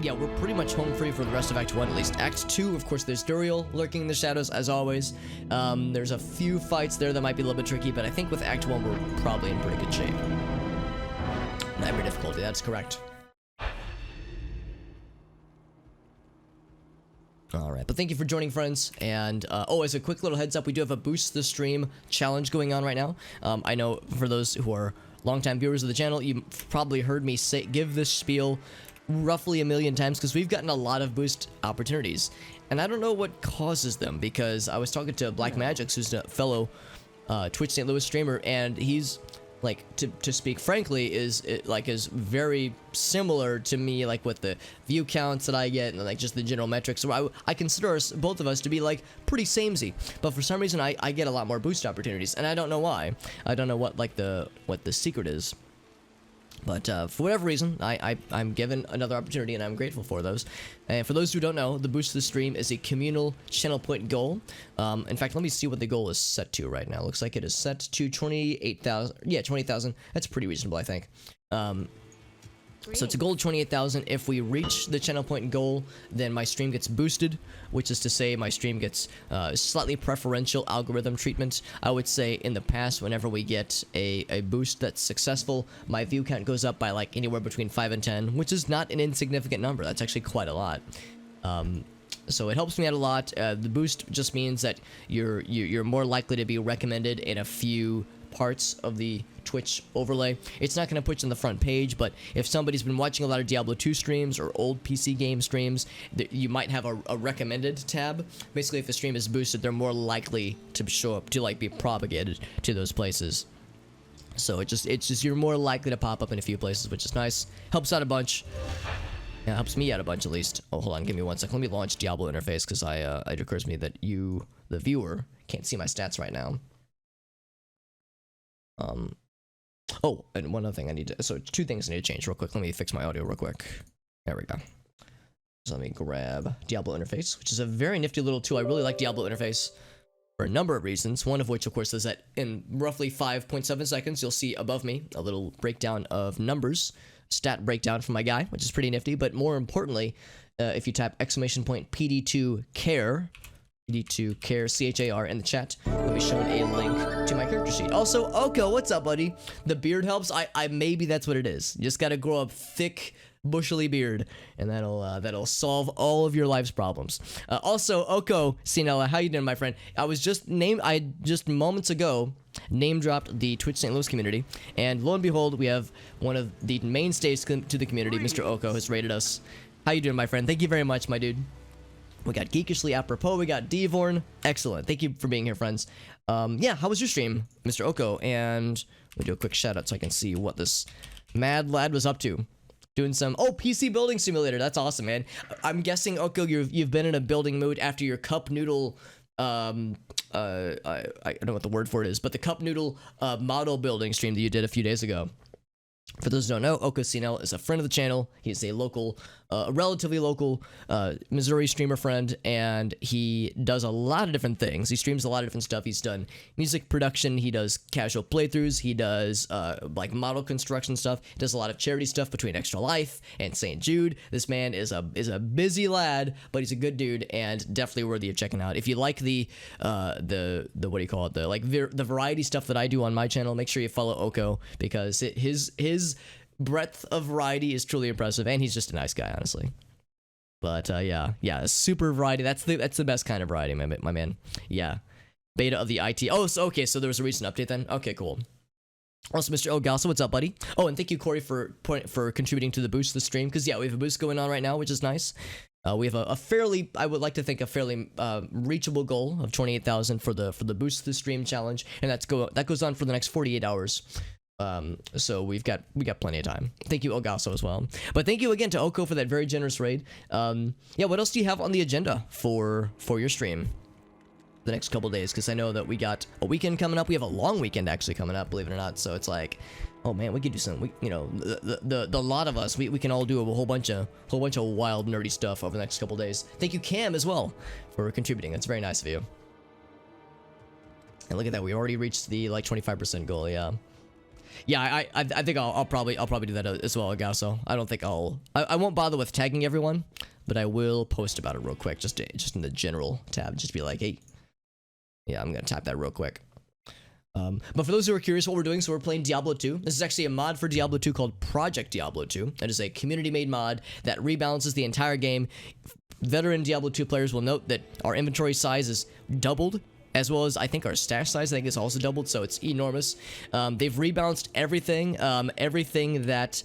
yeah, we're pretty much home free for the rest of Act 1 at least. Act 2, of course, there's Duriel lurking in the shadows as always. There's a few fights there that might be a little bit tricky, but I think with Act 1 we're probably in pretty good shape. Nightmare difficulty, that's correct. Alright, but thank you for joining, friends, and oh, as a quick little heads up, we do have a Boost the Stream challenge going on right now. I know for those who are longtime viewers of the channel, you probably heard me give this spiel roughly a million times because we've gotten a lot of boost opportunities, and I don't know what causes them, because I was talking to Black Magix, who's a fellow Twitch St. Louis streamer, and he's like, to speak frankly, is very similar to me, like with the view counts that I get and like just the general metrics. So I consider both of us to be like pretty samey, but for some reason I get a lot more boost opportunities, and I don't know why. I don't know what the secret is. But for whatever reason, I'm given another opportunity, and I'm grateful for those. And for those who don't know, the Boost of the Stream is a communal channel point goal. In fact, let me see what the goal is set to right now. Looks like it is set to 28,000. Yeah, 28,000. That's pretty reasonable, I think. So it's a goal of 28,000. If we reach the channel point goal, then my stream gets boosted, which is to say my stream gets slightly preferential algorithm treatment. I would say in the past, whenever we get a boost that's successful, my view count goes up by like anywhere between 5 and 10, which is not an insignificant number. That's actually quite a lot. So it helps me out a lot. The boost just means that you're more likely to be recommended in a few parts of the Twitch overlay. It's not going to put you on the front page, but if somebody's been watching a lot of Diablo 2 streams or old PC game streams, you might have a recommended tab. Basically, if the stream is boosted, they're more likely to show up, to like be propagated to those places. So it's just you're more likely to pop up in a few places, which is nice. Helps out a bunch. Yeah, helps me out a bunch at least. Oh, hold on, give me 1 second. Let me launch Diablo Interface, because it occurs to me that you, the viewer, can't see my stats right now. Oh, and one other thing I need to, so 2 things I need to change real quick. Let me fix my audio real quick. There we go. So let me grab Diablo Interface, which is a very nifty little tool. I really like Diablo Interface for a number of reasons. One of which, of course, is that in roughly 5.7 seconds, you'll see above me a little breakdown of numbers, stat breakdown from my guy, which is pretty nifty. But more importantly, if you type !PD2care, PD2 care, C-H-A-R, in the chat, you'll be shown a link to my character sheet. Also, Oko, what's up, buddy? The beard helps. Maybe that's what it is. You just gotta grow up thick, bushily beard, and that'll solve all of your life's problems. Also, Oko, Sinella, how you doing, my friend? I just moments ago name dropped the Twitch St. Louis community, and lo and behold, we have one of the mainstays to the community, Mr. Oko, has rated us. How you doing, my friend? Thank you very much, my dude. We got Geekishly Apropos, we got Devorn. Excellent. Thank you for being here, friends. Yeah, how was your stream, Mr. Oko? And we'll do a quick shout out so I can see what this mad lad was up to. Doing some, PC building simulator. That's awesome, man. I'm guessing, Oko, you've been in a building mood after your cup noodle, I don't know what the word for it is, but the cup noodle model building stream that you did a few days ago. For those who don't know, Oko Sinel is a friend of the channel. He's a local, relatively local Missouri streamer friend, and he does a lot of different things. He streams a lot of different stuff. He's done music production. He does casual playthroughs. He does like model construction stuff. He does a lot of charity stuff between Extra Life and St. Jude. This man is a busy lad, but he's a good dude and definitely worthy of checking out. If you like the what do you call it, the variety stuff that I do on my channel, make sure you follow Oko, because his breadth of variety is truly impressive, and he's just a nice guy, honestly. But yeah, super variety. That's the best kind of variety, my man. Yeah, beta of the IT. Oh, so okay, so there was a recent update then. Okay, cool. Also, Mr. Ogasa, what's up, buddy? Oh, and thank you, Corey, for contributing to the boost of the stream, because yeah, we have a boost going on right now, which is nice. We have a fairly, I would like to think, a fairly reachable goal of 28,000 for the boost of the stream challenge, and that goes on for the next 48 hours. So we got plenty of time. Thank you, Ogaso, as well. But thank you again to Oko for that very generous raid. Yeah, what else do you have on the agenda for your stream the next couple days? Because I know that we got a weekend coming up. We have a long weekend actually coming up, believe it or not. So it's like, oh man, we could do some. The lot of us, we can all do a whole bunch of wild nerdy stuff over the next couple days. Thank you, Cam, as well, for contributing. That's very nice of you. And look at that, we already reached the like 25% goal. Yeah. Yeah, I think I'll probably do that as well, Gasso. I don't think I won't bother with tagging everyone, but I will post about it real quick, just in the general tab, just be like, hey, yeah, I'm gonna type that real quick. But for those who are curious what we're doing, so we're playing Diablo 2. This is actually a mod for Diablo 2 called Project Diablo 2. That is a community-made mod that rebalances the entire game. Veteran Diablo 2 players will note that our inventory size is doubled, as well as I think our stash size I think is also doubled, so it's enormous. They've rebalanced everything, everything that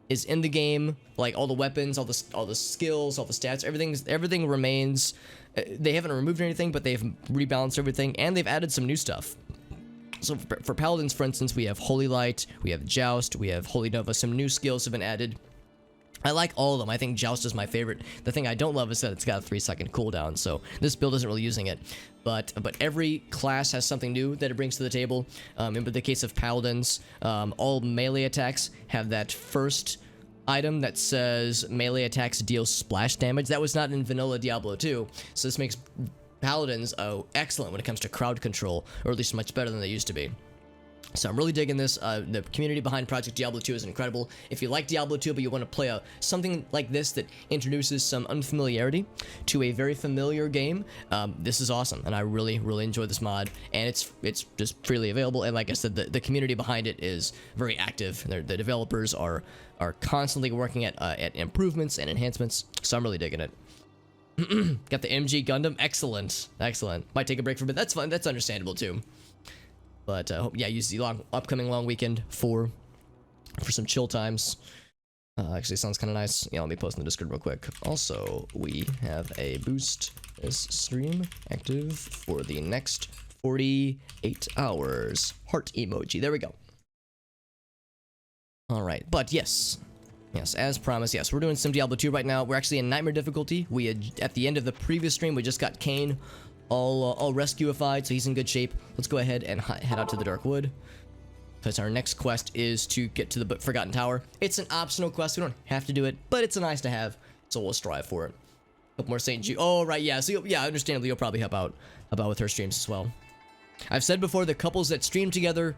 is in the game, like all the weapons, all the skills, all the stats, everything remains. They haven't removed anything, but they've rebalanced everything, and they've added some new stuff. So for Paladins, for instance, we have Holy Light, we have Joust, we have Holy Nova. Some new skills have been added. I like all of them. I think Joust is my favorite. The thing I don't love is that it's got a 3-second cooldown, so this build isn't really using it. But every class has something new that it brings to the table. In the case of Paladins, all melee attacks have that first item that says melee attacks deal splash damage. That was not in vanilla Diablo 2, so this makes Paladins excellent when it comes to crowd control, or at least much better than they used to be. So I'm really digging this. The community behind Project Diablo 2 is incredible. If you like Diablo 2 but you want to play something like this that introduces some unfamiliarity to a very familiar game, this is awesome, and I really enjoy this mod, and it's just freely available. And like I said, the community behind it is very active. The developers are constantly working at improvements and enhancements, so I'm really digging it. Got the MG Gundam. Excellent. Might take a break for a bit. That's fine. That's understandable too. But yeah, use the upcoming long weekend for some chill times. Actually, sounds kind of nice. Yeah, let me post in the Discord real quick. Also, we have a boost this stream active for the next 48 hours. Heart emoji. There we go. All right, but yes, as promised, yes, we're doing some Diablo 2 right now. We're actually in Nightmare difficulty. We had, at the end of the previous stream, we just got Kane all rescuified, so he's in good shape. Let's go ahead and head out to the Dark Wood, because our next quest is to get to the Forgotten Tower. It's an optional quest. We don't have to do it, but it's a nice to have, so we'll strive for it. Couple more Saint Jude. Oh, right, yeah. So, yeah, understandably, you'll probably help out with her streams as well. I've said before, the couples that stream together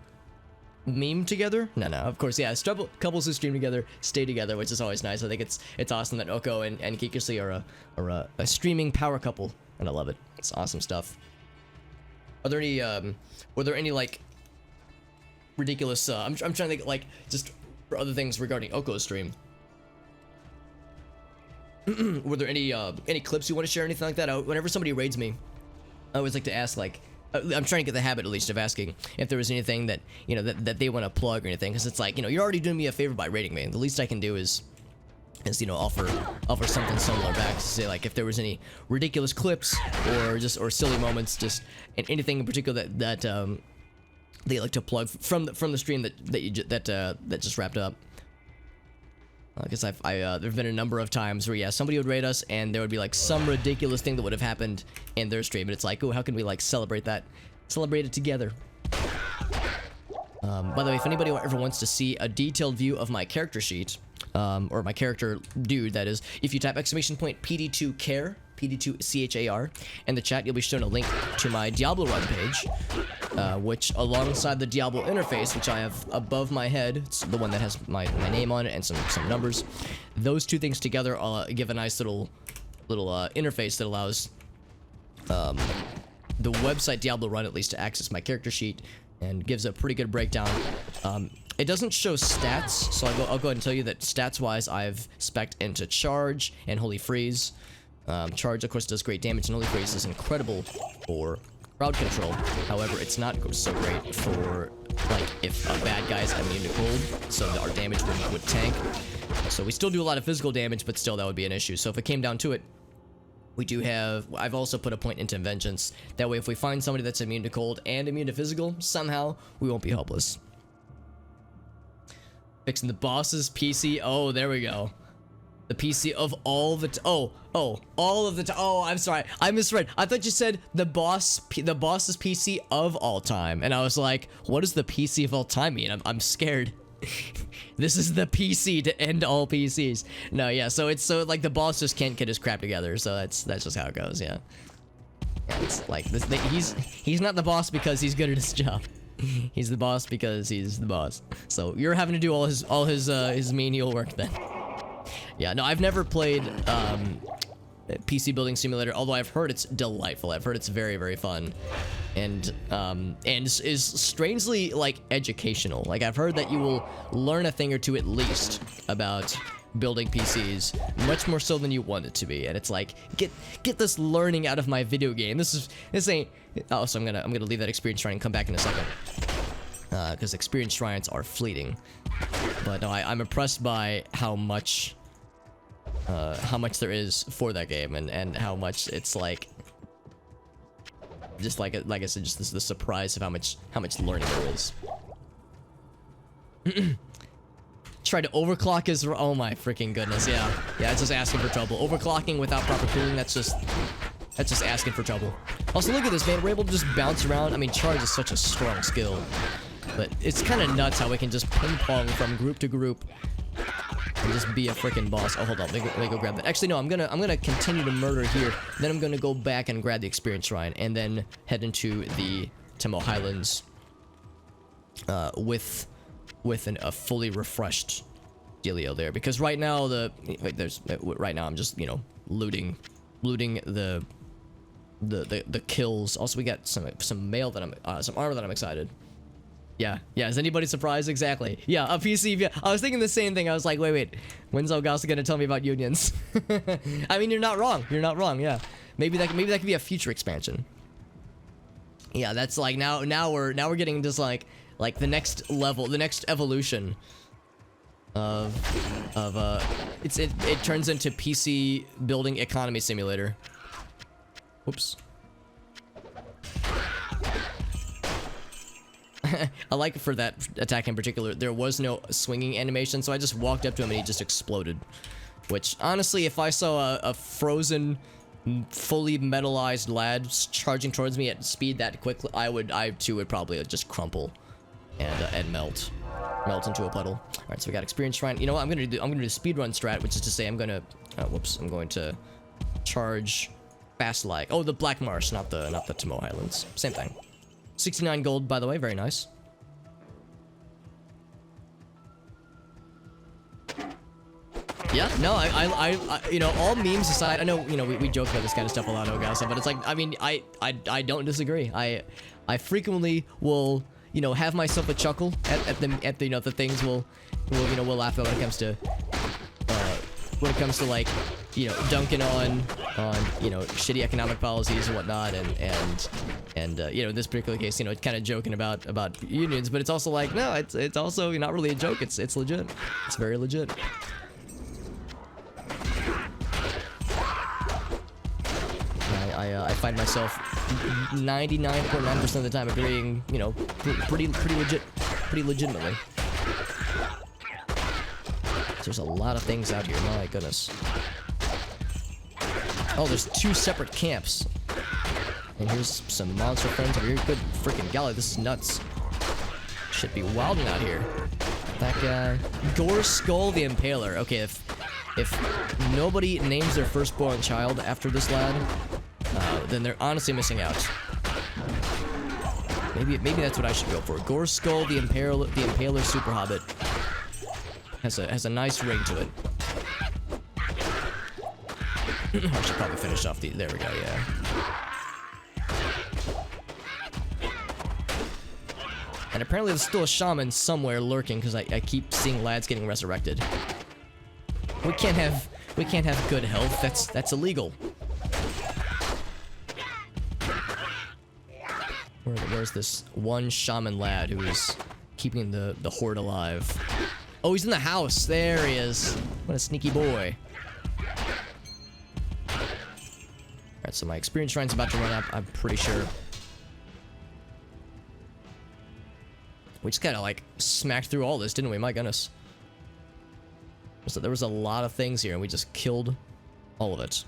meme together. No, of course, yeah. Couples who stream together stay together, which is always nice. I think it's awesome that Oko and Kikuchi are a streaming power couple, and I love it. It's awesome stuff. Are there any were there any like ridiculous I'm trying to think, like, just for other things regarding Oko's stream. Were there any clips you want to share, anything like that? Whenever somebody raids me, I always like to ask, like, I'm trying to get the habit, at least, of asking if there was anything that, you know, that they want to plug or anything, because it's like, you know, you're already doing me a favor by rating me, and the least I can do is you know, offer something similar back, to say, like, if there was any ridiculous clips or silly moments, just anything in particular that they like to plug from the stream that just wrapped up. Because there've been a number of times where, yeah, somebody would raid us and there would be like some ridiculous thing that would have happened in their stream, and it's like, oh, how can we like celebrate it together? By the way, if anybody ever wants to see a detailed view of my character sheet, or my character dude, that is, if you type !PD2CHAR, PD2CHAR, in the chat, you'll be shown a link to my Diablo run page, which, alongside the Diablo interface, which I have above my head, it's the one that has my name on it and some numbers. Those two things together give a nice little interface that allows the website Diablo Run, at least, to access my character sheet, and gives a pretty good breakdown. It doesn't show stats, so I'll go ahead and tell you that stats-wise, I've spec'd into Charge and Holy Freeze. Charge, of course, does great damage, and Holy Freeze is incredible for crowd control. However, it's not so great for, like, if a bad guy's immune to cold, so that our damage would tank. So we still do a lot of physical damage, but still that would be an issue. So if it came down to it, we do have, I've also put a point into Vengeance. That way, if we find somebody that's immune to cold and immune to physical, somehow, we won't be helpless. Fixing the boss's PC. Oh, there we go. The PC of all the all of the oh, I'm sorry, I misread. I thought you said the boss's PC of all time, and I was like, what does the PC of all time mean? I'm scared. This is the PC to end all PCs. No, yeah. So it's like the boss just can't get his crap together. So that's just how it goes. Yeah. It's like this. He's not the boss because he's good at his job. He's the boss because he's the boss. So you're having to do all his menial work then. Yeah, no, I've never played PC building simulator, although I've heard it's delightful. I've heard it's very, very fun, and is strangely like educational. Like I've heard that you will learn a thing or two at least about building PCs, much more so than you want it to be. And it's like, get this learning out of my video game. This ain't. Oh, so I'm gonna leave that experience shrine and come back in a second, because experience shrines are fleeting. But no, I'm impressed by how much there is for that game, and how much it's like, just like I said, just the surprise of how much learning there is. Try to overclock his, oh my freaking goodness, yeah, it's just asking for trouble. Overclocking without proper cooling, that's just asking for trouble. Also, look at this, man, we're able to just bounce around. I mean, charge is such a strong skill, but it's kind of nuts how we can just ping pong from group to group and just be a freaking boss. Oh, hold on, let me go grab that. Actually, no, I'm gonna continue to murder here, then I'm gonna go back and grab the experience shrine, and then head into the Temo Highlands with a fully refreshed dealio there, because right now right now I'm just, you know, looting the kills. Also, we got some mail that some armor that I'm excited. Yeah, is anybody surprised? Exactly. Yeah, a PC. Yeah, I was thinking the same thing. I was like, wait, when's Elgato gonna tell me about unions? I mean, you're not wrong. Yeah, maybe that could be a future expansion. Yeah, that's like now we're getting just like the next level, the next evolution of it turns into PC building economy simulator. Oops. I like for that attack in particular, there was no swinging animation, so I just walked up to him and he just exploded. Which, honestly, if I saw a frozen, fully metalized lad charging towards me at speed that quickly, I too would probably just crumple and melt into a puddle. All right, so we got experience shrine. You know what? I'm gonna do speedrun strat, which is to say I'm going to charge fast like. Oh, the Black Marsh, not the Temo Highlands. Same thing. 69 gold, by the way, very nice. Yeah, no, I you know, all memes aside, I know, you know, we joke about this kind of stuff a lot, Ogasa, but it's like, I mean, I don't disagree. I frequently will, you know, have myself a chuckle at the you know, the things we'll laugh at when it comes to like, you know, dunking on you know, shitty economic policies and whatnot, and you know, in this particular case, you know, kind of joking about unions, but it's also like, no, it's also not really a joke. It's legit. It's very legit. I find myself 99.9% of the time agreeing, you know, pretty legitimately. There's a lot of things out here, my goodness. Oh, there's 2 separate camps. And here's some monster friends over here. Good freaking golly, this is nuts. Should be wilding out here. That guy. Gore Skull the Impaler. Okay, if nobody names their firstborn child after this lad, then they're honestly missing out. Maybe that's what I should go for. Gore Skull the Impaler Super Hobbit. Has a nice ring to it. I should probably finish off the. There we go. Yeah. And apparently there's still a shaman somewhere lurking, because I keep seeing lads getting resurrected. We can't have good health. That's illegal. Where's this one shaman lad who is keeping the horde alive? Oh, he's in the house. There he is. What a sneaky boy. Alright, so my experience shrine's about to run up, I'm pretty sure. We just kind of like smacked through all this, didn't we? My goodness. So there was a lot of things here, and we just killed all of it.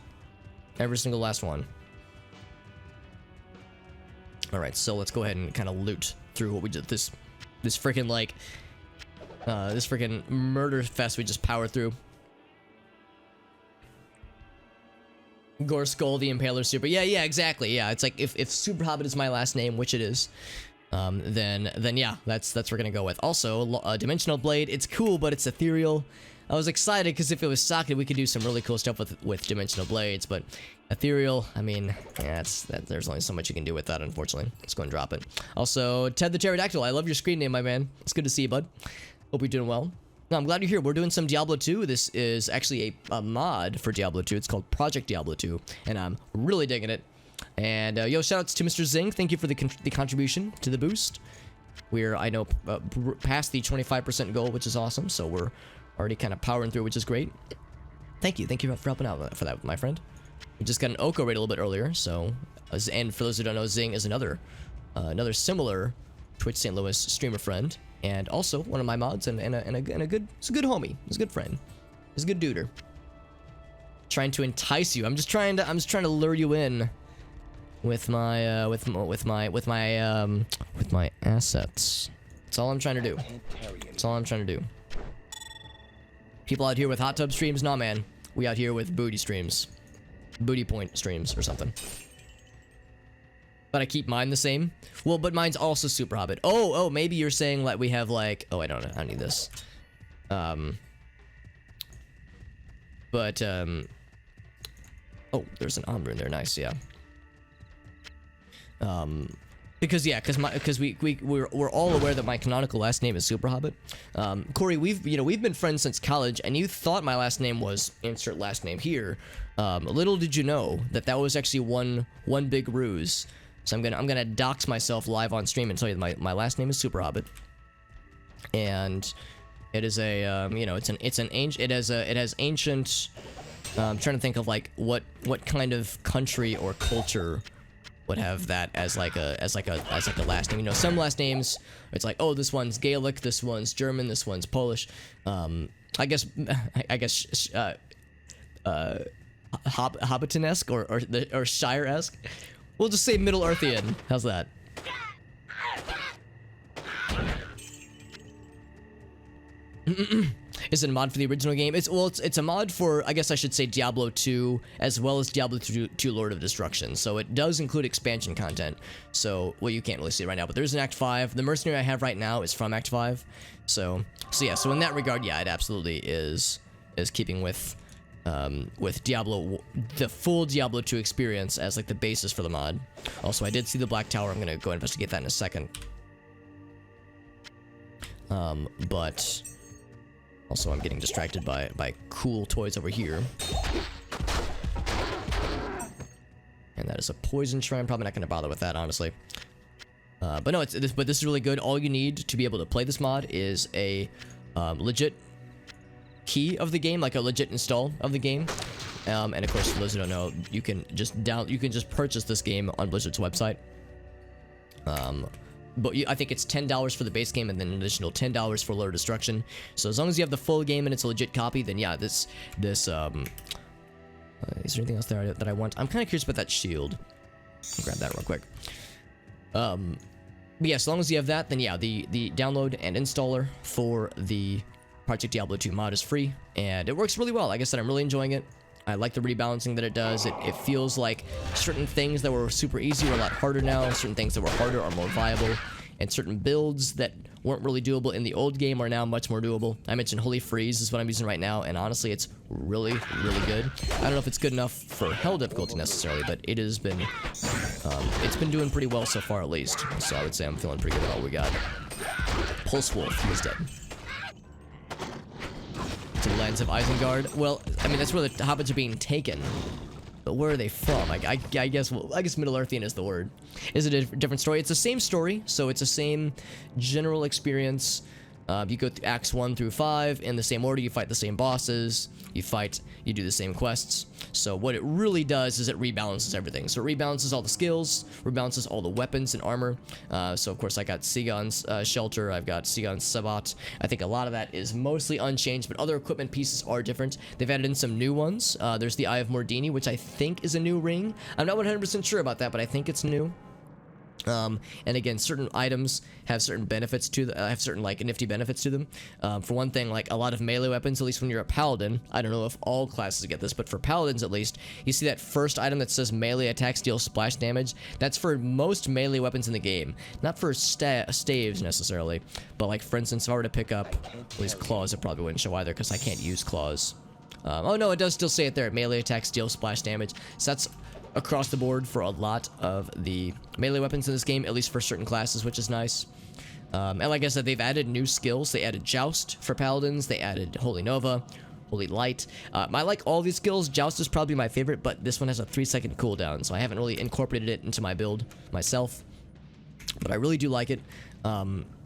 Every single last one. Alright, so let's go ahead and kind of loot through what we did. This freaking like this freaking murder fest we just powered through. Gore Skull the Impaler Super. Yeah, exactly. Yeah, it's like if Super Hobbit is my last name, which it is, then yeah, that's what we're gonna go with. Also, Dimensional Blade, it's cool, but it's ethereal. I was excited because if it was socket, we could do some really cool stuff with Dimensional Blades, but ethereal, I mean, yeah, there's only so much you can do with that, unfortunately. Let's go and drop it. Also, Ted the Pterodactyl, I love your screen name, my man. It's good to see you, bud. Hope you're doing well. No, I'm glad you're here. We're doing some Diablo 2. This is actually a mod for Diablo 2. It's called Project Diablo 2, and I'm really digging it. And yo, shoutouts to Mr. Zing. Thank you for the contribution to the boost. We're, I know, past the 25% goal, which is awesome. So we're already kind of powering through, which is great. Thank you for helping out for that, my friend. We just got an Oko raid a little bit earlier. So, and for those who don't know, Zing is another similar Twitch St. Louis streamer friend, and also one of my mods, and a good, it's a good homie, it's a good friend, it's a good duder. Trying to entice you. I'm just trying to lure you in. With my assets. That's all I'm trying to do. That's all I'm trying to do. People out here with hot tub streams? Nah, man. We out here with booty streams. Booty point streams or something. But I keep mine the same. Well, but mine's also Super Hobbit. Oh, maybe you're saying like we have like... Oh, I don't know. I need this. Oh, there's an Ombre in there. Nice, yeah. Because we're all aware that my canonical last name is Super Hobbit. Corey, we've been friends since college, and you thought my last name was insert last name here. Little did you know that was actually one big ruse. So I'm gonna dox myself live on stream and tell you that my last name is Super Hobbit, and it is a it has ancient. I'm trying to think of like what kind of country or culture would have that as like a last name. You know, some last names it's like, oh, this one's Gaelic, this one's German, this one's Polish. I guess Hobbitanesque or Shire-esque. We'll just say Middle Earthian. How's that? Is it a mod for the original game? It's a mod for, I guess I should say, Diablo 2, as well as Diablo 2 Lord of Destruction. So it does include expansion content. So, well, you can't really see it right now, but there's an Act 5. The mercenary I have right now is from Act 5. So yeah, so in that regard, yeah, it absolutely is keeping with Diablo, the full Diablo 2 experience as like the basis for the mod. Also, I did see the Black Tower. I'm gonna go investigate that in a second. But also I'm getting distracted by cool toys over here. And that is a poison shrine. Probably not gonna bother with that, honestly. But no, but this is really good. All you need to be able to play this mod is a legit key of the game, like a legit install of the game. And of course, for those who don't know, you can just purchase this game on Blizzard's website. But I think it's $10 for the base game and then an additional $10 for Lord of Destruction. So as long as you have the full game and it's a legit copy, then yeah, is there anything else there that I want? I'm kind of curious about that shield. I'll grab that real quick. But yeah, as long as you have that, then yeah, the download and installer for the Project Diablo 2 mod is free, and it works really well. Like I said, I'm really enjoying it. I like the rebalancing that it does. It feels like certain things that were super easy are a lot harder now. Certain things that were harder are more viable. And certain builds that weren't really doable in the old game are now much more doable. I mentioned Holy Freeze is what I'm using right now, and honestly, it's really, really good. I don't know if it's good enough for hell difficulty necessarily, but it has been, it's been doing pretty well so far at least. So I would say I'm feeling pretty good about what we got. Pulse Wolf is dead. To the lands of Isengard. Well, I mean, that's where the hobbits are being taken. But where are they from? I guess Middle Earthian is the word. Is it a different story? It's the same story, so it's the same general experience. You go through Acts 1 through 5 in the same order. You fight the same bosses. You do the same quests. So what it really does is it rebalances everything. So it rebalances all the skills, rebalances all the weapons and armor. So of course I got Sigon's Shelter, I've got Sigon's Sabat. I think a lot of that is mostly unchanged, but other equipment pieces are different. They've added in some new ones. There's the Eye of Mordini, which I think is a new ring. I'm not 100% sure about that, but I think it's new. And again, certain items have certain benefits to have certain like nifty benefits to them. For one thing, like a lot of melee weapons, at least when you're a paladin, I don't know if all classes get this, but for paladins at least, you see that first item that says melee attacks deal splash damage. That's for most melee weapons in the game, not for staves necessarily. But like for instance, if I were to pick up these claws, it probably wouldn't show either because I can't use claws. Oh no, it does still say it there. Melee attacks deal splash damage. So that's across the board for a lot of the melee weapons in this game, at least for certain classes, which is nice. And like I said, they've added new skills. They added Joust for Paladins. They added Holy Nova, Holy Light. I like all these skills. Joust is probably my favorite, but this one has a 3-second cooldown, so I haven't really incorporated it into my build myself. But I really do like it.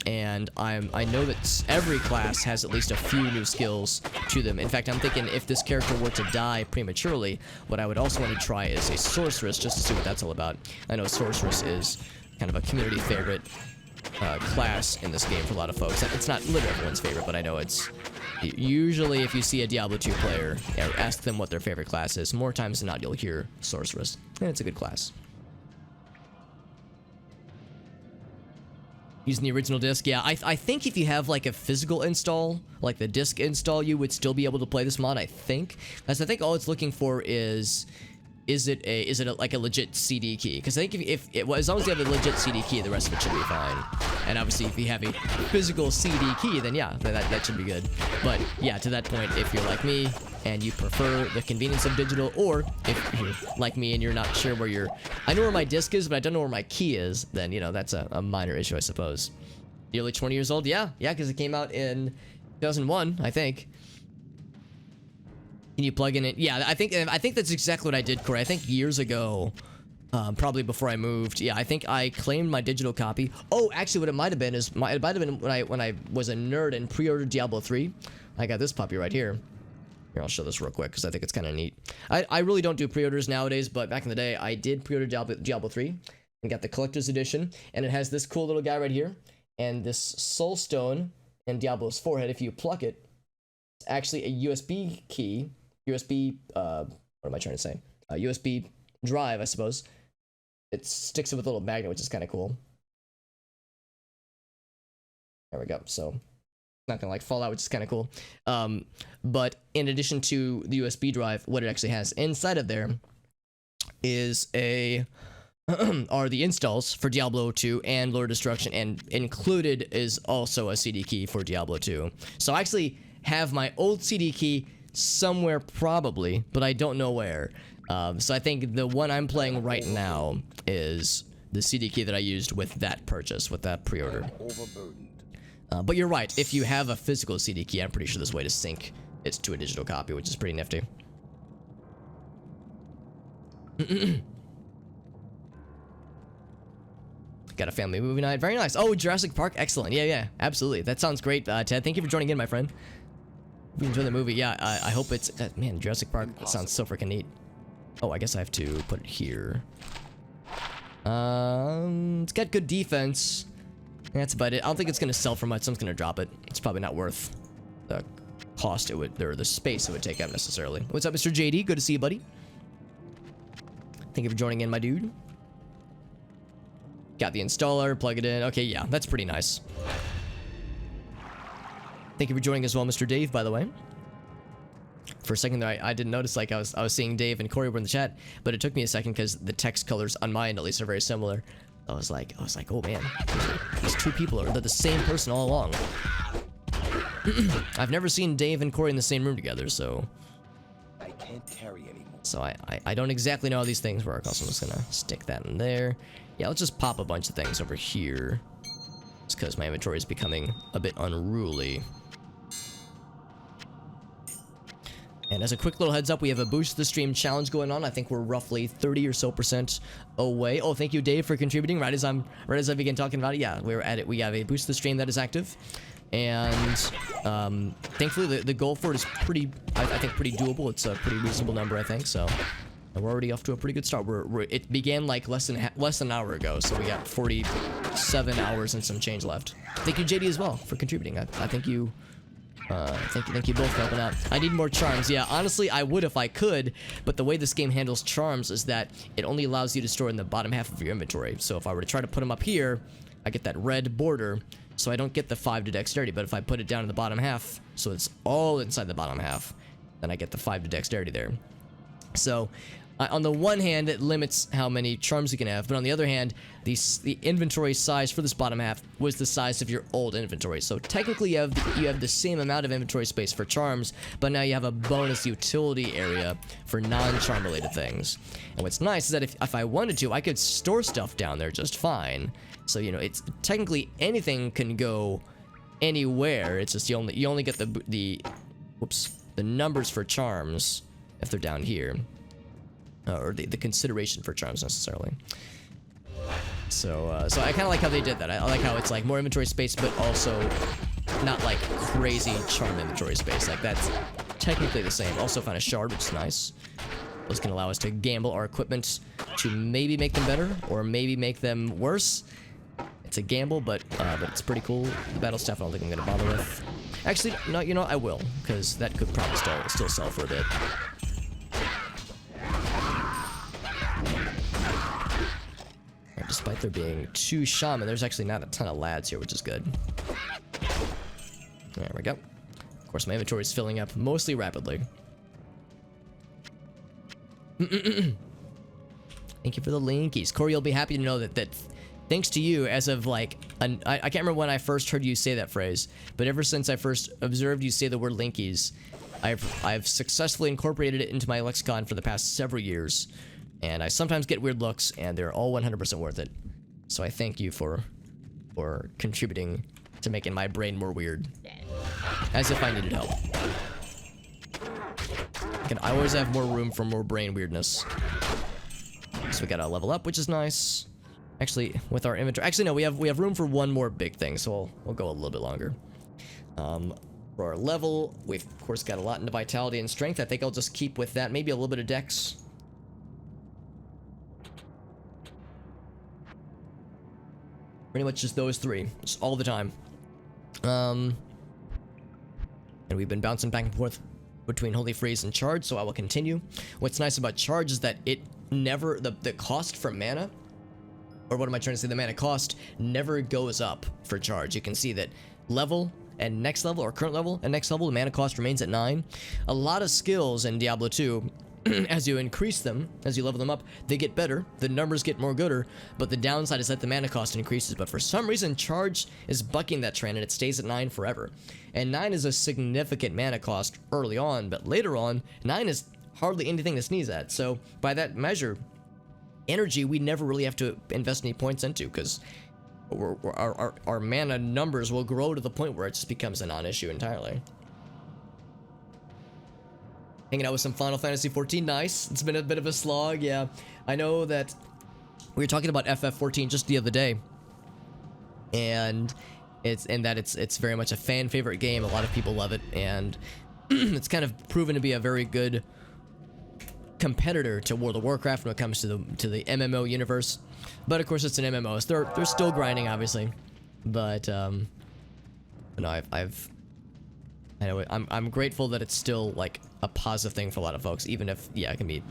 And I know that every class has at least a few new skills to them. In fact, I'm thinking if this character were to die prematurely, what I would also want to try is a Sorceress, just to see what that's all about. I know Sorceress is kind of a community favorite class in this game for a lot of folks. It's not literally everyone's favorite, but I know it's usually if you see a Diablo 2 player, ask them what their favorite class is. More times than not, you'll hear Sorceress, and it's a good class. Using the original disc, yeah. I think if you have like a physical install, like the disc install, you would still be able to play this mod. I think, because I think all it's looking for is it like a legit CD key? Because I think if as long as you have a legit CD key, the rest of it should be fine. And obviously, if you have a physical CD key, then yeah, that should be good. But yeah, to that point, if you're like me and you prefer the convenience of digital, or if you're like me and you're not sure where I know where my disc is, but I don't know where my key is, then you know that's a minor issue, I suppose. Nearly 20 years old, yeah, because it came out in 2001, I think. Can you plug in it? Yeah, I think that's exactly what I did, Corey. I think years ago, probably before I moved. Yeah, I think I claimed my digital copy. Oh, actually, what it might have been is it might have been when I was a nerd and pre-ordered Diablo 3. I got this puppy right here. Here, I'll show this real quick because I think it's kind of neat. I really don't do pre-orders nowadays, but back in the day, I did pre-order Diablo 3 and got the collector's edition, and it has this cool little guy right here and this soul stone and Diablo's forehead. If you pluck it, it's actually a USB key. USB, what am I trying to say? A USB drive, I suppose. It sticks it with a little magnet, which is kind of cool. There we go. So, not gonna like fall out, which is kind of cool. But in addition to the USB drive, what it actually has inside of there is are the installs for Diablo 2 and Lord of Destruction, and included is also a CD key for Diablo 2. So I actually have my old CD key somewhere probably, but I don't know where. So I think the one I'm playing right now is the CD key that I used with that purchase, with that pre-order. But you're right, if you have a physical CD key, I'm pretty sure there's a way to sync it to a digital copy, which is pretty nifty. Got a family movie night, very nice. Oh, Jurassic Park, excellent. Yeah, absolutely. That sounds great, Ted. Thank you for joining in, my friend. If you enjoy the movie, yeah, I hope it's... man, Jurassic Park sounds so freaking neat. Oh, I guess I have to put it here. It's got good defense. That's about it. I don't think it's going to sell for much, so I'm just going to drop it. It's probably not worth the cost it would... or the space it would take up, necessarily. What's up, Mr. JD? Good to see you, buddy. Thank you for joining in, my dude. Got the installer, plug it in. Okay, yeah, that's pretty nice. Thank you for joining as well, Mr. Dave, by the way. For a second there, I didn't notice, like, I was seeing Dave and Corey were in the chat, but it took me a second because the text colors on mine, at least, are very similar. I was like, oh man, these two people they're the same person all along. I've never seen Dave and Corey in the same room together, so... I can't carry anymore. So I don't exactly know how these things work. Also, I'm just gonna stick that in there. Yeah, let's just pop a bunch of things over here. Just because my inventory is becoming a bit unruly. And as a quick little heads up, we have a Boost the Stream challenge going on. I think we're roughly 30% or so away. Oh, thank you, Dave, for contributing. Right as I begin talking about it, yeah, we're at it. We have a Boost the Stream that is active. And thankfully, the goal for it is pretty, I think, pretty doable. It's a pretty reasonable number, I think. So we're already off to a pretty good start. It began like less than an hour ago, so we got 47 hours and some change left. Thank you, JD, as well, for contributing. I think you Thank you both for helping out. I need more charms. Yeah, honestly, I would if I could, but the way this game handles charms is that it only allows you to store in the bottom half of your inventory. So if I were to try to put them up here, I get that red border, so I don't get the 5 to dexterity. But if I put it down in the bottom half, so it's all inside the bottom half, then I get the 5 to dexterity there. So on the one hand, it limits how many charms you can have, but on the other hand, the inventory size for this bottom half was the size of your old inventory. So technically, you have the same amount of inventory space for charms, but now you have a bonus utility area for non-charm related things. And what's nice is that if I wanted to, I could store stuff down there just fine. So you know, it's technically anything can go anywhere. It's just you only get the numbers for charms if they're down here. Or the consideration for charms necessarily. So I kind of like how they did that. I like how it's like more inventory space, but also not like crazy charm inventory space. Like that's technically the same. Also found a shard, which is nice. This can allow us to gamble our equipment to maybe make them better or maybe make them worse. It's a gamble, but it's pretty cool. The battle staff I don't think I'm gonna bother with. Actually, no, you know I will, because that could probably still sell for a bit. Despite there being 2 shaman, there's actually not a ton of lads here, which is good. There we go. Of course, my inventory is filling up mostly rapidly. Thank you for the linkies. Corey, you'll be happy to know that thanks to you, as of like, I can't remember when I first heard you say that phrase, but ever since I first observed you say the word linkies, I've successfully incorporated it into my lexicon for the past several years. And I sometimes get weird looks, and they're all 100% worth it. So I thank you for contributing to making my brain more weird. As if I needed help. I always have more room for more brain weirdness. So we gotta level up, which is nice. Actually, with our inventory... Actually, no, we have room for one more big thing, so we'll go a little bit longer. For our level, we've, of course, got a lot into vitality and strength. I think I'll just keep with that. Maybe a little bit of dex. Pretty much just those 3, just all the time. And we've been bouncing back and forth between Holy Freeze and Charge, so I will continue. What's nice about Charge is that it never, the cost for mana, or what am I trying to say, the mana cost never goes up for Charge. You can see that level and next level, or current level and next level, the mana cost remains at 9. A lot of skills in Diablo 2, as you increase them, as you level them up, they get better, the numbers get more gooder, but the downside is that the mana cost increases. But for some reason, Charge is bucking that trend and it stays at 9 forever. And 9 is a significant mana cost early on, but later on, 9 is hardly anything to sneeze at. So by that measure, energy we never really have to invest any points into, because our mana numbers will grow to the point where it just becomes a non-issue entirely. Hanging out with some Final Fantasy XIV, nice. It's been a bit of a slog, yeah. I know that we were talking about FF14 just the other day, and it's very much a fan favorite game. A lot of people love it, and it's kind of proven to be a very good competitor to World of Warcraft when it comes to the MMO universe. But of course, it's an MMO, so they're still grinding, obviously. But no, anyway, I'm grateful that it's still like a positive thing for a lot of folks, even if, yeah, it can be,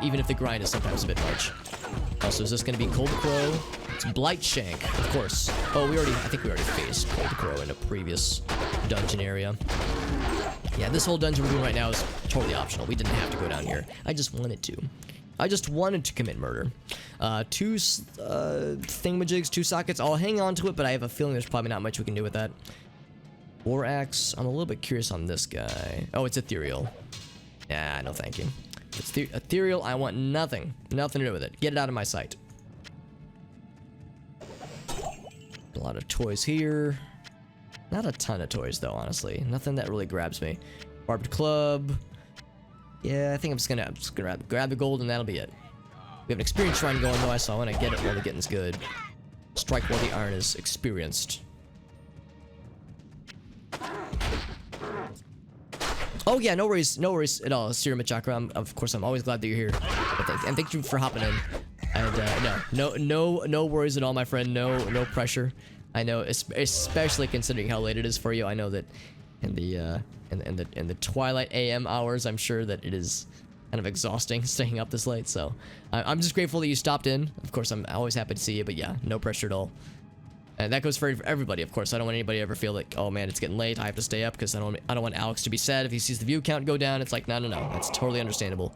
even if the grind is sometimes a bit much. Also, is this going to be Cold Crow? It's Blightshank, of course. Oh, I think we already faced Cold Crow in a previous dungeon area. Yeah, this whole dungeon we're doing right now is totally optional. We didn't have to go down here. I just wanted to. I just wanted to commit murder. 2 thingamajigs, 2 sockets. I'll hang on to it, but I have a feeling there's probably not much we can do with that. War Axe, I'm a little bit curious on this guy. Oh, it's ethereal. Yeah, no thank you. It's ethereal, I want nothing to do with it. Get it out of my sight. A lot of toys here. Not a ton of toys though, honestly. Nothing that really grabs me. Barbed club. Yeah, I think I'm just gonna grab the gold and that'll be it. We have an experience shrine going though, so I want to get it while the getting's good. Strike while the iron is experienced. Oh yeah, no worries at all, Sira Machakra. Of course, I'm always glad that you're here. And thank you for hopping in. And no worries at all, my friend. No pressure. I know, especially considering how late it is for you. I know that in the twilight AM hours, I'm sure that it is kind of exhausting staying up this late. So I'm just grateful that you stopped in. Of course, I'm always happy to see you, but yeah, no pressure at all. And that goes for everybody, of course. I don't want anybody to ever feel like, oh man, it's getting late, I have to stay up, because I don't want Alex to be sad if he sees the view count go down. It's like, no, that's totally understandable.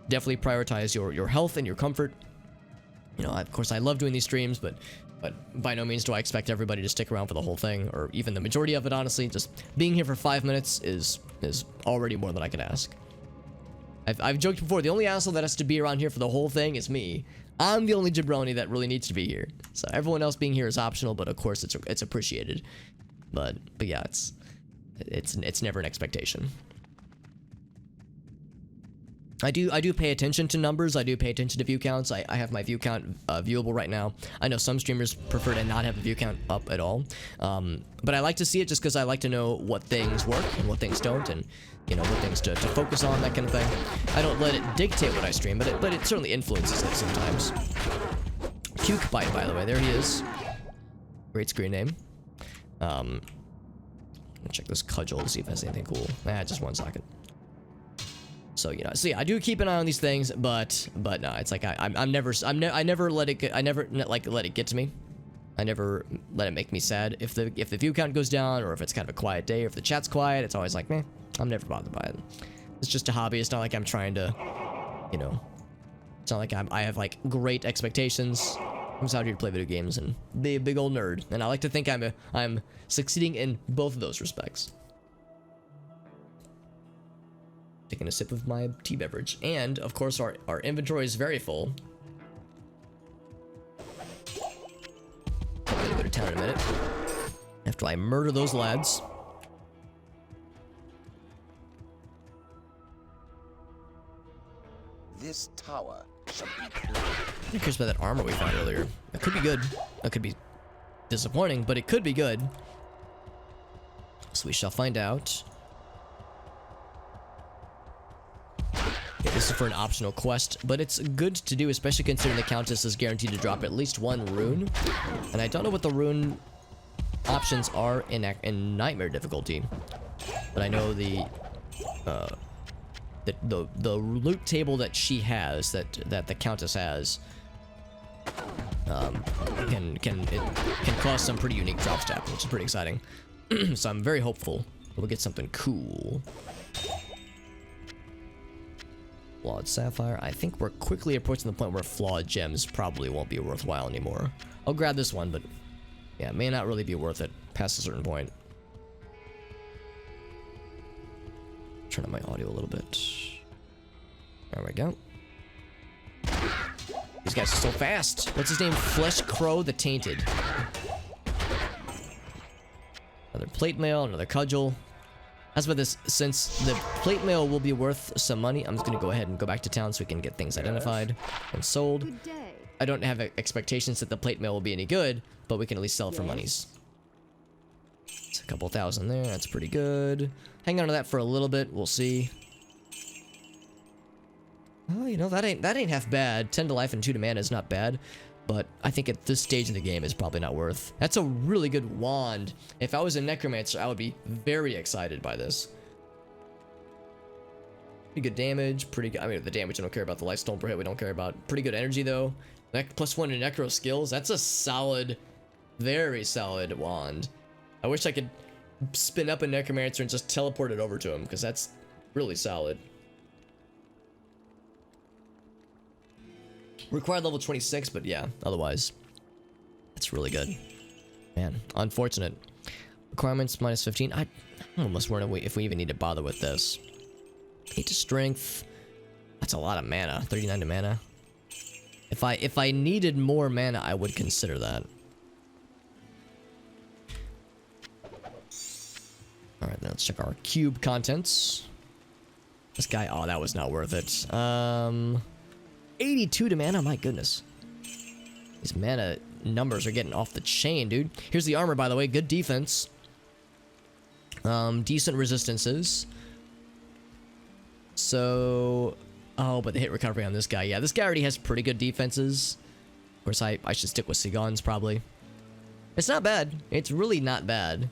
Definitely prioritize your health and your comfort. You know, of course, I love doing these streams, but by no means do I expect everybody to stick around for the whole thing, or even the majority of it, honestly. Just being here for 5 minutes is already more than I could ask. I've joked before, the only asshole that has to be around here for the whole thing is me. I'm the only jabroni that really needs to be here. So everyone else being here is optional, but of course it's appreciated. But yeah, it's never an expectation. I do pay attention to numbers. I do pay attention to view counts. I have my view count viewable right now. I know some streamers prefer to not have the view count up at all. But I like to see it just because I like to know what things work and what things don't, and you know, what things to focus on, that kind of thing. I don't let it dictate what I stream, but it certainly influences it sometimes. Puke Bite, by the way, there he is. Great screen name. Let me check this cudgel to see if it has anything cool. Just 1 second. So, you know, I do keep an eye on these things, but no, it's like I never let it get to me. I never let it make me sad. If the view count goes down, or if it's kind of a quiet day, or if the chat's quiet, it's always like, meh, I'm never bothered by it. It's just a hobby. It's not like I'm trying to, you know, it's not like I have like great expectations. I'm just out here to play video games and be a big old nerd, and I like to think I'm succeeding in both of those respects. Taking a sip of my tea beverage, and of course our inventory is very full. I'm gonna go to town in a minute after I murder those lads. This tower shall be clear. I'm curious about that armor we found earlier. That could be good. That could be disappointing, but it could be good. So we shall find out. Yeah, this is for an optional quest, but it's good to do, especially considering the Countess is guaranteed to drop at least 1 rune. And I don't know what the rune options are in Nightmare difficulty, but I know the loot table that she has, that the Countess has, can cause some pretty unique drops to happen, which is pretty exciting. So I'm very hopeful we'll get something cool. Flawed Sapphire. I think we're quickly approaching the point where flawed gems probably won't be worthwhile anymore. I'll grab this one, but yeah, it may not really be worth it past a certain point. Turn up my audio a little bit. There we go. These guys are so fast. What's his name? Flesh Crow the Tainted. Another plate mail, another cudgel. As with this, since the plate mail will be worth some money, I'm just gonna go ahead and go back to town so we can get things identified and sold. I don't have expectations that the plate mail will be any good, but we can at least sell it for monies. It's a couple thousand there, that's pretty good. Hang on to that for a little bit, we'll see. Oh, you know, that ain't half bad. 10 to life and 2 to mana is not bad, but I think at this stage of the game is probably not worth. That's a really good wand. If I was a necromancer, I would be very excited by this. Pretty good damage, pretty good. I mean, the damage I don't care about. The lifestone per hit we don't care about. Pretty good energy though. +1 in necro skills. That's a solid, very solid wand. I wish I could spin up a necromancer and just teleport it over to him, because that's really solid. Required level 26, but yeah, otherwise, that's really good. Man, unfortunate. Requirements -15. I'm almost wondering if we even need to bother with this. 8 to strength. That's a lot of mana. 39 to mana. If I needed more mana, I would consider that. Alright, now let's check our cube contents. This guy, oh, that was not worth it. 82 to mana, my goodness. These mana numbers are getting off the chain, dude. Here's the armor, by the way. Good defense. Decent resistances. So, oh, but the hit recovery on this guy. Yeah, this guy already has pretty good defenses. Of course, I should stick with Sigons, probably. It's not bad. It's really not bad.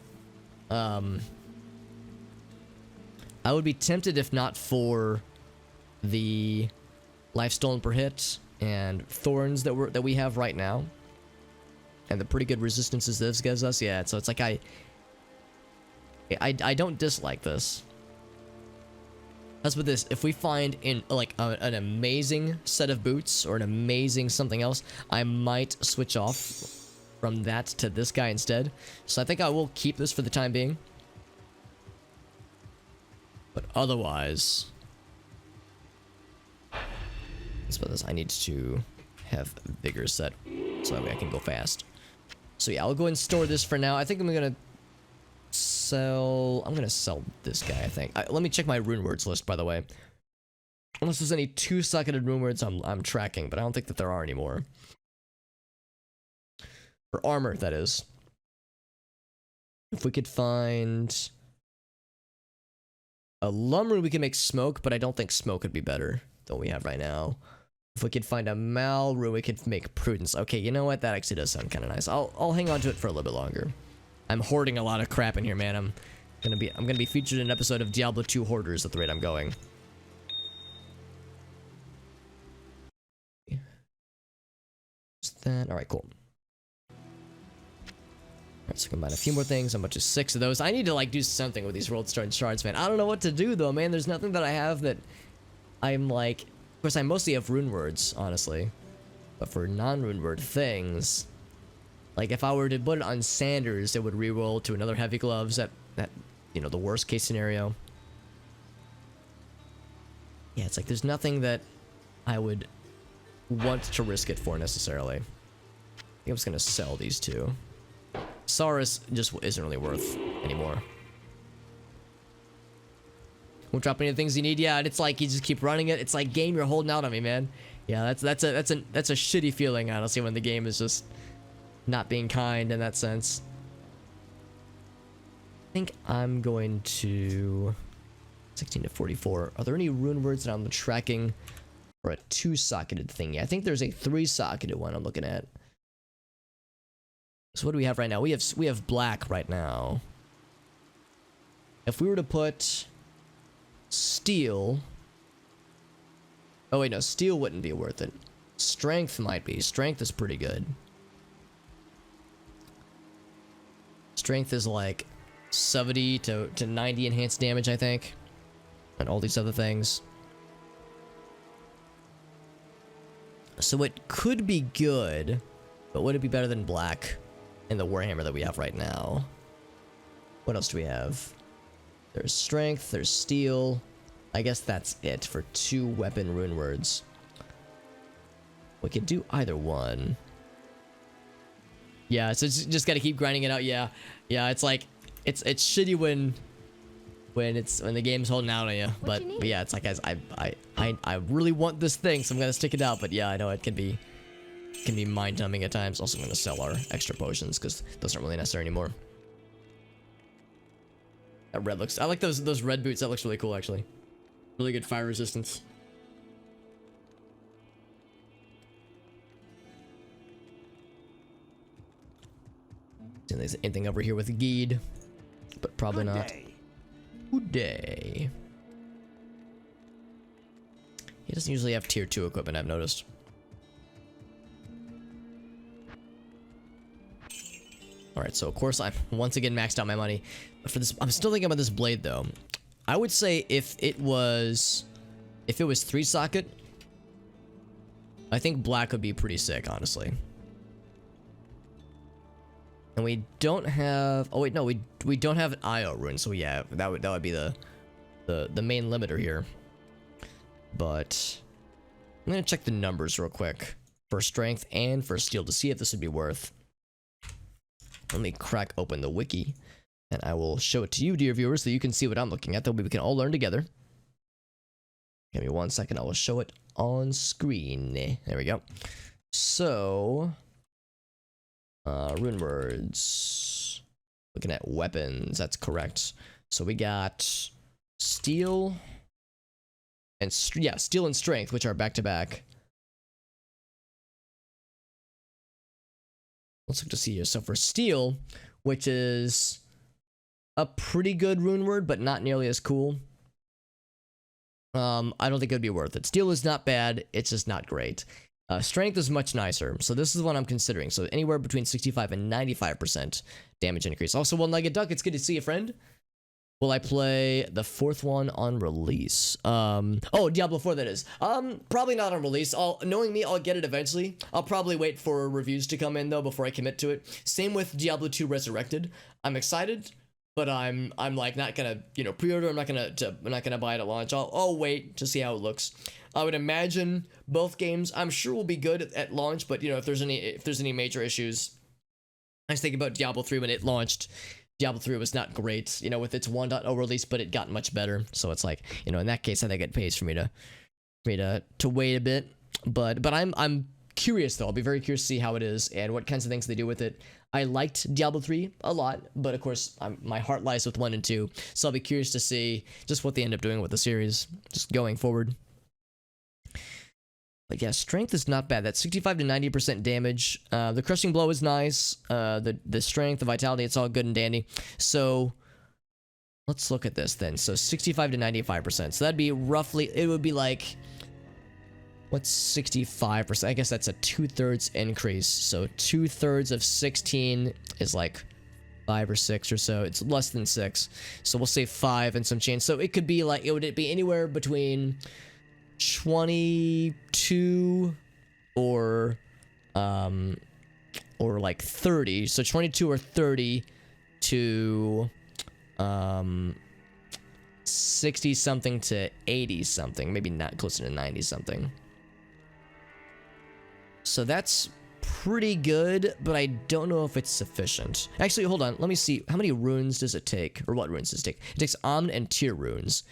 I would be tempted if not for the life stolen per hit and thorns that we have right now, and the pretty good resistances this gives us. Yeah, so it's like I don't dislike this. As with this, if we find in like an amazing set of boots or an amazing something else, I might switch off from that to this guy instead. So I think I will keep this for the time being. But otherwise, let's put this. I need to have a bigger set so that way I can go fast. So yeah, I'll go and store this for now. I think I'm gonna sell this guy, I think. Let me check my rune words list, by the way. Unless there's any 2-socketed rune words I'm tracking, but I don't think that there are anymore. For armor, that is. If we could find a lum rune, we can make smoke, but I don't think smoke would be better than what we have right now. If we could find a mal rune, we could make prudence. Okay, you know what? That actually does sound kind of nice. I'll hang on to it for a little bit longer. I'm hoarding a lot of crap in here, man. I'm gonna be featured in an episode of Diablo 2 Hoarders at the rate I'm going. Just that. All right, cool. All right, so combine a few more things. How much is 6 of those? I need to like do something with these world starting shards, man. I don't know what to do though, man. There's nothing that I have that I'm like. Of course, I mostly have rune words, honestly. But for non-rune word things, like if I were to put it on Sanders, it would reroll to another heavy gloves at you know, the worst case scenario. Yeah, it's like there's nothing that I would want to risk it for necessarily. I think I'm just gonna sell these two. Sorceress just isn't really worth anymore. Won't drop any of the things you need. Yeah, and it's like you just keep running it. It's like, game, you're holding out on me, man. Yeah, that's a shitty feeling, honestly, when the game is just not being kind in that sense. I think I'm going to 16 to 44. Are there any rune words that I'm tracking for a 2-socketed thingy? I think there's a 3-socketed one I'm looking at. So what do we have right now? We have black right now. If we were to put steel, oh wait, no, steel wouldn't be worth it. Strength might be. Strength is pretty good. Strength is like 70 to 90 enhanced damage, I think. And all these other things. So it could be good, but would it be better than black in the Warhammer that we have right now? What else do we have? There's strength, there's steel. I guess that's it for 2 weapon rune words. We could do either one. Yeah, so it's just gotta keep grinding it out. Yeah, it's like it's shitty when the game's holding out on you. But yeah, it's like, guys, I really want this thing, so I'm gonna stick it out. But yeah, I know it can be mind numbing at times. Also, I'm gonna sell our extra potions because those aren't really necessary anymore. That red looks. I like those red boots. That looks really cool, actually. Really good fire resistance. See if there's anything over here with Geed, but probably not. Good day. He doesn't usually have tier 2 equipment, I've noticed. Alright, so of course I've once again maxed out my money. But for this, I'm still thinking about this blade though. I would say if it was 3-socket, I think black would be pretty sick, honestly. And we don't have, oh wait, no, we don't have an IO rune, so yeah, that would be the main limiter here. But I'm gonna check the numbers real quick for strength and for steel to see if this would be worth. Let me crack open the wiki and I will show it to you, dear viewers, so you can see what I'm looking at. That way we can all learn together. Give me 1 second, I will show it on screen. There we go. So rune words. Looking at weapons, that's correct. So we got steel and steel and strength, which are back to back. Let's look to see here. So for steel, which is a pretty good rune word, but not nearly as cool. I don't think it would be worth it. Steel is not bad, it's just not great. Strength is much nicer, so this is what I'm considering. So anywhere between 65 and 95% damage increase. Also, well, Nugget Duck, it's good to see you, friend. Will I play the 4th one on release? Oh, Diablo 4 that is. Probably not on release. Knowing me, I'll get it eventually. I'll probably wait for reviews to come in though before I commit to it. Same with Diablo 2 Resurrected. I'm excited, but I'm like not gonna, pre-order. I'm not gonna buy it at launch. I'll wait to see how it looks. I would imagine both games, I'm sure, will be good at launch, but if there's any major issues. I was thinking about Diablo 3 when it launched. Diablo 3 was not great, with its 1.0 release, but it got much better. So it's like, in that case, I think it pays for me to wait a bit. But I'm curious though. I'll be very curious to see how it is and what kinds of things they do with it. I liked Diablo 3 a lot, but of course, my heart lies with 1 and 2. So I'll be curious to see just what they end up doing with the series, just going forward. But yeah, strength is not bad. That's 65 to 90% damage. The crushing blow is nice. The strength, the vitality, it's all good and dandy. So let's look at this then. So 65 to 95%. So that'd be roughly, it would be like, what's 65%? I guess that's a 2/3 increase. So 2/3 of 16 is like 5 or 6 or so. It's less than 6. So we'll say 5 and some change. So it could be like, would it be anywhere between 22 or like 30. So 22 or 30 to 60 something to 80 something, maybe not closer to 90 something. So that's pretty good, but I don't know if it's sufficient. Actually, hold on, let me see, how many runes does it take, or what runes does it take? It takes Omn and Tier runes.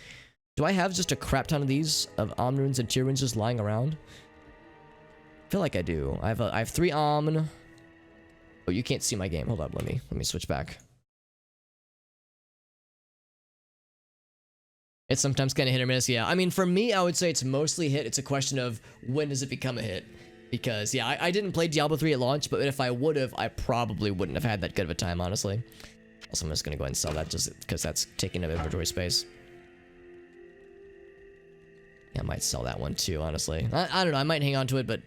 Do I have just a crap ton of these, of Omn runes and Tier runes just lying around? I feel like I do. I have 3 Omn. Oh, you can't see my game. Hold up, let me switch back. It's sometimes kind of hit or miss, yeah. I mean, for me, I would say it's mostly hit. It's a question of when does it become a hit? Because, yeah, I didn't play Diablo 3 at launch, but if I would have, I probably wouldn't have had that good of a time, honestly. Also, I'm just going to go ahead and sell that just because that's taking up inventory space. Yeah, I might sell that one too, honestly. I don't know, I might hang on to it, but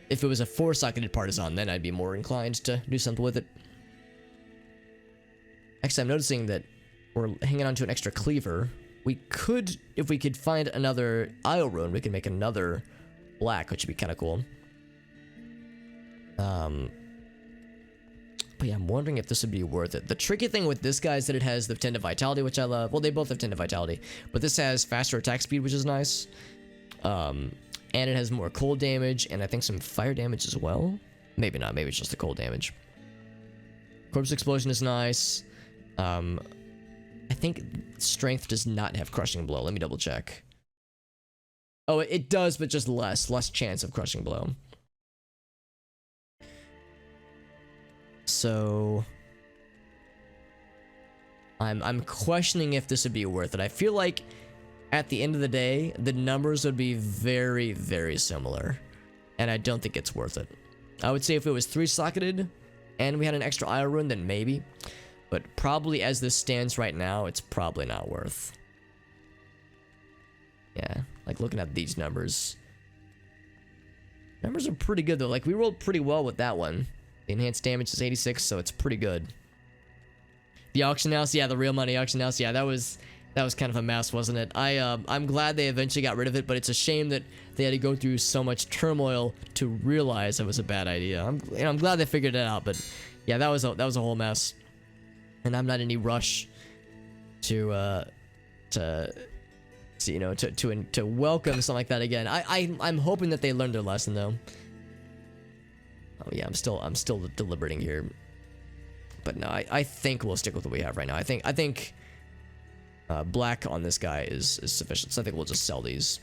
if it was a 4-socketed partisan, then I'd be more inclined to do something with it. Actually, I'm noticing that we're hanging on to an extra cleaver. We could, if we could find another Isle rune, we could make another black, which would be kind of cool. But yeah, I'm wondering if this would be worth it. The tricky thing with this guy is that it has the 10 to vitality, which I love. Well, they both have 10 to vitality, but this has faster attack speed, which is nice. And it has more cold damage, and I think some fire damage as well. Maybe not, maybe it's just the cold damage. Corpse explosion is nice. I think strength does not have crushing blow. Let me double check. Oh, it does, but just less chance of crushing blow. So I'm questioning if this would be worth it. I feel like at the end of the day, the numbers would be very, very similar, and I don't think it's worth it. I would say if it was 3-socketed and we had an extra Isle rune, then maybe, but probably as this stands right now, it's probably not worth. Yeah, like looking at these numbers. Numbers are pretty good though. Like we rolled pretty well with that one. The enhanced damage is 86, so it's pretty good. The auction house, yeah, the real money auction house, yeah, that was kind of a mess, wasn't it? I'm glad they eventually got rid of it, but it's a shame that they had to go through so much turmoil to realize it was a bad idea. I'm glad they figured it out, but yeah, that was a whole mess, and I'm not in any rush to welcome something like that again. I'm hoping that they learned their lesson though. Oh yeah, I'm still deliberating here, but no, I think we'll stick with what we have right now. I think black on this guy is sufficient, so I think we'll just sell these.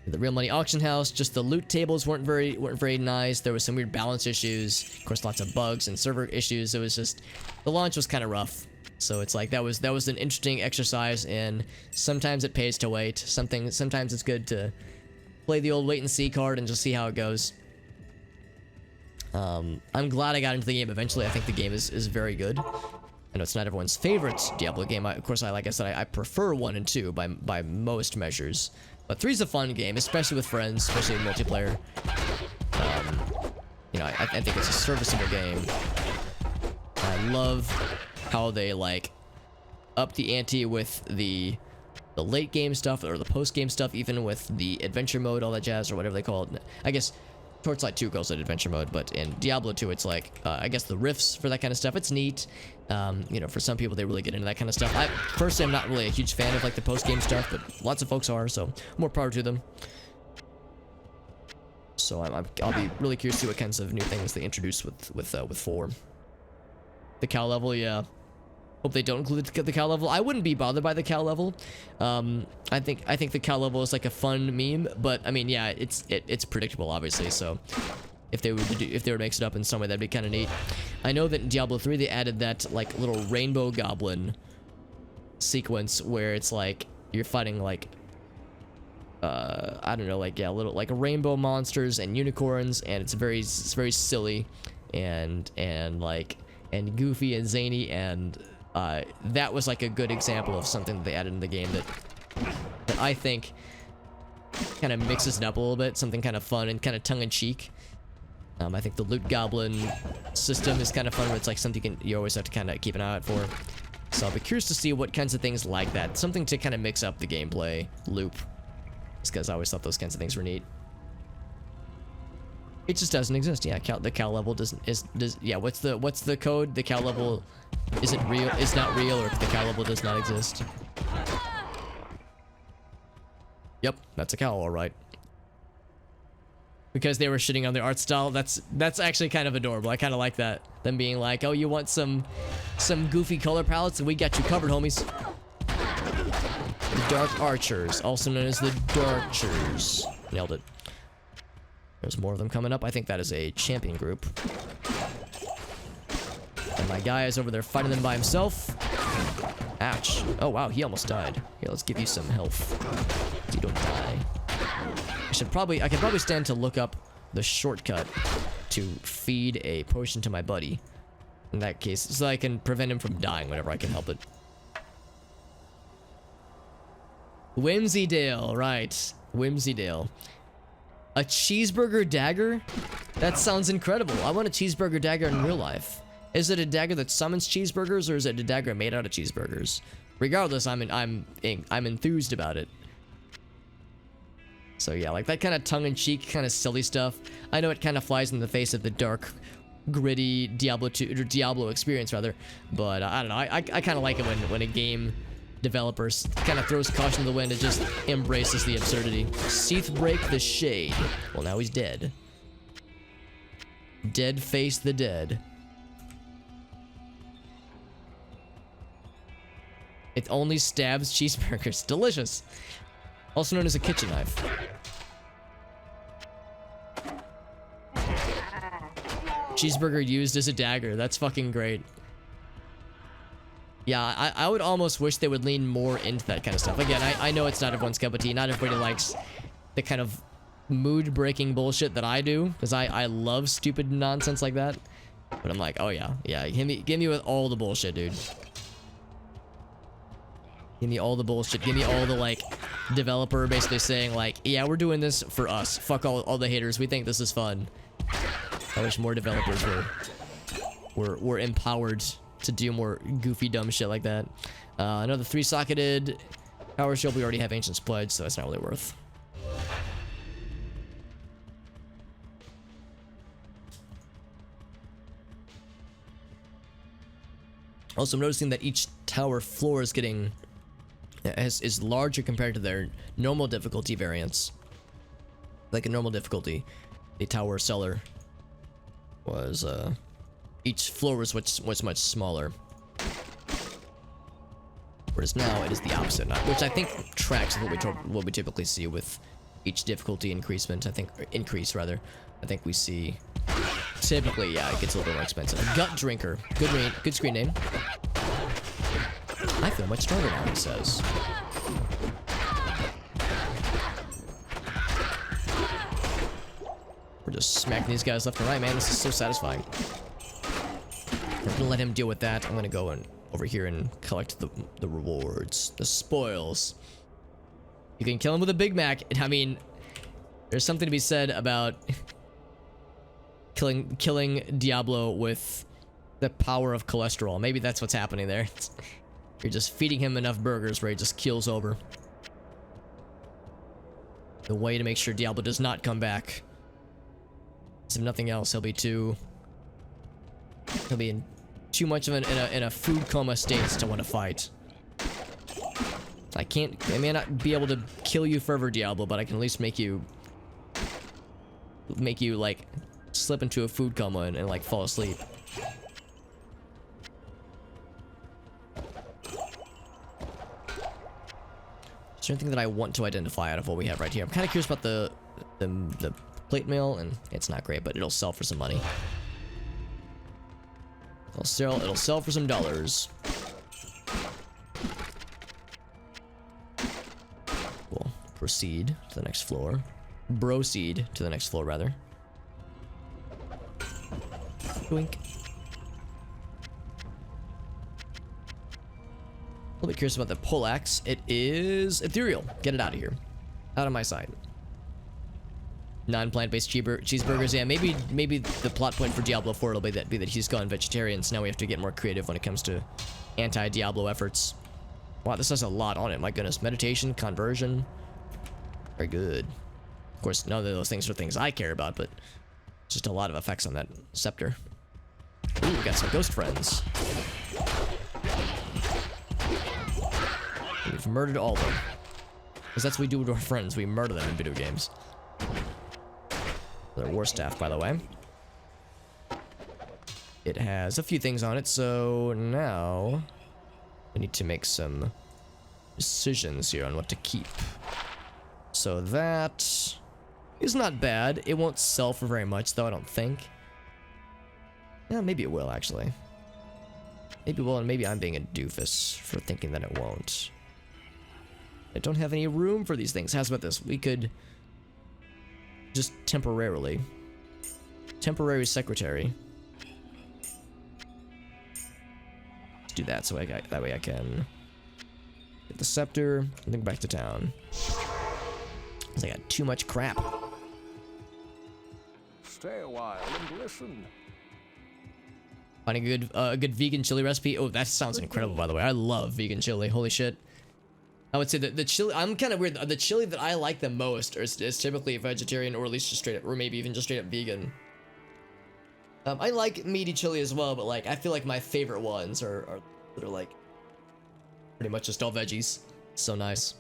The real money auction house, just the loot tables weren't very nice. There was some weird balance issues, of course, lots of bugs and server issues. It was just, the launch was kind of rough. So it's like that was an interesting exercise, and sometimes it pays to wait. Sometimes it's good to play the old wait and see card and just see how it goes. I'm glad I got into the game eventually. I think the game is very good. I know it's not everyone's favorite Diablo game. Of course, like I said, I prefer 1 and 2 by most measures. But 3's a fun game, especially with friends, especially in multiplayer. You know, I think it's a serviceable game. I love how they like up the ante with the late game stuff or the post game stuff, even with the adventure mode, all that jazz, or whatever they call it. I guess Torchlight 2 calls it adventure mode, but in Diablo 2 it's like I guess the riffs for that kind of stuff. It's neat. You know, for some people they really get into that kind of stuff. I personally am not really a huge fan of like the post game stuff, but lots of folks are, so more power to them. So I'll be really curious to see what kinds of new things they introduce with 4. The cow level, yeah. Hope they don't include the cow level. I wouldn't be bothered by the cow level. I think the cow level is like a fun meme, but I mean, yeah, it's predictable, obviously. So if they were to mix it up in some way, that'd be kind of neat. I know that in Diablo 3 they added that like little rainbow goblin sequence where it's like you're fighting like I don't know, like, yeah, little like rainbow monsters and unicorns, and it's very silly and goofy and zany, and that was like a good example of something that they added in the game that I think kind of mixes it up a little bit, something kind of fun and kind of tongue-in-cheek. I think the loot goblin system is kind of fun, where it's like something you always have to kind of keep an eye out for. So I'll be curious to see what kinds of things like that, something to kind of mix up the gameplay loop. Just because I always thought those kinds of things were neat. It just doesn't exist. Yeah, the cow level does yeah, what's the code? The cow level is not real, or if the cow level does not exist. Yep, that's a cow, all right. Because they were shitting on the art style, that's actually kind of adorable. I kind of like that. Them being like, oh, you want some goofy color palettes, and we got you covered, homies. The Dark Archers, also known as the Darkchers. Nailed it. There's more of them coming up. I think that is a champion group. And my guy is over there fighting them by himself. Ouch. Oh, wow, he almost died. Here, let's give you some health, so you don't die. I could probably stand to look up the shortcut to feed a potion to my buddy. In that case, so I can prevent him from dying whenever I can help it. Whimsydale, right. Whimsydale. A cheeseburger dagger? That sounds incredible. I want a cheeseburger dagger in real life. Is it a dagger that summons cheeseburgers, or is it a dagger made out of cheeseburgers? Regardless, I'm enthused about it. So yeah, like that kind of tongue-in-cheek, kind of silly stuff. I know it kind of flies in the face of the dark, gritty Diablo 2 or Diablo experience rather, but I don't know. I kind of like it when a game developer kind of throws caution to the wind and just embraces the absurdity. Seathbreak the Shade. Well, now he's dead. Dead face the dead. It only stabs cheeseburgers. Delicious. Also known as a kitchen knife. Cheeseburger used as a dagger. That's fucking great. Yeah, I would almost wish they would lean more into that kind of stuff. Again, I know it's not everyone's cup of tea. Not everybody likes the kind of mood-breaking bullshit that I do, because I love stupid nonsense like that. But I'm like, oh yeah, give me with all the bullshit, dude. Give me all the bullshit. Give me all the, like, developer basically saying, like, yeah, we're doing this for us. Fuck all the haters. We think this is fun. I wish more developers were empowered to do more goofy, dumb shit like that. Another 3-socketed power shield. We already have Ancient's Pledge, so that's not really worth. Also, I'm noticing that each tower floor is getting... is larger compared to their normal difficulty variants. Like in normal difficulty, the tower cellar was each floor was much smaller. Whereas now it is the opposite, which I think tracks with what we typically see with each difficulty increasement. I think we see typically, yeah, it gets a little bit more expensive. Gut Drinker, good screen name. I feel much stronger now, he says. We're just smacking these guys left and right, man. This is so satisfying. I'm gonna let him deal with that. I'm gonna go and over here and collect the rewards, the spoils. You can kill him with a Big Mac. I mean, there's something to be said about killing Diablo with the power of cholesterol. Maybe that's what's happening there. You're just feeding him enough burgers where he just keels over. The way to make sure Diablo does not come back. If nothing else, he'll be in too much of in a food coma state to want to fight. I may not be able to kill you forever, Diablo, but I can at least make you like slip into a food coma and like fall asleep. Is there anything that I want to identify out of what we have right here? I'm kind of curious about the plate mail, and it's not great, but it'll sell for some money. It'll sell for some dollars. We'll proceed to the next floor. Proceed to the next floor, rather. Wink. A little bit curious about the poleaxe. It is ethereal. Get it out of here. Out of my sight. Non-plant-based cheeseburgers. Yeah, maybe the plot point for Diablo 4 will be that he's gone vegetarian, so now we have to get more creative when it comes to anti-Diablo efforts. Wow, this has a lot on it. My goodness. Meditation, conversion. Very good. Of course, none of those things are things I care about, but just a lot of effects on that scepter. Ooh, we got some ghost friends. We've murdered all of them. Because that's what we do to our friends. We murder them in video games. Their war staff, by the way. It has a few things on it, so now we need to make some decisions here on what to keep. So that is not bad. It won't sell for very much, though, I don't think. Yeah, maybe it will, actually. Maybe it will, and maybe I'm being a doofus for thinking that it won't. I don't have any room for these things. How's about this? We could just temporary secretary. Let's do that so that way I can get the scepter and then go back to town. Cause I got too much crap. Stay a while and listen. Finding a good vegan chili recipe. Oh, that sounds incredible, by the way. I love vegan chili. Holy shit. I would say that the chili, I'm kind of weird. The chili that I like the most is typically vegetarian, or at least just straight up, or maybe even just straight up vegan. I like meaty chili as well, but like I feel like my favorite ones are like pretty much just all veggies. So nice.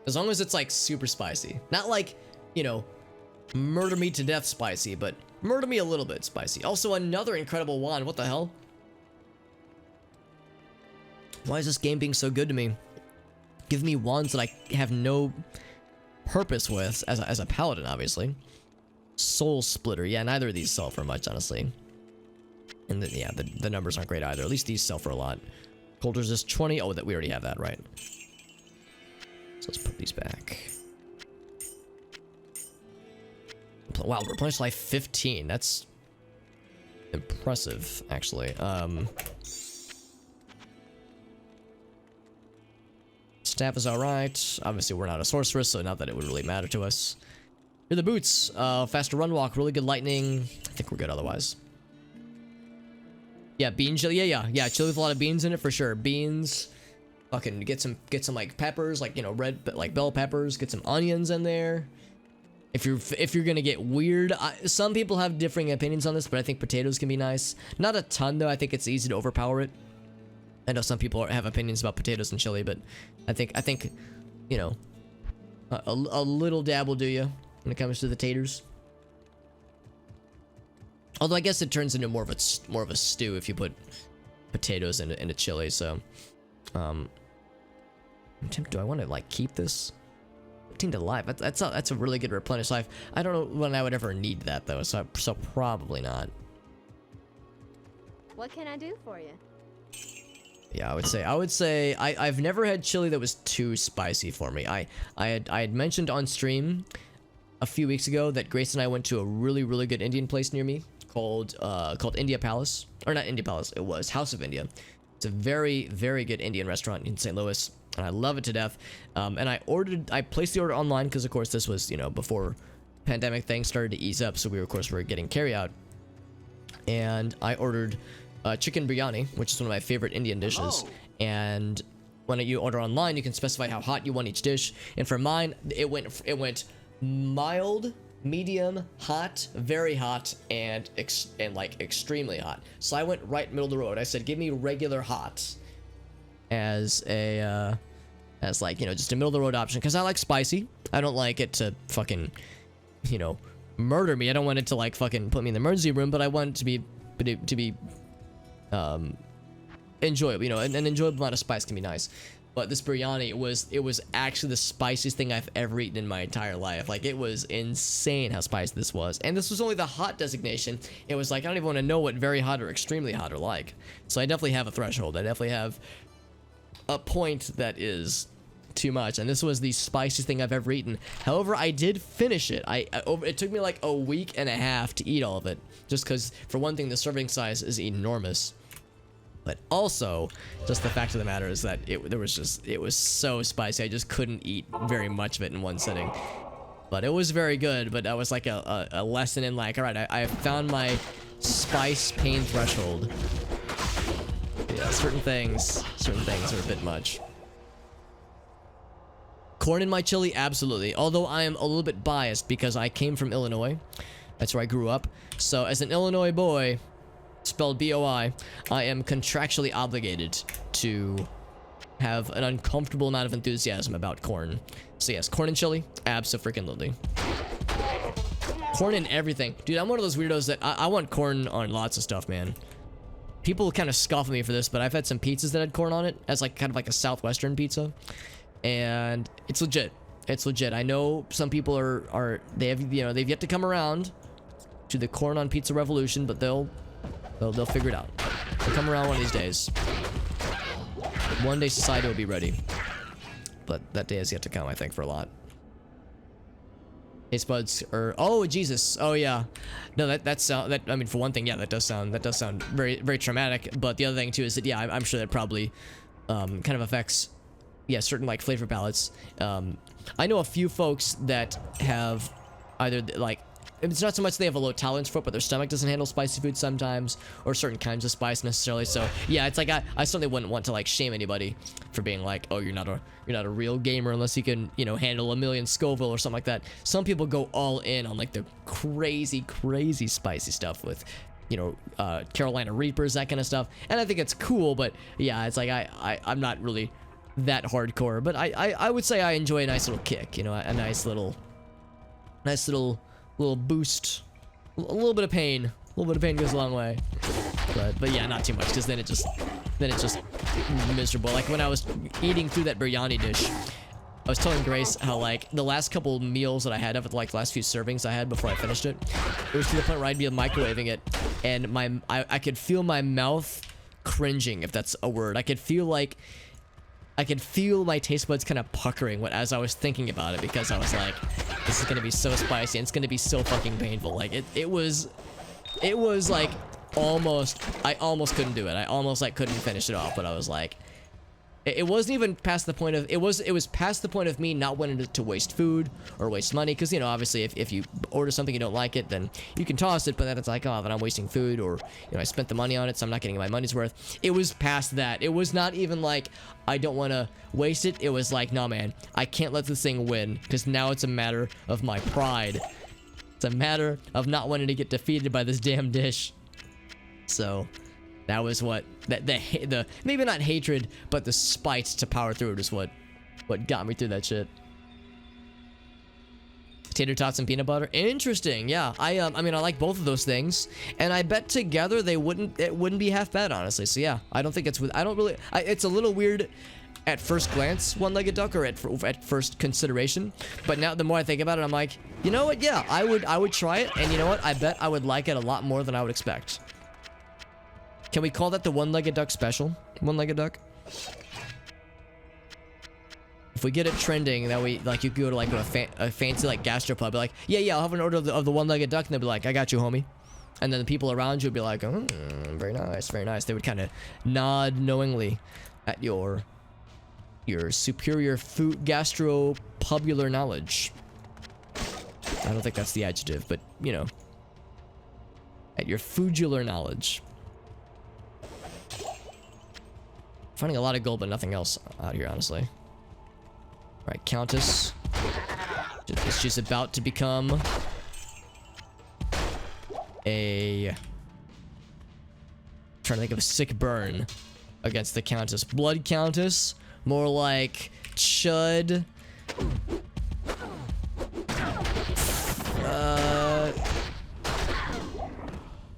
As long as it's like super spicy, not like, you know, murder me to death spicy, but murder me a little bit spicy. Also, another incredible wand. What the hell? Why is this game being so good to me? Give me wands that I have no purpose with as a paladin, obviously. Soul Splitter. Yeah, neither of these sell for much, honestly. And the numbers aren't great either. At least these sell for a lot. Cold resist 20. Oh, that we already have that, right? So let's put these back. Wow, replenish life 15. That's impressive, actually. Staff is alright. Obviously, we're not a sorceress, so not that it would really matter to us. Here are the boots. Faster run walk, really good lightning. I think we're good otherwise. Yeah, bean chili. Yeah. Chili with a lot of beans in it for sure. Beans. Fucking get some like peppers, like, you know, red, like bell peppers. Get some onions in there. If you're gonna get weird, some people have differing opinions on this, but I think potatoes can be nice. Not a ton though. I think it's easy to overpower it. I know some people have opinions about potatoes and chili, but I think, you know, a little dab will do you when it comes to the taters. Although I guess it turns into more of a stew if you put potatoes into chili. So, do I want to like keep this? 15 to life. That's a really good replenish life. I don't know when I would ever need that though. So probably not. What can I do for you? Yeah, I would say I've never had chili that was too spicy for me. I had mentioned on stream a few weeks ago that Grace and I went to a really good Indian place near me. called India Palace, or not India Palace, it was House of India. It's a very, very good Indian restaurant in St. Louis, and I love it to death. And I placed the order online because, of course, this was, before pandemic things started to ease up, so we were getting carryout. And I ordered chicken biryani, which is one of my favorite Indian dishes. And when you order online, you can specify how hot you want each dish. And for mine, it went mild, medium, hot, very hot, and like extremely hot. So I went right middle of the road. I said, give me regular hot as like, just a middle of the road option, because I like spicy. I don't like it to fucking, murder me. I don't want it to like fucking put me in the emergency room, but I want it to be enjoyable. An enjoyable amount of spice can be nice. But this biryani, it was actually the spiciest thing I've ever eaten in my entire life. Like, it was insane how spicy this was. And this was only the hot designation. It was like, I don't even want to know what very hot or extremely hot are like. So I definitely have a threshold. I definitely have a point that is too much. And this was the spiciest thing I've ever eaten. However, I did finish it. It took me like a week and a half to eat all of it. Just because, for one thing, the serving size is enormous. But also, just the fact of the matter is that it was so spicy, I just couldn't eat very much of it in one sitting. But it was very good, but that was like a lesson in like, alright, I found my spice pain threshold. Yeah, certain things are a bit much. Corn in my chili? Absolutely. Although I am a little bit biased because I came from Illinois. That's where I grew up. So as an Illinois boy, spelled B-O-I, I am contractually obligated to have an uncomfortable amount of enthusiasm about corn. So yes, corn and chili, abso-freaking-lutely. Corn in everything. Dude, I'm one of those weirdos that I want corn on lots of stuff, man. People kind of scoff at me for this, but I've had some pizzas that had corn on it as like kind of like a Southwestern pizza. And it's legit. It's legit. I know some people they've yet to come around to the corn on pizza revolution, but they'll figure it out. They'll come around one of these days. One day society will be ready. But that day has yet to come, I think, for a lot. Taste buds are... Oh, Jesus. Oh, yeah. No, I mean, for one thing, yeah, that does sound very, very traumatic. But the other thing, too, is that, yeah, I'm sure that probably kind of affects, yeah, certain, like, flavor palettes. I know a few folks that have either, like... It's not so much they have a low tolerance for it, but their stomach doesn't handle spicy food sometimes, or certain kinds of spice necessarily. So yeah, it's like I certainly wouldn't want to like shame anybody for being like, oh, you're not a real gamer unless you can handle 1,000,000 Scoville or something like that. Some people go all in on like the crazy spicy stuff with Carolina Reapers, that kind of stuff, and I think it's cool. But yeah, it's like I'm not really that hardcore, but I would say I enjoy a nice little kick, a nice little boost, a little bit of pain. Goes a long way, but yeah, not too much, because then it's just miserable. Like when I was eating through that biryani dish, I was telling Grace how like the last couple meals that I had of it, like the last few servings I had before I finished it, it was to the point where I'd be microwaving it, and I could feel my mouth cringing, if that's a word. I could feel my taste buds kind of puckering as I was thinking about it, because I was like, this is gonna be so spicy and it's gonna be so fucking painful. Like it was like I almost couldn't do it. I almost like couldn't finish it off, but I was like, it wasn't even past the point of, it was past the point of me not wanting to waste food or waste money, because obviously if you order something you don't like it, then you can toss it, but then it's like, oh, then I'm wasting food, or I spent the money on it, so I'm not getting my money's worth. It was past that. It was not even like I don't want to waste it. It was like, nah, man, I can't let this thing win, because now it's a matter of my pride. It's a matter of not wanting to get defeated by this damn dish. So that was what the maybe not hatred, but the spite to power through it is what got me through that shit. Tater tots and peanut butter, interesting. Yeah, I mean, I like both of those things, and I bet together it wouldn't be half bad, honestly. So yeah, I don't think it's it's a little weird at first glance, one-legged duck, or at first consideration, but now the more I think about it, I'm like, you know what? Yeah, I would try it, and you know what? I bet I would like it a lot more than I would expect. Can we call that the one-legged duck special? One-legged duck? If we get it trending, that we, like, you go to, like, a fancy, like, gastropub, be like, yeah, I'll have an order of the one-legged duck, and they'll be like, I got you, homie. And then the people around you would be like, very nice, very nice. They would kind of nod knowingly at your superior food gastropubular knowledge. I don't think that's the adjective, but you know, at your foodular knowledge. Finding a lot of gold, but nothing else out here, honestly. All right, Countess. It's just about to become a... trying to think of a sick burn against the Countess. Blood Countess? More like Chud.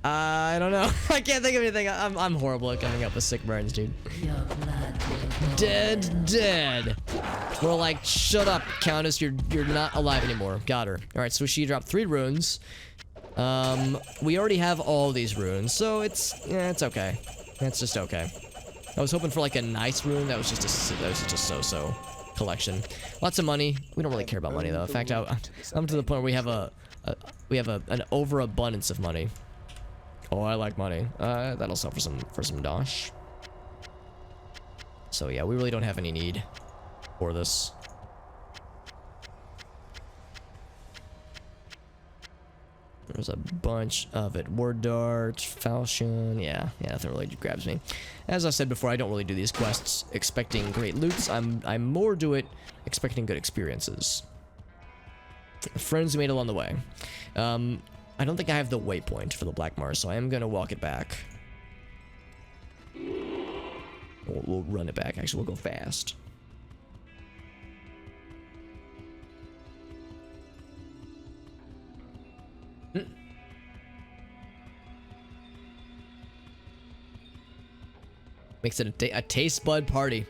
I don't know. I can't think of anything. I'm horrible at coming up with sick burns, dude. Dead. More like, shut up, Countess. You're not alive anymore. Got her. All right, so she dropped 3 runes. We already have all these runes, so it's okay. That's just okay. I was hoping for like a nice rune. That was just a so-so collection. Lots of money. We don't really care about money though. In fact, I'm to the point where we have an overabundance of money. Oh, I like money. That'll sell for some dosh. So yeah, we really don't have any need for this. There's a bunch of it. Word Dart, Falchion. Yeah, nothing really grabs me. As I said before, I don't really do these quests expecting great loots. I'm more do it expecting good experiences. Friends made along the way. I don't think I have the waypoint for the Black Mars, so I am gonna walk it back. We'll run it back. Actually, we'll go fast. Makes it a taste bud party.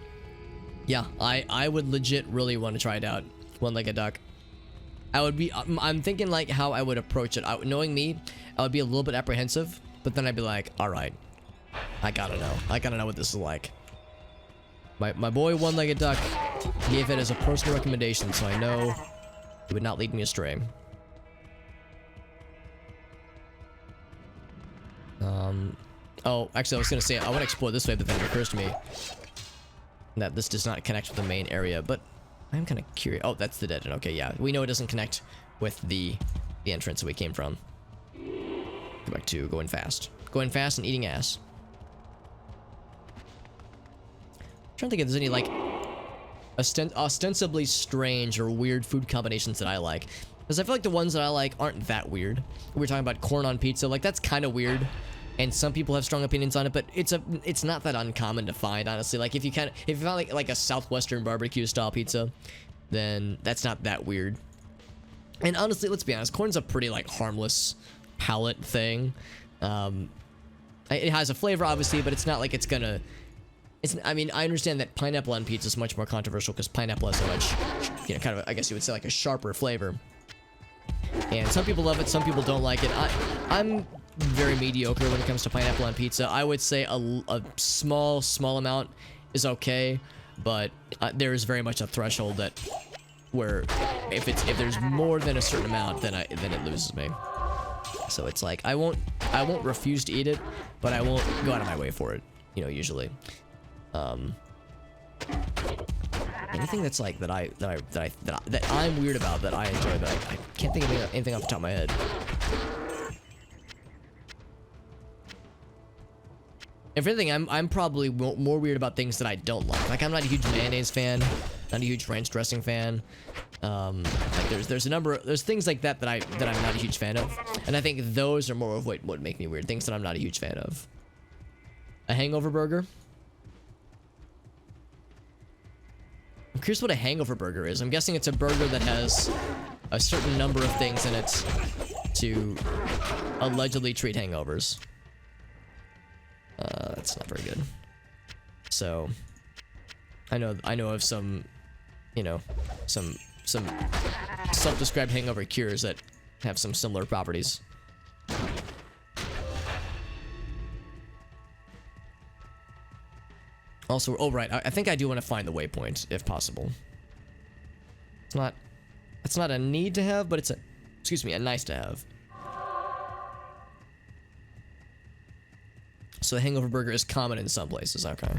Yeah, I would legit really want to try it out. One-legged duck. I'm thinking like how I would approach it. Knowing me, I would be a little bit apprehensive, but then I'd be like, all right, I gotta know what this is like. My boy One-Legged Duck gave it as a personal recommendation, so I know it would not lead me astray. Oh, actually, I was gonna say I want to explore this way, but then it occurs to me that this does not connect with the main area. But I'm kind of curious. Oh, that's the dead end. Okay, yeah, we know it doesn't connect with the entrance that we came from. Go back to going fast and eating ass. I'm trying to think if there's any like ostensibly strange or weird food combinations that I like, because I feel like the ones that I like aren't that weird. We were talking about corn on pizza, like that's kind of weird, and some people have strong opinions on it, but it's not that uncommon to find, honestly. Like if you found like a southwestern barbecue style pizza, then that's not that weird. And honestly, let's be honest, corn's a pretty like harmless palate thing. It has a flavor obviously, but it's not like it's gonna. I mean, I understand that pineapple on pizza is much more controversial because pineapple has so much, you know, kind of, I guess you would say like a sharper flavor. And some people love it, some people don't like it. I'm very mediocre when it comes to pineapple on pizza. I would say a small amount is okay, but there is very much a threshold that where if there's more than a certain amount, then it loses me. So it's like I won't refuse to eat it, but I won't go out of my way for it. You know, usually. Anything that's like that I'm weird about that I enjoy, but I can't think of anything off the top of my head. If anything, I'm probably more weird about things that I don't like. Like I'm not a huge mayonnaise fan, not a huge ranch dressing fan. Like there's things like that I'm not a huge fan of, and I think those are more of what would make me weird. Things that I'm not a huge fan of. A hangover burger. I'm curious what a hangover burger is. I'm guessing it's a burger that has a certain number of things in it to allegedly treat hangovers. That's not very good. So, I know of some, you know, some self-described hangover cures that have some similar properties. Also, oh right, I think I do want to find the waypoint if possible. It's not a need to have, but it's a nice to have. So a hangover burger is common in some places. Okay.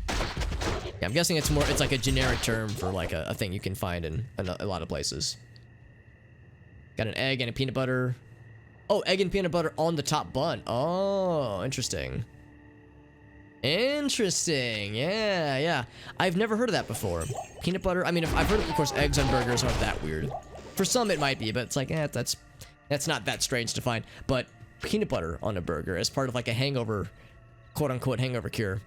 Yeah, I'm guessing it's like a generic term for like a thing you can find in a lot of places. Got an egg and a peanut butter. Oh, egg and peanut butter on the top bun. Oh, interesting. Interesting. Yeah, yeah. I've never heard of that before. Peanut butter. I mean, I've heard of course, eggs on burgers aren't that weird. For some, it might be, but it's like, that's not that strange to find. But peanut butter on a burger as part of like a hangover, quote unquote, hangover cure.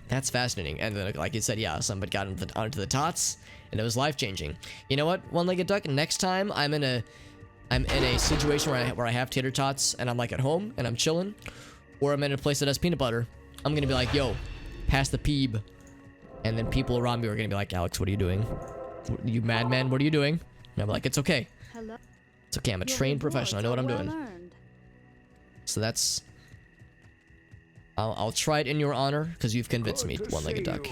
That's fascinating. And then, like you said, yeah, somebody got onto the tots, and it was life changing. You know what? One-legged duck. Next time I'm in a situation where I have tater tots and I'm like at home and I'm chilling, or I'm in a place that has peanut butter, I'm gonna be like, yo, pass the peeb, and then people around me are gonna be like, Alex, what are you doing? You madman, what are you doing? And I'm like, it's okay. Hello. It's okay. I'm a trained professional. I know what I'm doing. So that's. I'll try it in your honor because you've convinced me, one-legged duck.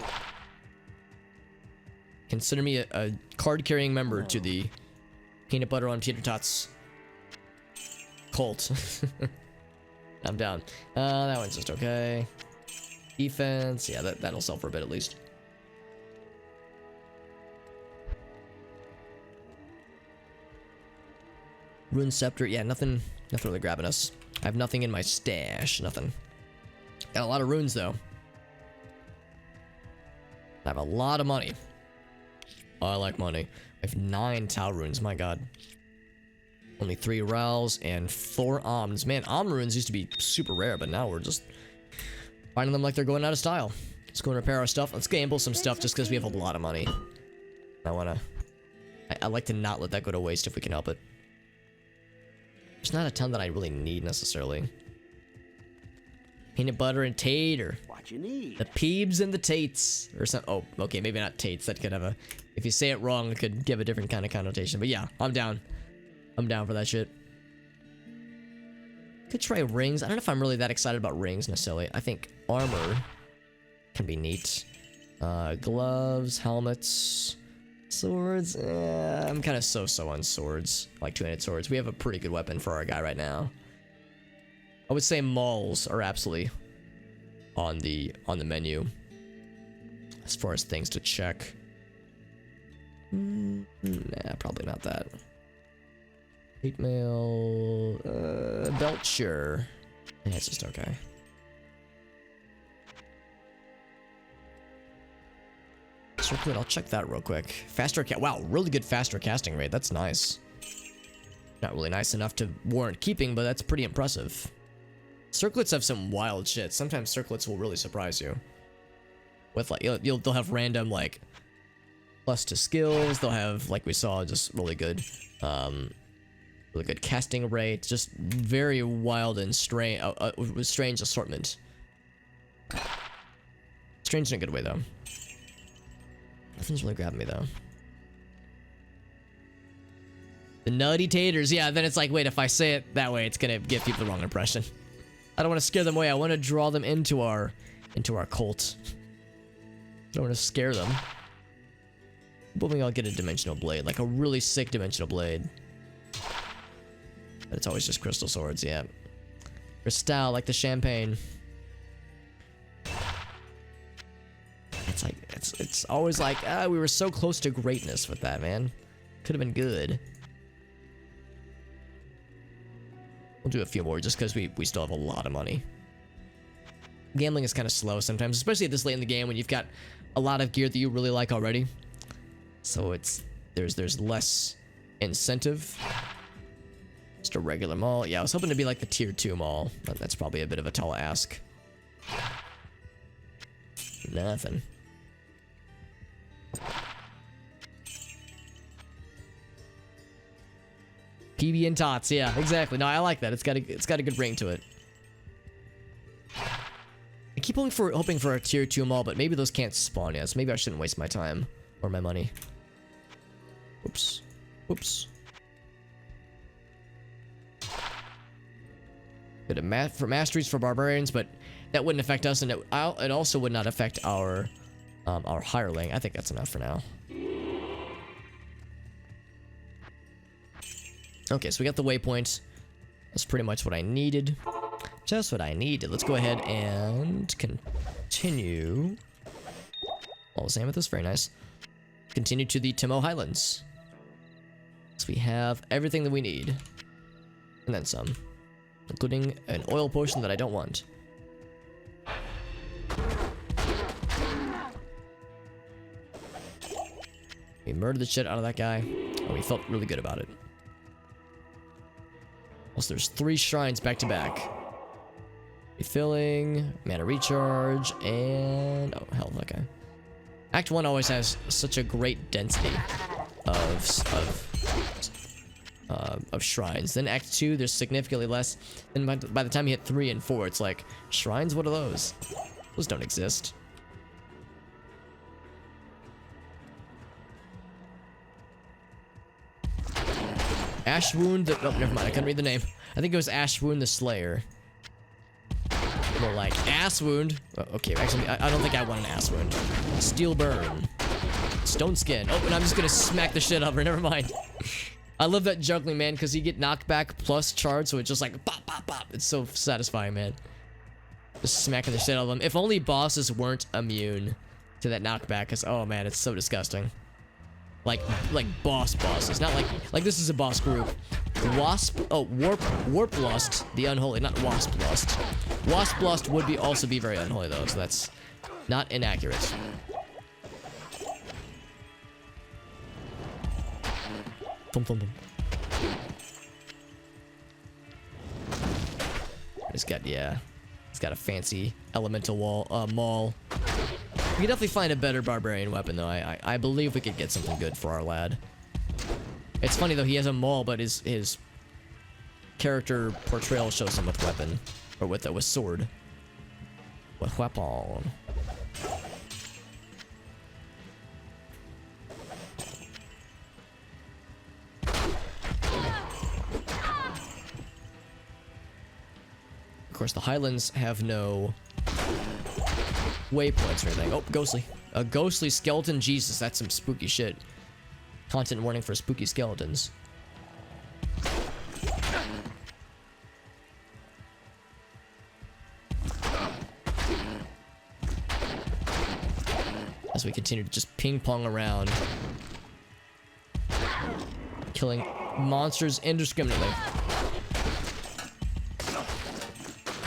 Consider me a card-carrying member to the peanut butter on tater tots cult. I'm down. That one's just okay. Defense, yeah, that'll sell for a bit at least. Rune Scepter, yeah, nothing really grabbing us. I have nothing in my stash, nothing. Got a lot of runes though. I have a lot of money. Oh, I like money. I have 9 Tau runes, my god. Only 3 Rals and 4 Omns. Man, Om runes used to be super rare, but now we're just finding them like they're going out of style. Let's go and repair our stuff. Let's gamble some stuff just because we have a lot of money. I like to not let that go to waste if we can help it. There's not a ton that I really need necessarily. Peanut butter and tater. What you need? The peebs and the tates. Or some. Oh, okay, maybe not tates. That could have a. If you say it wrong, it could give a different kind of connotation. But yeah, I'm down. I'm down for that shit. Could try rings. I don't know if I'm really that excited about rings necessarily. I think armor can be neat. Gloves, helmets, swords. I'm kind of so-so on swords. Like two-handed swords. We have a pretty good weapon for our guy right now. I would say mauls are absolutely on the menu as far as things to check. Nah, probably not that. Hate mail, belt, sure. Yeah, it's just okay. Circlet, I'll check that real quick. Faster wow, really good faster casting rate. That's nice. Not really nice enough to warrant keeping, but that's pretty impressive. Circlets have some wild shit. Sometimes circlets will really surprise you. With like, they'll have random like plus to skills. They'll have, like we saw, just really good casting rate. Just very wild and strange assortment. Strange in a good way though. Nothing's really grabbing me though. The nutty taters, yeah. Then it's like, wait, if I say it that way, it's gonna give people the wrong impression. I don't want to scare them away. I want to draw them into our cult. I don't want to scare them. But maybe I'll get a dimensional blade, like a really sick dimensional blade. But it's always just crystal swords, yeah. Crystal, like the champagne. It's like it's always like, we were so close to greatness with that, man. Could have been good. We'll do a few more just because we still have a lot of money. Gambling is kind of slow sometimes, especially at this late in the game when you've got a lot of gear that you really like already. So there's less incentive. Just a regular mall. Yeah, I was hoping to be like the tier 2 mall, but that's probably a bit of a tall ask. Nothing. PB and tots, yeah, exactly. No, I like that. It's got a good ring to it. I keep hoping for a tier 2 mall, but maybe those can't spawn yet, so maybe I shouldn't waste my time or my money. Oops. Oops. Good for masteries for barbarians, but that wouldn't affect us, and it also would not affect our hireling. I think that's enough for now. Okay, so we got the waypoint. That's pretty much what I needed. Just what I needed. Let's go ahead and continue. All the amethyst, very nice. Continue to the Timo Highlands. So we have everything that we need. And then some. Including an oil potion that I don't want. We murdered the shit out of that guy. And we felt really good about it. Also, there's 3 shrines back to back. Refilling, mana recharge, and... oh, hell, that guy. Act 1 always has such a great density of shrines. Then Act 2, there's significantly less. Then by the time you hit 3 and 4, it's like, shrines? What are those? Those don't exist. Ashwound the... oh, never mind. I couldn't read the name. I think it was Ashwound the Slayer. More like ass wound. Oh, okay, actually, I don't think I want an ass wound. Steel burn. Stone skin. Oh, and I'm just gonna smack the shit out of her. Never mind. I love that juggling, man, because you get knockback plus charge, so it's just like pop, pop, pop. It's so satisfying, man. Just smacking the shit out of them. If only bosses weren't immune to that knockback, because oh man, it's so disgusting. Like bosses, not like this is a boss group. Warp Lust, the unholy, not Wasp Lust. Wasp Lust would also be very unholy though, so that's not inaccurate. Boom, boom, boom. It's got a fancy elemental maul. We could definitely find a better barbarian weapon though. I believe we could get something good for our lad. It's funny though, he has a maul, but his character portrayal shows him with weapon. Or with sword. With weapon. Of course, the Highlands have no waypoints or anything. Oh, ghostly. A ghostly skeleton? Jesus, that's some spooky shit. Content warning for spooky skeletons. As we continue to just ping-pong around. Killing monsters indiscriminately.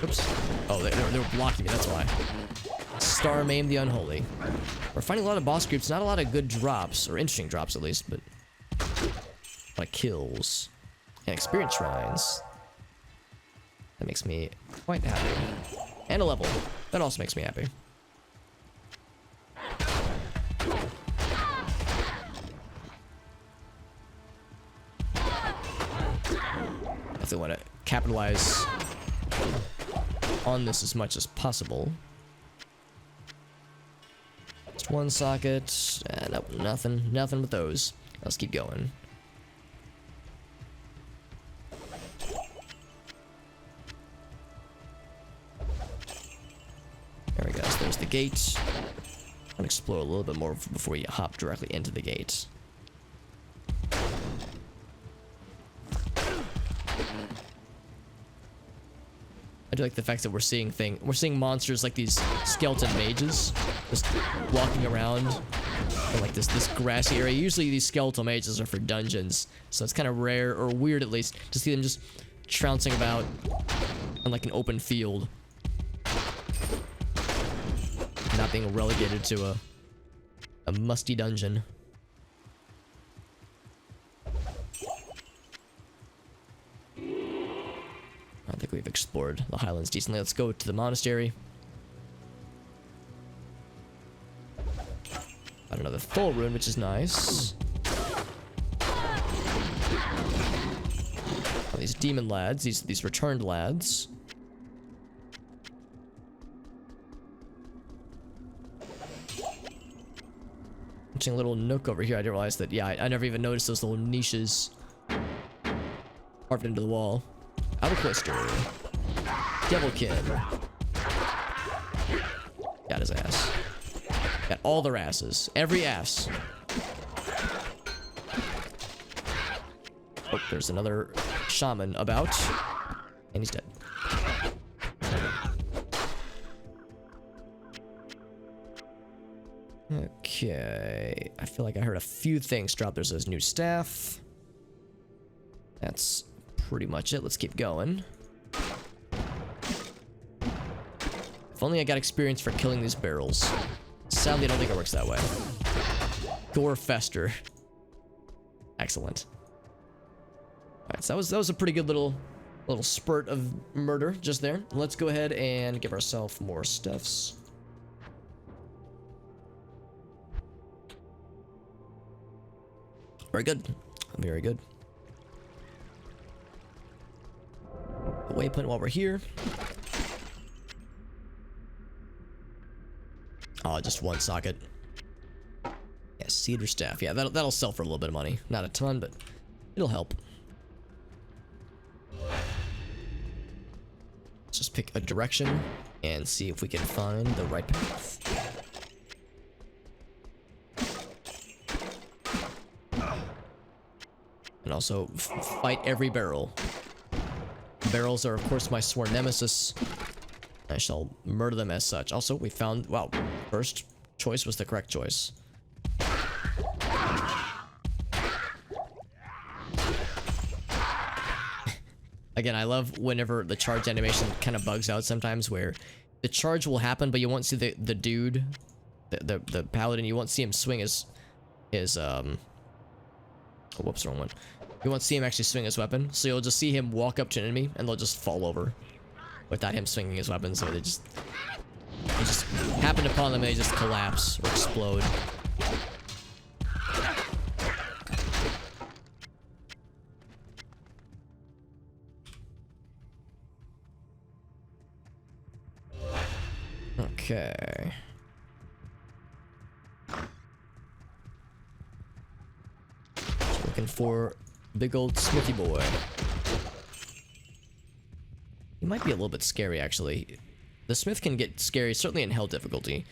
Oops. Oh, they were blocking me, that's why. Star Maim the Unholy. We're finding a lot of boss groups, not a lot of good drops, or interesting drops at least, but a lot of kills. And experience shrines. That makes me quite happy. And a level. That also makes me happy. Definitely want to capitalize on this as much as possible. Just one socket. Nope, nothing with those. Let's keep going. There we go. So there's the gate. I'll explore a little bit more before you hop directly into the gate. I do like the fact that we're seeing monsters like these skeleton mages just walking around in like this grassy area. Usually these skeletal mages are for dungeons, so it's kind of rare or weird at least to see them just trouncing about on like an open field, not being relegated to a musty dungeon. I think we've explored the Highlands decently. Let's go to the monastery. Got another full rune, which is nice. Oh, these demon lads, these returned lads. Interesting little nook over here. I didn't realize that. Yeah, I never even noticed those little niches carved into the wall. Outer Twister. Devilkin. Got his ass. Got all their asses. Every ass. Oh, there's another shaman about. And he's dead. Okay, I feel like I heard a few things drop. There's this new staff. That's pretty much it. Let's keep going. If only I got experience for killing these barrels. Sadly, I don't think it works that way. Gore Fester. Excellent. Alright, so that was a pretty good little spurt of murder just there. Let's go ahead and give ourselves more stuffs. Very good. Very good. A waypoint while we're here. Oh, just one socket. Yeah, cedar staff. Yeah, that'll sell for a little bit of money. Not a ton, but it'll help. Let's just pick a direction and see if we can find the right path. And also fight every barrel. Barrels are, of course, my sworn nemesis. I shall murder them as such. Also, we found... Wow, first choice was the correct choice. Again, I love whenever the charge animation kind of bugs out sometimes, where the charge will happen, but you won't see the dude, the paladin, you won't see him swing his oh, whoops, wrong one. You won't see him actually swing his weapon, so you'll just see him walk up to an enemy, and they'll just fall over without him swinging his weapon, so they just happen upon them, and they just collapse or explode. Okay. Just looking for big old smithy boy. He might be a little bit scary, actually. The smith can get scary, certainly in hell difficulty.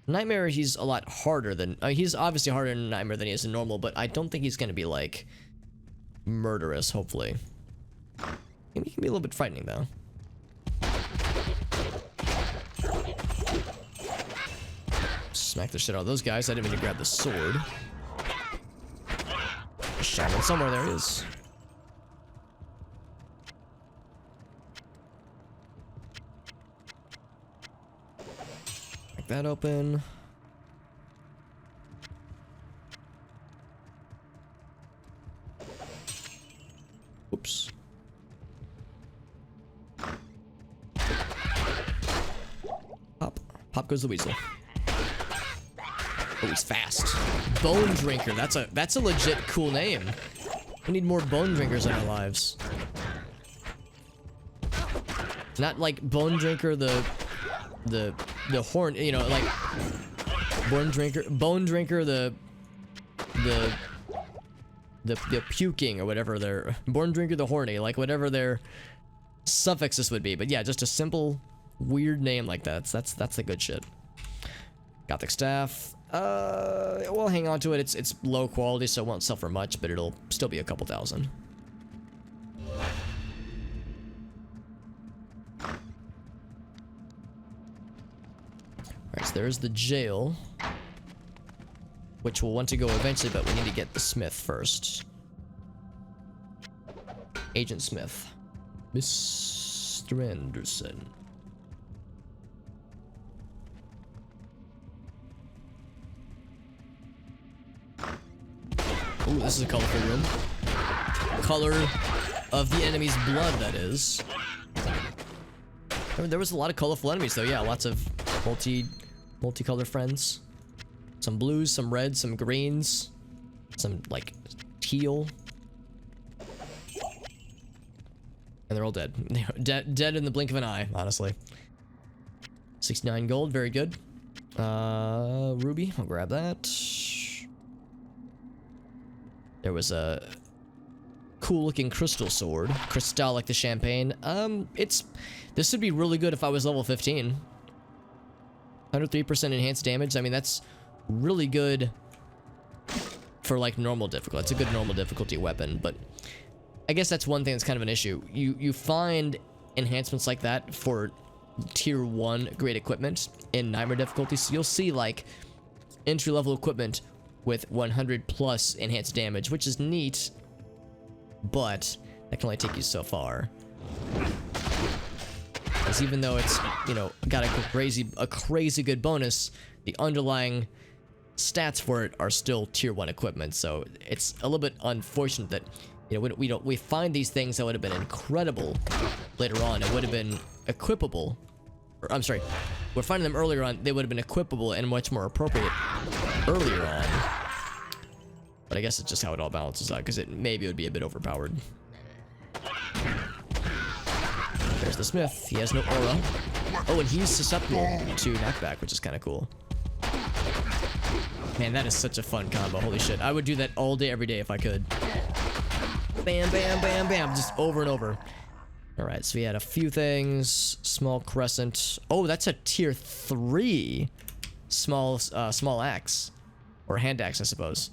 Nightmare, he's a lot harder than... he's obviously harder in Nightmare than he is in normal, but I don't think he's going to be, like, murderous, hopefully. He can be a little bit frightening, though. Smack the shit out of those guys. I didn't mean to grab the sword. Shaman somewhere, there he is. Break that open. Oops. Pop goes the weasel. Oh, he's fast. Bone Drinker. That's a legit cool name. We need more Bone Drinkers in our lives. Not like Bone Drinker the horn, you know, like Bone Drinker the puking or whatever their Bone Drinker the horny, like whatever their suffixes would be. But yeah, just a simple weird name like that. That's the good shit. Gothic Staff. We'll hang on to it. It's low quality, so it won't sell for much, but it'll still be a couple thousand. Alright, so there's the jail, which we'll want to go eventually, but we need to get the smith first. Agent Smith. Mr. Anderson. Ooh, this is a colorful room. Color of the enemy's blood, that is. There was a lot of colorful enemies, though. Yeah, lots of multicolored friends. Some blues, some reds, some greens, some, like, teal. And they're all dead. Dead in the blink of an eye, honestly. 69 gold, very good. Ruby, I'll grab that. There was a cool looking crystal sword. Crystal like the champagne. This would be really good if I was level 15. 103% enhanced damage. I mean, that's really good for like normal difficulty. It's a good normal difficulty weapon, but I guess that's one thing that's kind of an issue. You find enhancements like that for tier 1 great equipment in Nightmare difficulty, so you'll see like entry-level equipment with 100 plus enhanced damage, which is neat, but that can only take you so far. Because even though it's, you know, got a crazy good bonus, the underlying stats for it are still tier 1 equipment, so it's a little bit unfortunate that, you know, we find these things that would have been incredible later on. It would have been equipable, or I'm sorry, we're finding them earlier on. They would have been equipable and much more appropriate earlier on. But I guess it's just how it all balances out, because maybe it would be a bit overpowered. There's the Smith. He has no aura. Oh, and he's susceptible to knockback, which is kind of cool. Man, that is such a fun combo. Holy shit. I would do that all day, every day if I could. Bam, bam, bam, bam. Just over and over. Alright, so we had a few things. Small crescent. Oh, that's a tier 3 small axe. Or hand axe, I suppose.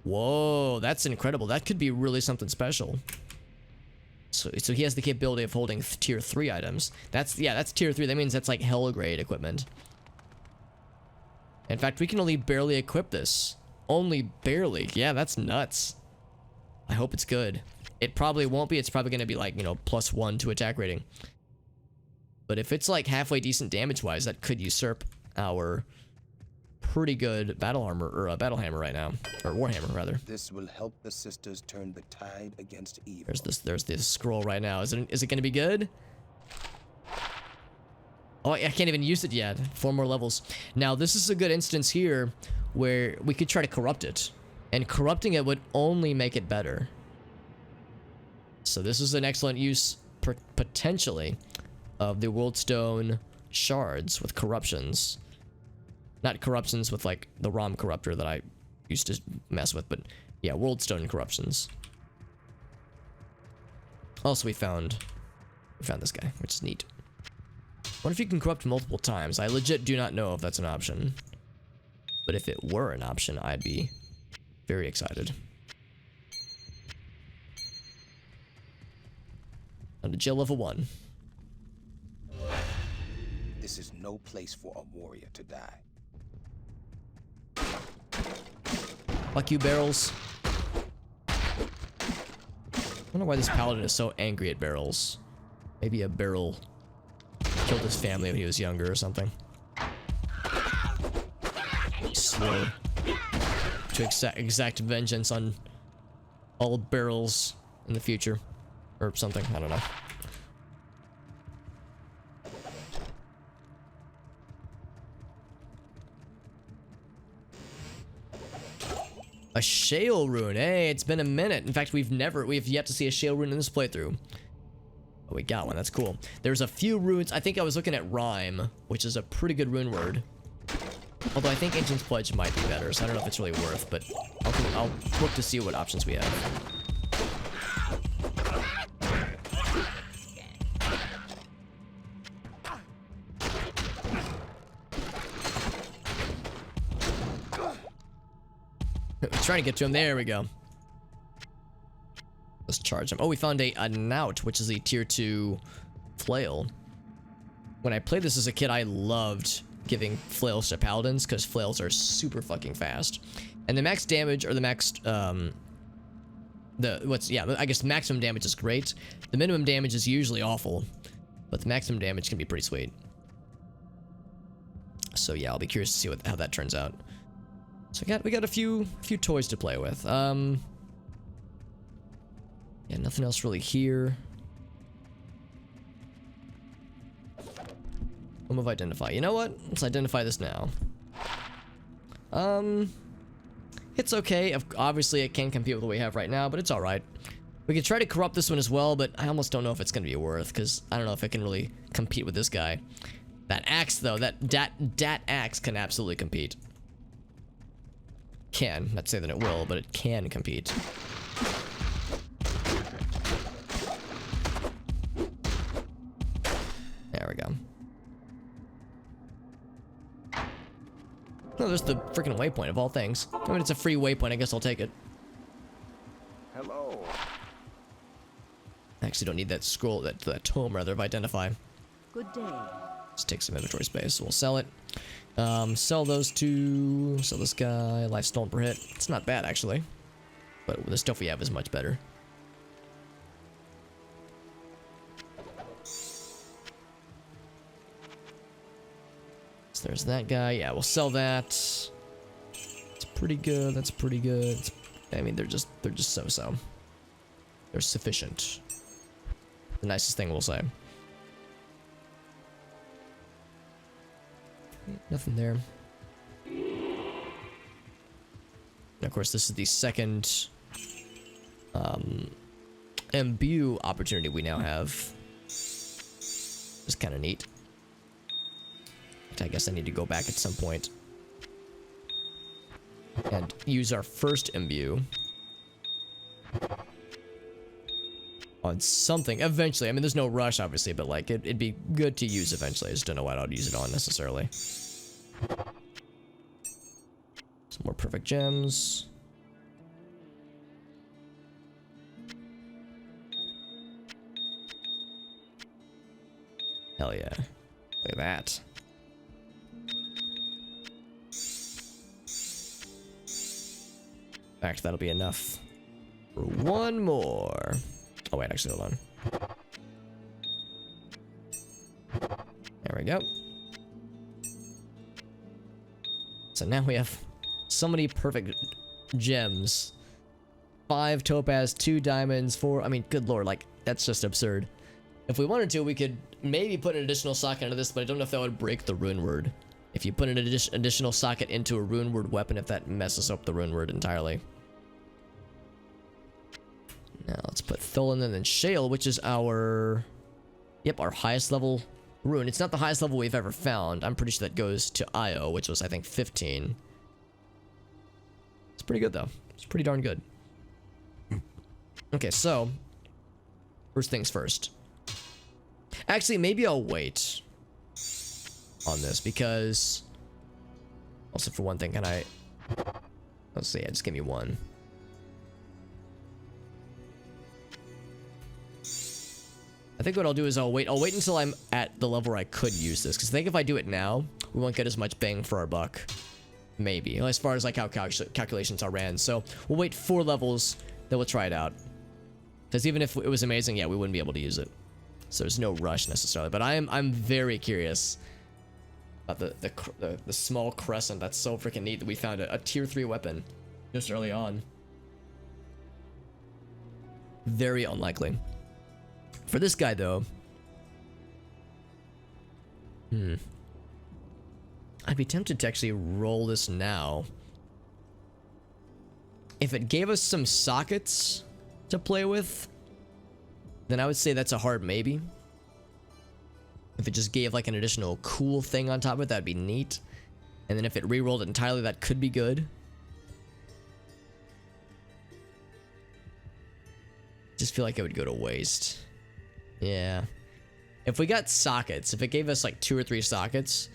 Whoa, that's incredible. That could be really something special. So he has the capability of holding tier 3 items. That's tier 3. That means that's like hell grade equipment. In fact, we can only barely equip this. Only barely. Yeah, that's nuts. I hope it's good. It probably won't be. It's probably going to be like, you know, +1 to attack rating. But if it's like halfway decent damage-wise, that could usurp our pretty good battle armor, or battle hammer right now. Or warhammer, rather. This will help the sisters turn the tide against evil. There's this scroll right now. Is it going to be good? Oh, I can't even use it yet. 4 more levels. Now, this is a good instance here where we could try to corrupt it. And corrupting it would only make it better. So this is an excellent use, potentially, of the Worldstone shards with corruptions. Not corruptions with, like, the ROM corruptor that I used to mess with, but, yeah, Worldstone corruptions. Also, we found this guy, which is neat. What if you can corrupt multiple times? I legit do not know if that's an option. But if it were an option, I'd be very excited. On to jail level 1. This is no place for a warrior to die. Fuck you, barrels. I wonder why this paladin is so angry at barrels. Maybe a barrel killed his family when he was younger or something. Slow to exact vengeance on all barrels in the future. Or something, I don't know. A shale rune. Hey, it's been a minute. In fact, we've yet to see a shale rune in this playthrough. Oh, we got one. That's cool. There's a few runes. I think I was looking at Rhyme, which is a pretty good rune word. Although I think Ancient's Pledge might be better, so I don't know if it's really worth, but I'll look to see what options we have. Trying to get to him. There we go. Let's charge him. Oh, we found a knout, which is a tier 2 flail. When I played this as a kid, I loved giving flails to paladins because flails are super fucking fast. And the max damage, or the max, I guess the maximum damage is great. The minimum damage is usually awful, but the maximum damage can be pretty sweet. So yeah, I'll be curious to see how that turns out. So we got a few toys to play with. Yeah, nothing else really here. Home of Identify. You know what? Let's identify this now. It's okay. Obviously, it can compete with what we have right now, but it's alright. We could try to corrupt this one as well, but I almost don't know if it's going to be worth, because I don't know if it can really compete with this guy. That axe, though, that axe can absolutely compete. Can. Not say that it will, but it can compete. There we go. Oh, there's the freaking waypoint of all things. I mean, it's a free waypoint. I guess I'll take it. Hello. I actually don't need that scroll, that tome rather, of Identify. Good day. Let's take some inventory space. So we'll sell it. Sell those two. Sell this guy. Life stolen per hit. It's not bad, actually. But the stuff we have is much better. So there's that guy. Yeah, we'll sell that. It's pretty good. That's pretty good. I mean, they're just so-so. They're sufficient. The nicest thing we'll say. Nothing there. And of course, this is the second imbue opportunity we now have. It's kind of neat. I guess I need to go back at some point and use our first imbue on something eventually. I mean, there's no rush, obviously, but like it'd be good to use eventually. I just don't know what I'd use it on necessarily. Some more perfect gems. Hell yeah. Look at that. In fact, that'll be enough for one more. Oh wait, actually, hold on. There we go. So now we have so many perfect gems. 5 topaz, 2 diamonds, 4. I mean, good lord, like that's just absurd. If we wanted to, we could maybe put an additional socket into this, but I don't know if that would break the rune word. If you put an additional socket into a rune word weapon, if that messes up the rune word entirely. Now let's put Tholen and then Shale, which is our... Yep, our highest level rune. It's not the highest level we've ever found. I'm pretty sure that goes to Io, which was, I think, 15. It's pretty good, though. It's pretty darn good. Okay, so... First things first. Actually, maybe I'll wait on this, because... Also, for one thing, can I... Let's see, just give me one. I think what I'll do is I'll wait until I'm at the level where I could use this, because I think if I do it now, we won't get as much bang for our buck. Maybe, as far as like how calculations are ran. So we'll wait 4 levels, then we'll try it out. Because even if it was amazing, yeah, we wouldn't be able to use it. So there's no rush necessarily. But I'm very curious about the small crescent. That's so freaking neat that we found a tier 3 weapon just early on. Very unlikely. For this guy, though, I'd be tempted to actually roll this now. If it gave us some sockets to play with, then I would say that's a hard maybe. If it just gave like an additional cool thing on top of it, that'd be neat. And then if it re-rolled it entirely, that could be good. Just feel like it would go to waste. Yeah. If we got sockets, if it gave us like 2 or 3 sockets,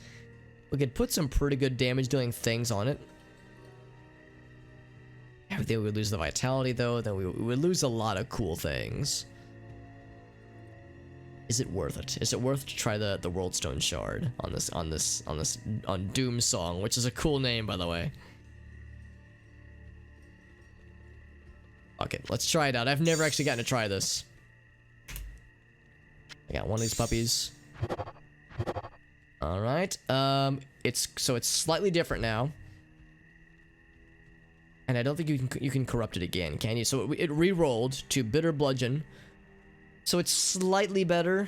we could put some pretty good damage doing things on it. Everything we would lose the vitality though, then we would lose a lot of cool things. Is it worth it? Is it worth to try the Worldstone Shard on Doom Song, which is a cool name, by the way. Okay, let's try it out. I've never actually gotten to try this. I got one of these puppies. All right. It's slightly different now, and I don't think you can corrupt it again, can you? So it re-rolled to Bitter Bludgeon. So it's slightly better.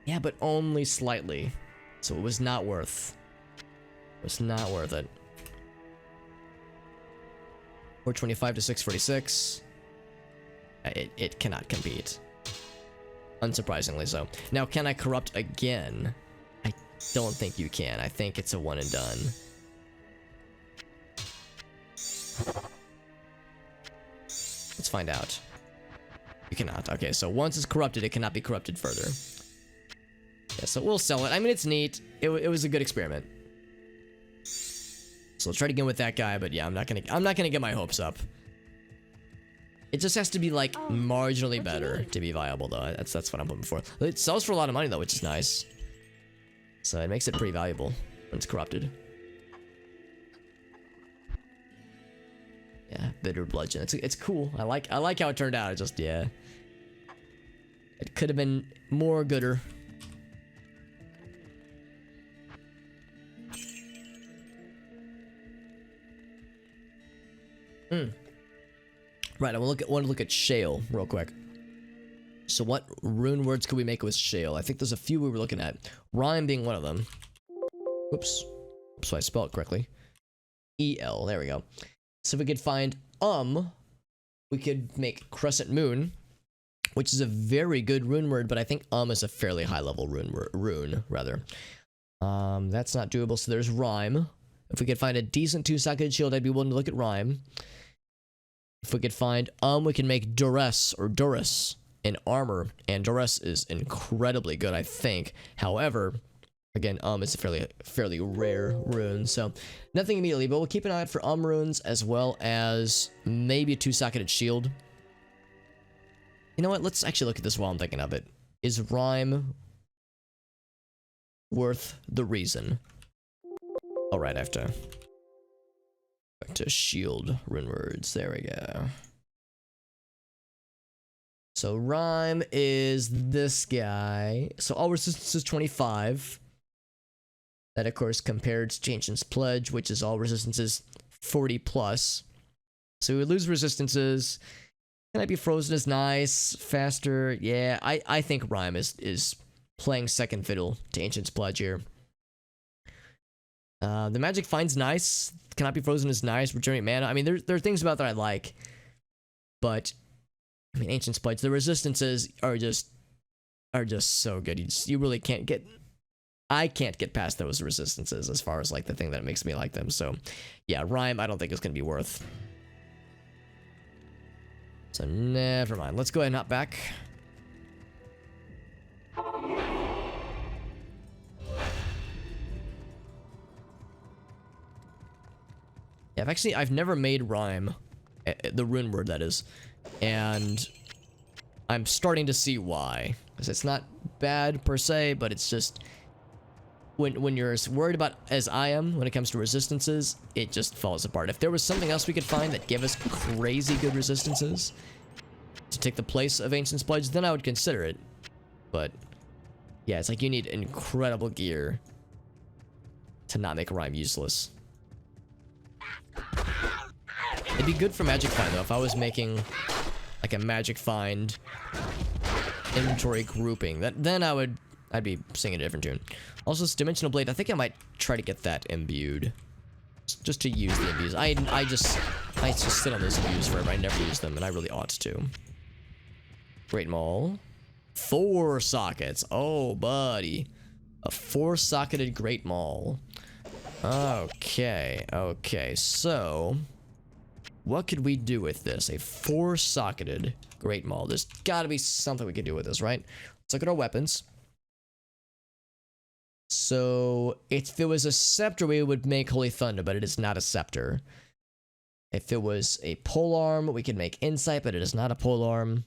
Yeah, but only slightly. So it was not worth. It was not worth it. 425 to 646. It cannot compete. Unsurprisingly so. Now, can I corrupt again? I don't think you can. I think it's a one and done. Let's find out. You cannot. Okay, so once it's corrupted, it cannot be corrupted further. Yeah, so we'll sell it. I mean, it's neat. It was a good experiment. So let's try it again with that guy, but yeah, I'm not gonna get my hopes up. It just has to be like marginally better to be viable, though. That's what I'm hoping for. It sells for a lot of money though, which is nice. So it makes it pretty valuable It's corrupted. Yeah, bitter bludgeon. It's cool. I like how it turned out. It just, yeah. It could have been more gooder. Right, I want to look at shale real quick. So what rune words could we make with shale? I think there's a few we were looking at. Rhyme being one of them. Whoops. So I spelled it correctly. E-L, there we go. So if we could find we could make crescent moon, which is a very good rune word, but I think is a fairly high level rune rather. That's not doable, so there's rhyme. If we could find a decent 2-socketed shield, I'd be willing to look at rhyme. If we could find we can make duress or duress in armor, and duress is incredibly good, I think. However, again, it's a fairly rare rune, so nothing immediately, but we'll keep an eye out for runes as well as maybe a 2-socketed shield. You know what? Let's actually look at this while I'm thinking of it. Is rhyme worth the reason? All right, I have to back to shield rune words. There we go. So rhyme is this guy. So all resistance is 25. That of course compared to Ancient's Pledge, which is all resistances 40 plus. So we would lose resistances. Can I be frozen is nice, faster. Yeah, I think rhyme is playing second fiddle to Ancient's Pledge here. The magic find's nice. Cannot be frozen is nice. Returning mana. I mean, there are things about that I like, but I mean, Ancient's Pledge, the resistances are just so good. You really can't get. I can't get past those resistances as far as like the thing that makes me like them. So, yeah, rhyme I don't think is gonna be worth. So never mind. Let's go ahead and hop back. Yeah, I've never made rhyme, the rune word that is, and I'm starting to see why. Because it's not bad per se, but it's just when you're as worried about as I am when it comes to resistances, it just falls apart. If there was something else we could find that gave us crazy good resistances to take the place of Ancient's Pledge, then I would consider it. But yeah, it's like you need incredible gear to not make rhyme useless. It'd be good for Magic Find though if I was making like a Magic Find inventory grouping. Then I'd be singing a different tune. Also, this Dimensional Blade, I think I might try to get that imbued. Just to use the imbues. I just sit on those imbues forever. I never use them, and I really ought to. Great Maul. 4 sockets. Oh, buddy. A 4-socketed Great Maul. Okay, so what could we do with this? A 4-socketed Great Maul. There's gotta be something we could do with this, right? Let's look at our weapons. So, if it was a scepter, we would make Holy Thunder, but it is not a scepter. If it was a polearm, we could make Insight, but it is not a polearm.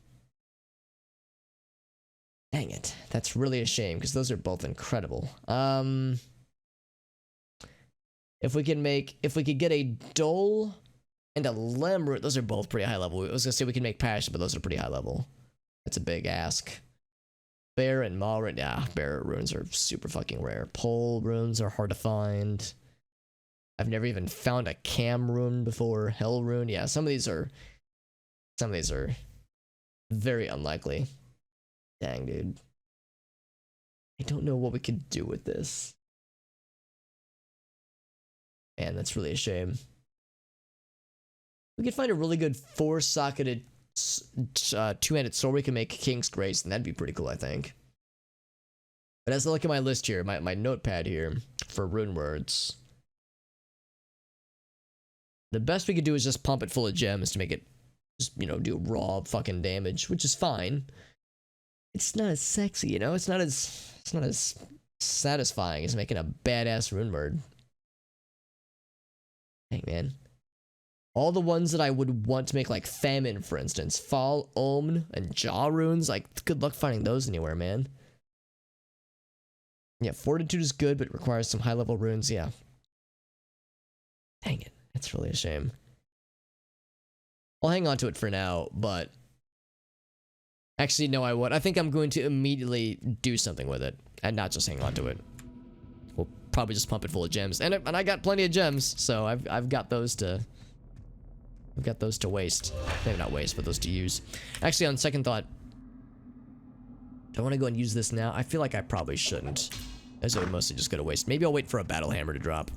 Dang it. That's really a shame, because those are both incredible. If we could get a Dole and a Lemroot, those are both pretty high level. I was gonna say we can make Passion, but those are pretty high level. That's a big ask. Bear and Maw, yeah, Bear runes are super fucking rare. Pole runes are hard to find. I've never even found a Cam rune before. Hell rune, yeah, some of these are very unlikely. Dang, dude. I don't know what we could do with this. Man, that's really a shame. We could find a really good 4-socketed 2-handed sword we can make King's Grace, and that'd be pretty cool, I think. But as I look at my list here, my notepad here for rune words, the best we could do is just pump it full of gems to make it just, you know, do raw fucking damage, which is fine. It's not as sexy, you know? It's not as satisfying as making a badass rune word. Hey, man. All the ones that I would want to make, like Famine, for instance. Fall, Omen, and Jaw runes. Like, good luck finding those anywhere, man. Yeah, Fortitude is good, but it requires some high-level runes, yeah. Dang it, that's really a shame. I'll hang on to it for now, but... Actually, no, I won't. I think I'm going to immediately do something with it, and not just hang on to it. We'll probably just pump it full of gems. And I got plenty of gems, so I've got those to... I've got those to waste. Maybe not waste, but those to use. Actually, on second thought... Do I want to go and use this now? I feel like I probably shouldn't. As I would mostly just go to waste. Maybe I'll wait for a battle hammer to drop.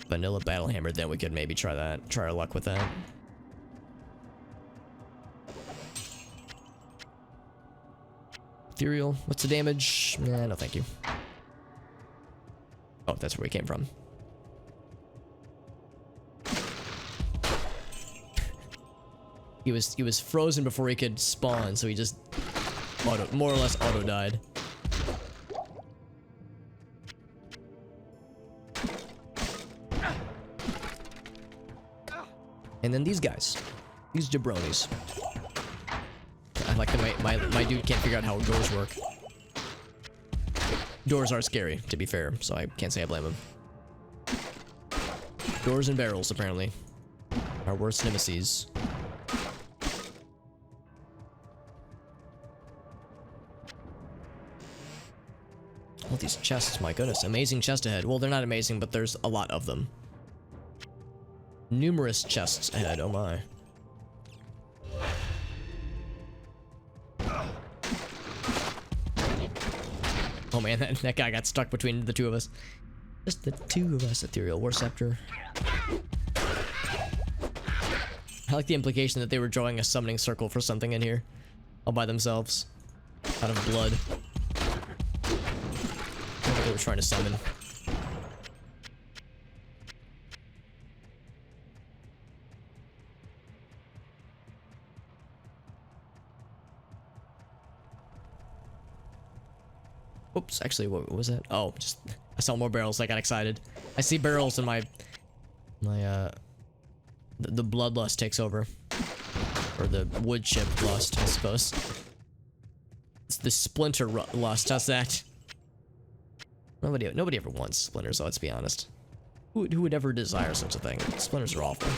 Vanilla battle hammer, then we could maybe try that. Try our luck with that. Ethereal. What's the damage? Nah, no thank you. Oh, that's where we came from. He was frozen before he could spawn, so he just more or less auto died. And then these guys. These jabronis. I like that my dude can't figure out how doors work. Doors are scary, to be fair, so I can't say I blame him. Doors and barrels, apparently. Our worst nemesis. All these chests, my goodness. Amazing chest ahead. Well, they're not amazing, but there's a lot of them. Numerous chests ahead, oh my. Oh man, that guy got stuck between the two of us. Just the two of us. Ethereal War Scepter. I like the implication that they were drawing a summoning circle for something in here. All by themselves. Out of blood. What they were trying to summon. Oops, actually, what was that? Oh, just I saw more barrels. I got excited. I see barrels and the bloodlust takes over, or the wood chip lust, I suppose. It's the splinter lust. How's that? Nobody ever wants splinters, though, let's be honest. Who would ever desire such a thing? Splinters are awful.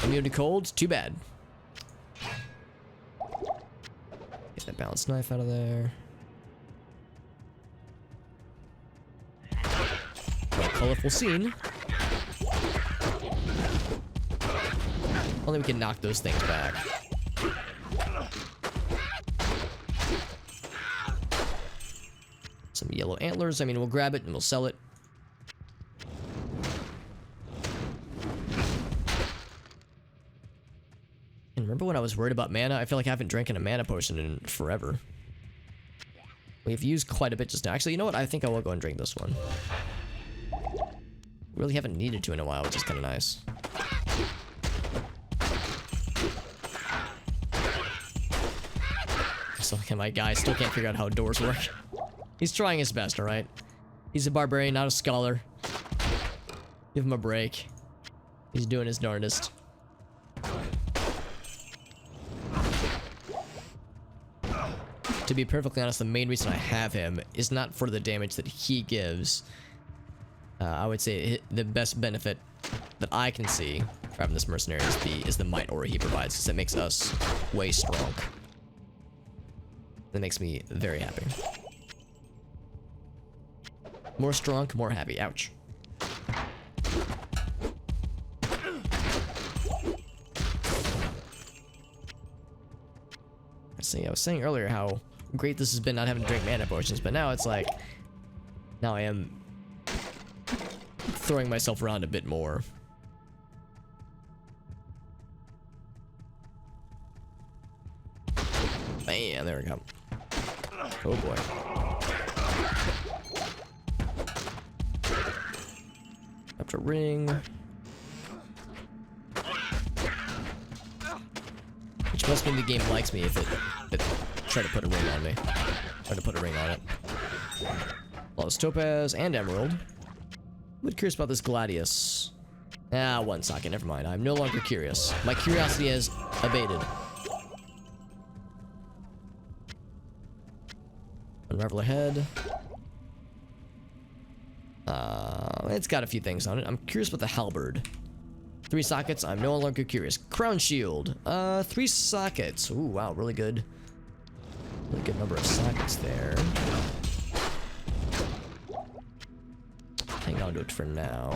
Immune to cold? Too bad. Get that balanced knife out of there. A colorful scene. Only we can knock those things back. Some yellow antlers. I mean, we'll grab it and we'll sell it. And remember when I was worried about mana? I feel like I haven't drank a mana potion in forever. We've used quite a bit just now. Actually, you know what? I think I will go and drink this one. Really haven't needed to in a while, which is kind of nice. So my guy still can't figure out how doors work. He's trying his best, alright? He's a barbarian, not a scholar. Give him a break. He's doing his darndest. To be perfectly honest, the main reason I have him is not for the damage that he gives. I would say the best benefit that I can see for having this mercenary is the might aura he provides, because it makes us way strong. That makes me very happy. More strong, more happy. Ouch. See, I was saying earlier how great this has been not having to drink mana potions, but now it's like, now I am throwing myself around a bit more. Bam, there we go. Oh boy. Up to ring. Which must mean the game likes me if it try to put a ring on me. Try to put a ring on it. Lost Topaz and Emerald. I'm curious about this Gladius. Ah, one socket, never mind. I'm no longer curious. My curiosity has abated. Unravel ahead. It's got a few things on it. I'm curious about the halberd. 3 sockets. I'm no longer curious. Crown shield. 3 sockets. Ooh, wow, really good. Really good number of sockets there. Hang on to it for now.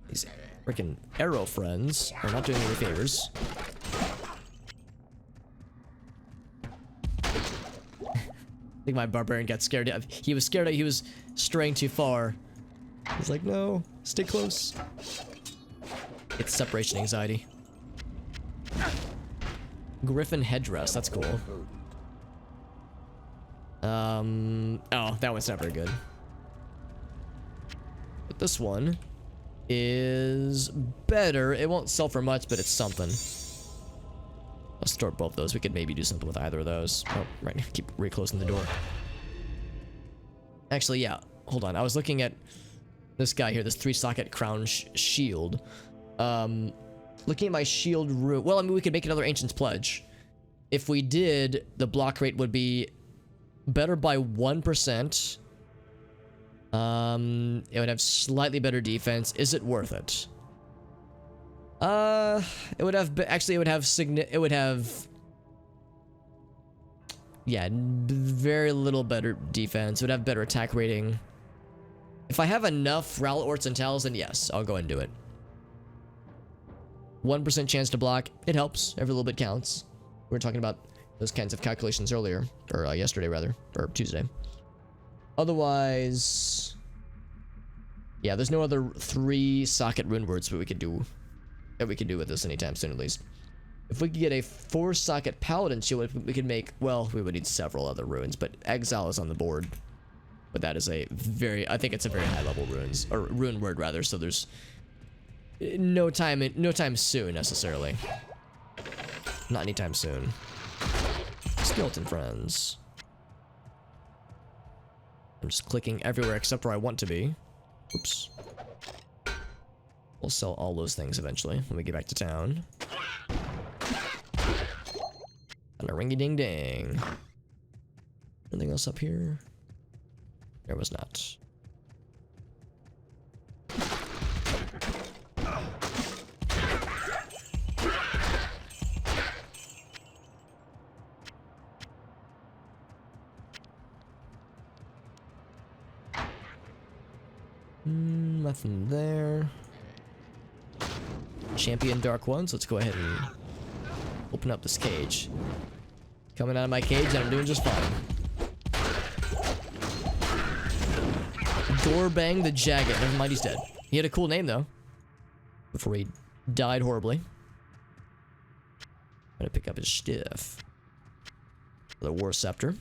These freaking arrow friends are not doing me any favors. I think my barbarian got scared. He was scared that he was straying too far. He's like, no, stay close. It's separation anxiety. Griffin headdress, that's cool. Oh, that one's not very good. But this one is better. It won't sell for much, but it's something. I'll store both those. We could maybe do something with either of those. Oh, right. Keep reclosing the door. Actually, yeah. Hold on. I was looking at this guy here, this 3-socket crown shield. Looking at my shield room. Well, I mean, we could make another Ancient's Pledge. If we did, the block rate would be better by 1%. It would have slightly better defense. Is it worth it? It would have, actually, it would have, yeah, very little better defense. It would have better attack rating. If I have enough Rowlet Orts and Tals, then yes, I'll go and do it. 1% chance to block, it helps. Every little bit counts. We were talking about those kinds of calculations earlier, or yesterday rather, or Tuesday. Otherwise, yeah, there's no other 3-socket rune words that we could do with this anytime soon, at least. If we could get a 4-socket Paladin shield, we could make, well, we would need several other runes, but Exile is on the board. But that is a very, I think it's a very high level runes, or rune word rather, so there's no time soon necessarily. Not anytime soon. Skeleton friends. I'm just clicking everywhere except where I want to be. Oops. We'll sell all those things eventually when we get back to town. And a ringy ding ding. Anything else up here? There was not. Nothing there. Champion Dark Ones. Let's go ahead and open up this cage. Coming out of my cage, and I'm doing just fine. Gorbang the Jagged. Never mind, he's dead. He had a cool name though. Before he died horribly. I'm gonna pick up his stiff. The War Scepter.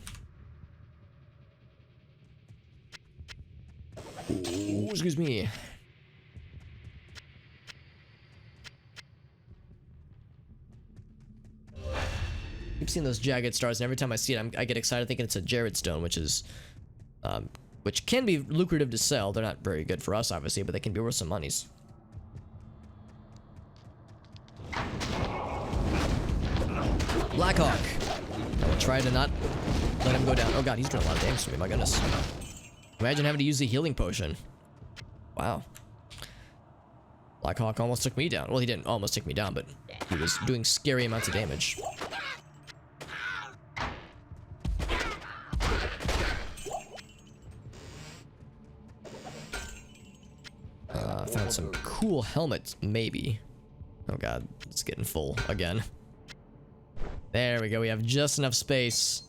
Ooh, excuse me. Keep seeing those jagged stars, and every time I see it, I get excited thinking it's a Jared Stone, which is, which can be lucrative to sell. They're not very good for us, obviously, but they can be worth some monies. Blackhawk. I will try to not let him go down. Oh god, he's doing a lot of damage to me. My goodness. Imagine having to use the healing potion. Wow. Blackhawk almost took me down. Well, he didn't almost take me down, but he was doing scary amounts of damage. Found some cool helmets, maybe. Oh god, it's getting full again. There we go, we have just enough space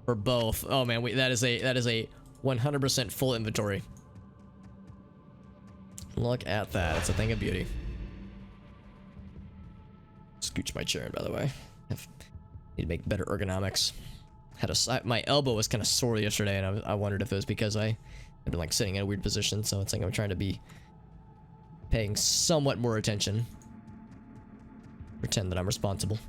for both. Oh man, that is a 100% full inventory. Look at that, it's a thing of beauty. Scooch my chair in, by the way. Need to make better ergonomics. My elbow was kind of sore yesterday, and I wondered if it was because I've been like sitting in a weird position, so it's like I'm trying to be paying somewhat more attention. Pretend that I'm responsible.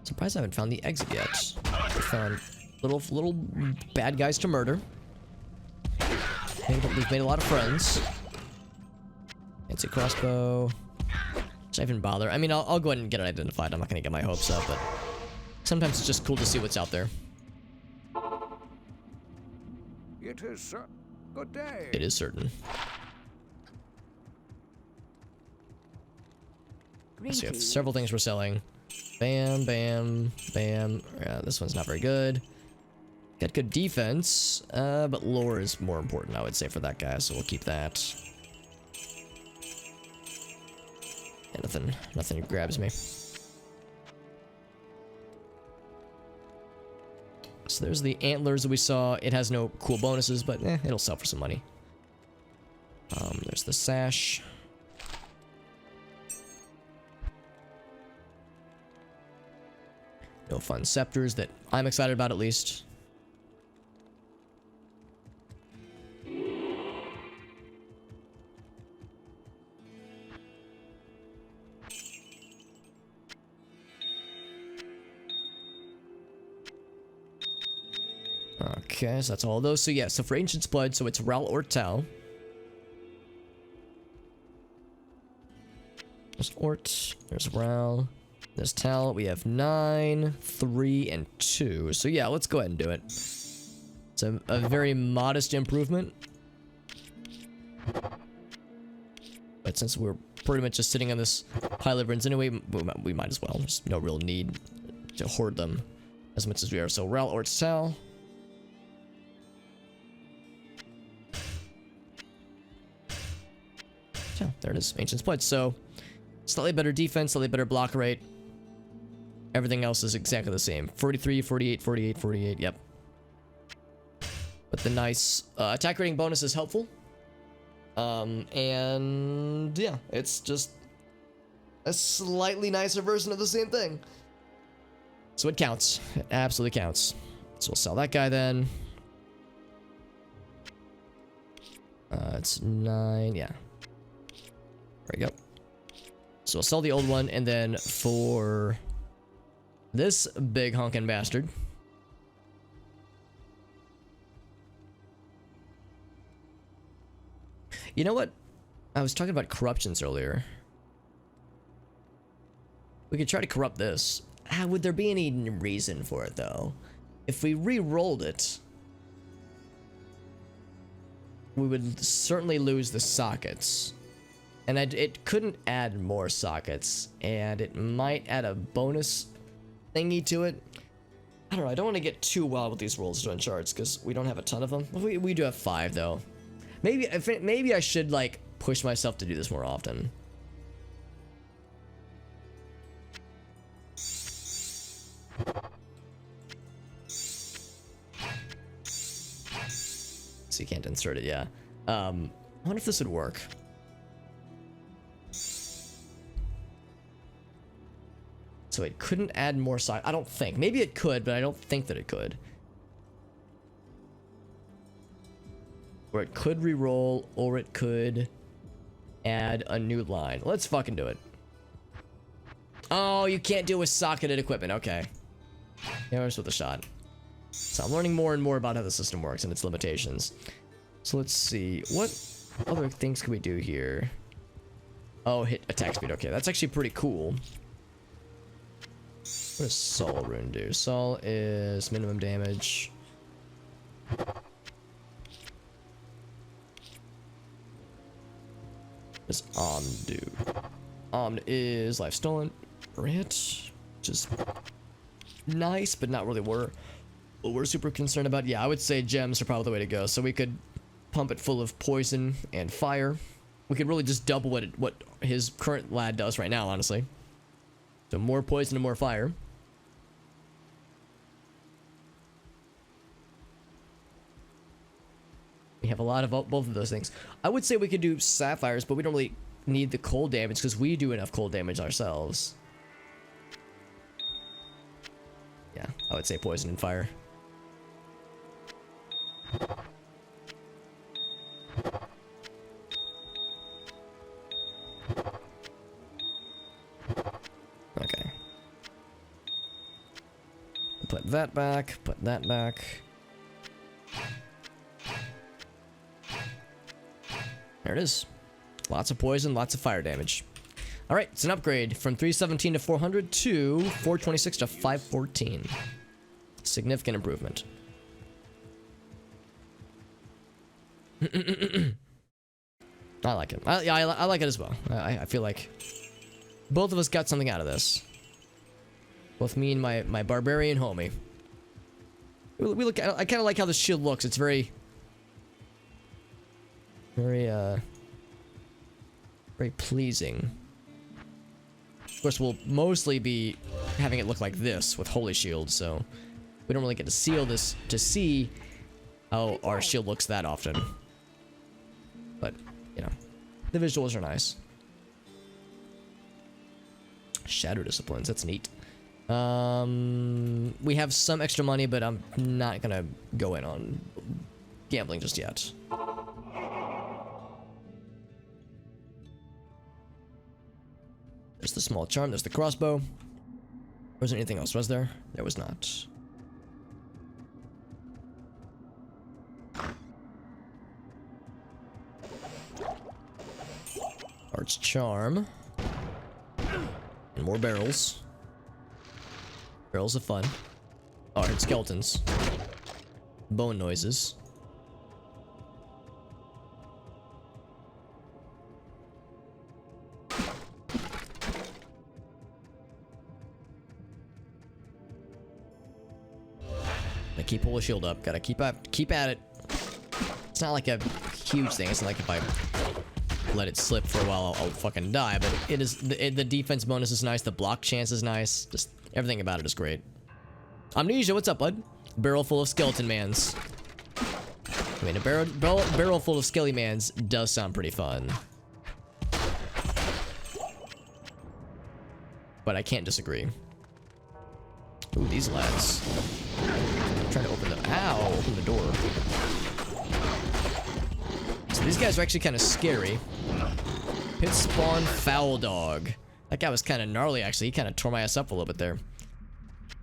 Surprised I haven't found the exit yet. I found little bad guys to murder. We've made a lot of friends. Fancy crossbow. Should I even bother? I mean, I'll go ahead and get it identified. I'm not gonna get my hopes up, but sometimes it's just cool to see what's out there. It is, sir. Good day. It is certain. So we have several things we're selling. Bam, bam, bam. Yeah, this one's not very good. Got good defense, but lore is more important, I would say, for that guy, so we'll keep that. Yeah, nothing grabs me. So there's the antlers that we saw. It has no cool bonuses, but it'll sell for some money. There's the sash. No fun scepters that I'm excited about, at least. Okay, so that's all of those. So yeah, so for Ancient's Blood, so it's Ral or Tal. There's Ort, there's Ral, there's Tal. We have 9, 3, and 2. So yeah, let's go ahead and do it. It's a very modest improvement. But since we're pretty much just sitting on this pile of runes anyway, we might as well. There's no real need to hoard them as much as we are. So Ral or Tal. Yeah, there it is. Ancient's Blood. So, slightly better defense, slightly better block rate. Everything else is exactly the same. 43, 48, 48, 48. Yep. But the nice attack rating bonus is helpful. And yeah, it's just a slightly nicer version of the same thing. So it counts. It absolutely counts. So we'll sell that guy then. It's 9. Yeah. There we go. So I'll sell the old one, and then for this big honkin' bastard, you know what? I was talking about corruptions earlier. We could try to corrupt this. Would there be any reason for it, though? If we re-rolled it, we would certainly lose the sockets. And it couldn't add more sockets, and it might add a bonus thingy to it. I don't know, I don't want to get too wild with these rolls doing charts, because we don't have a ton of them. We do have 5, though. Maybe I should, like, push myself to do this more often. So you can't insert it, yeah. I wonder if this would work. So it couldn't add more sockets. I don't think. Maybe it could, but I don't think that it could. Or it could re-roll, or it could add a new line. Let's fucking do it. Oh, you can't do with socketed equipment. Okay. Yeah, we're just with a shot. So I'm learning more and more about how the system works and its limitations. So let's see. What other things can we do here? Oh, hit attack speed. Okay, that's actually pretty cool. What does Sol rune do? Sol is minimum damage. What does Omn do? Omn is life stolen. Right? Which is nice, but not really what we're super concerned about. Yeah, I would say gems are probably the way to go. So we could pump it full of poison and fire. We could really just double what his current lad does right now, honestly. So more poison and more fire. We have a lot of both of those things. I would say we could do sapphires, but we don't really need the cold damage because we do enough cold damage ourselves. Yeah, I would say poison and fire. Okay. Put that back, put that back. There it is. Lots of poison, lots of fire damage. All right, it's an upgrade from 317 to 400 to 426 to 514. Significant improvement. I like it. I like it as well. I feel like both of us got something out of this. Both me and my barbarian homie. We look. I kind of like how the shield looks. It's very pleasing. Of course, we'll mostly be having it look like this with holy shield, so we don't really get to see how our shield looks that often. But you know, the visuals are nice. Shadow disciplines. That's neat. We have some extra money, but I'm not gonna go in on gambling just yet. There's the small charm, there's the crossbow. Wasn't anything else, was there? There was not. Arch charm. And more barrels. Barrels of fun. Oh, I heard skeletons. Bone noises. I keep pull the shield up. Gotta keep at it. It's not like a huge thing. It's not like if I let it slip for a while, I'll fucking die. But it is the defense bonus is nice. The block chance is nice. Just everything about it is great. Amnesia, what's up, bud? Barrel full of skeleton mans. I mean, a barrel full of skelly mans does sound pretty fun. But I can't disagree. Ooh, these lads. I'm trying to open them. Ow! Open the door. So these guys are actually kind of scary. Pit spawn foul dog. That guy was kind of gnarly, actually. He kind of tore my ass up a little bit there.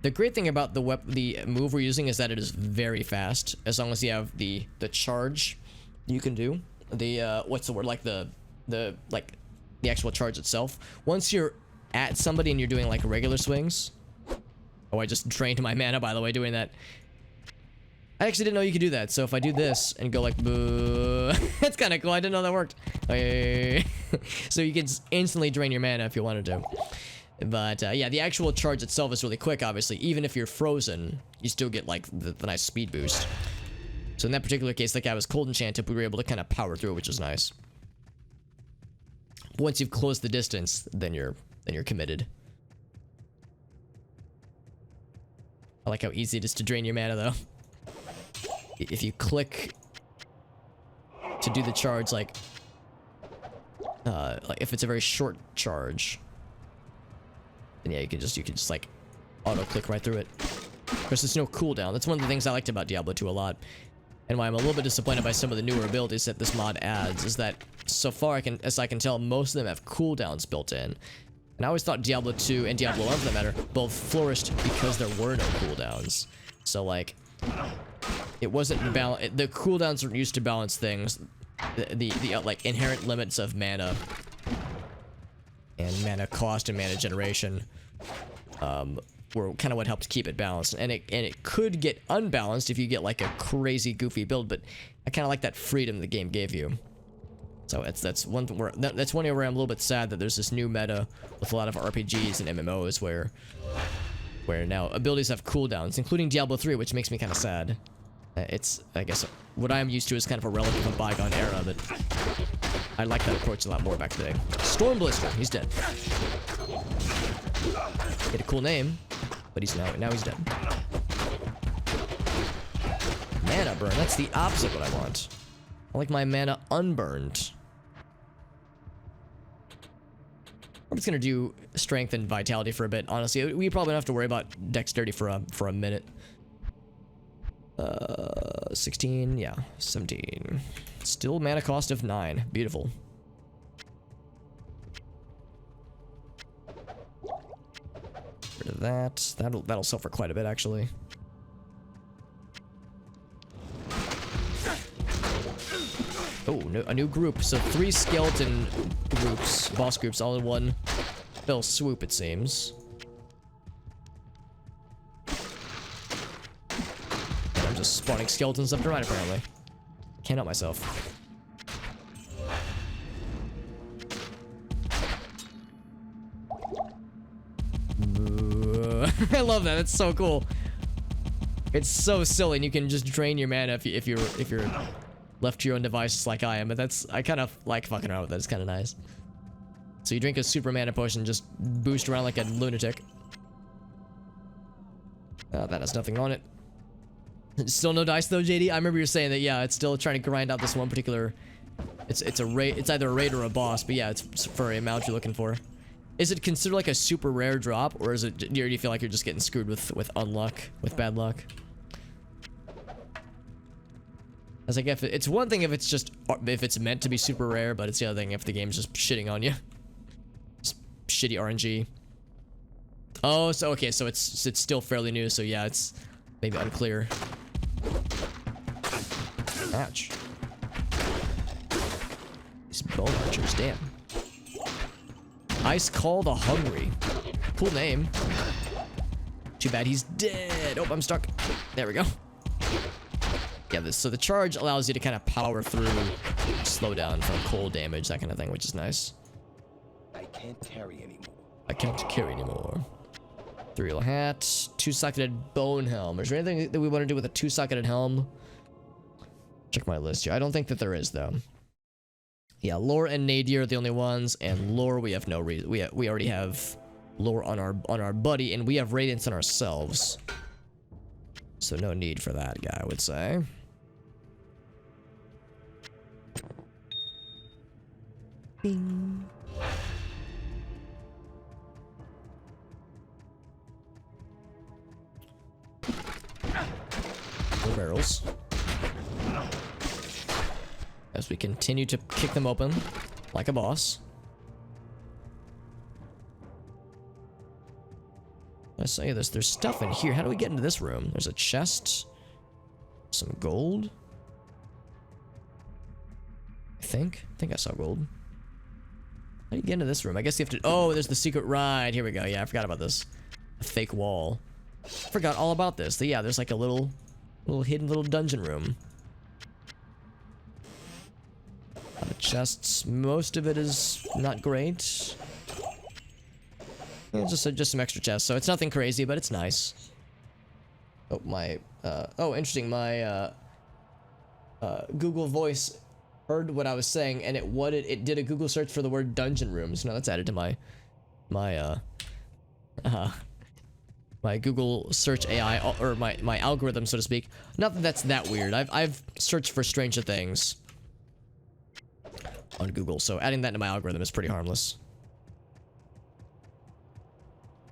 The great thing about the move we're using is that it is very fast, as long as you have the charge you can do. The what's the word? Like the actual charge itself. Once you're at somebody and you're doing like regular swings. Oh, I just drained my mana, by the way, doing that. I actually didn't know you could do that. So if I do this and go like boo, that's kind of cool. I didn't know that worked. So you can instantly drain your mana if you wanted to. But yeah, the actual charge itself is really quick, obviously. Even if you're frozen, you still get like the nice speed boost. So in that particular case, that guy was cold enchanted, we were able to kind of power through, which was nice. But once you've closed the distance, then you're committed. I like how easy it is to drain your mana, though. If you click to do the charge, like if it's a very short charge, then yeah, you can just like auto click right through it. Of course, there's no cooldown. That's one of the things I liked about Diablo 2 a lot, and why I'm a little bit disappointed by some of the newer abilities that this mod adds is that so far as I can tell, most of them have cooldowns built in. And I always thought Diablo 2 and Diablo 1, for that matter, both flourished because there were no cooldowns. So like, it wasn't the cooldowns were used to balance things, the like inherent limits of mana and mana cost and mana generation were kind of what helped keep it balanced. And it could get unbalanced if you get like a crazy goofy build, but I kind of like that freedom the game gave you. So that's one area where I'm a little bit sad that there's this new meta with a lot of RPGs and MMOs where now abilities have cooldowns, including Diablo 3, which makes me kind of sad. It's, I guess, what I'm used to is kind of a relic of a bygone era, but I like that approach a lot more back today. Storm Blister, he's dead. He had a cool name, but he's now he's dead. Mana burn, that's the opposite of what I want. I like my mana unburned. I'm just gonna do strength and vitality for a bit. Honestly, we probably don't have to worry about dexterity for a minute. 16, yeah, 17. Still mana cost of 9. Beautiful. Rid of that. That'll sell for quite a bit, actually. Oh, no, a new group. So 3 skeleton groups, boss groups, all in one fell swoop, it seems. And I'm just spawning skeletons left and right, apparently. Can't help myself. I love that. It's so cool. It's so silly, and you can just drain your mana if you're left to your own devices like I am. But I kind of like fucking around with that. It's kind of nice. So you drink a super mana potion, just boost around like a lunatic. That has nothing on it. Still no dice though, JD. I remember you saying that. Yeah, it's still trying to grind out this one particular. It's either a raid or a boss, but yeah, it's for a amount you're looking for. Is it considered like a super rare drop, or is it? Do you feel like you're just getting screwed with unluck, with bad luck? As like if it's one thing if it's meant to be super rare, but it's the other thing if the game's just shitting on you. Just shitty RNG. Oh, so okay, so it's still fairly new, so yeah, it's maybe unclear. Ouch. These bone archers, damn. Ice Call the Hungry. Cool name. Too bad he's dead. Oh, I'm stuck. There we go. Yeah, so the charge allows you to kind of power through, slow down from cold damage, that kind of thing, which is nice. I can't carry anymore. I can't carry anymore. 3-wheel hat, 2-socketed bone helm. Is there anything that we want to do with a 2-socketed helm? Check my list here. I don't think that there is, though. Yeah, Lore and Nadir are the only ones, and Lore we have no reason. We already have Lore on our buddy, and we have Radiance on ourselves. So no need for that guy, I would say. Bing. No barrels. As we continue to kick them open like a boss. I say this, there's stuff in here. How do we get into this room? There's a chest. Some gold. I think I saw gold. How do you get into this room? I guess you have to. Oh, there's the secret ride. Here we go. Yeah, I forgot about this. A fake wall. Forgot all about this. Yeah, there's like a little hidden little dungeon room. The chests, most of it is not great. Yeah, just some extra chests, so it's nothing crazy, but it's nice. Oh, oh, interesting. My Google Voice heard what I was saying, and it did a Google search for the word dungeon rooms. Now that's added to my Google search AI, or my algorithm, so to speak. Not that that's that weird. I've searched for Stranger Things on Google, so adding that to my algorithm is pretty harmless.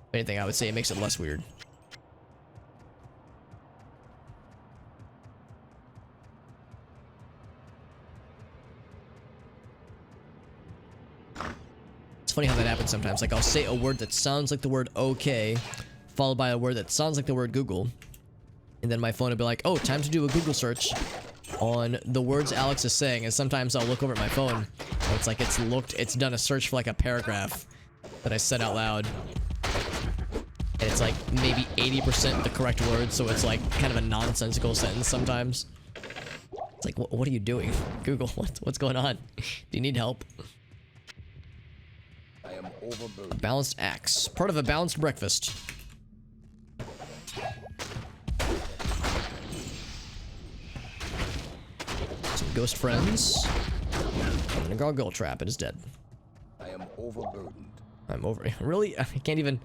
If anything, I would say it makes it less weird. It's funny how that happens sometimes. Like, I'll say a word that sounds like the word okay, followed by a word that sounds like the word Google. And then my phone will be like, oh, time to do a Google search on the words Alex is saying. And sometimes I'll look over at my phone, and it's like it's done a search for like a paragraph that I said out loud. And it's like maybe 80% the correct word, so it's like kind of a nonsensical sentence sometimes. It's like, what are you doing? Google, what's going on? Do you need help? I am overburdened. A balanced axe. Part of a balanced breakfast. Some ghost friends. And a gargoyle trap. It is dead. I am overburdened. I'm over. Really? I can't even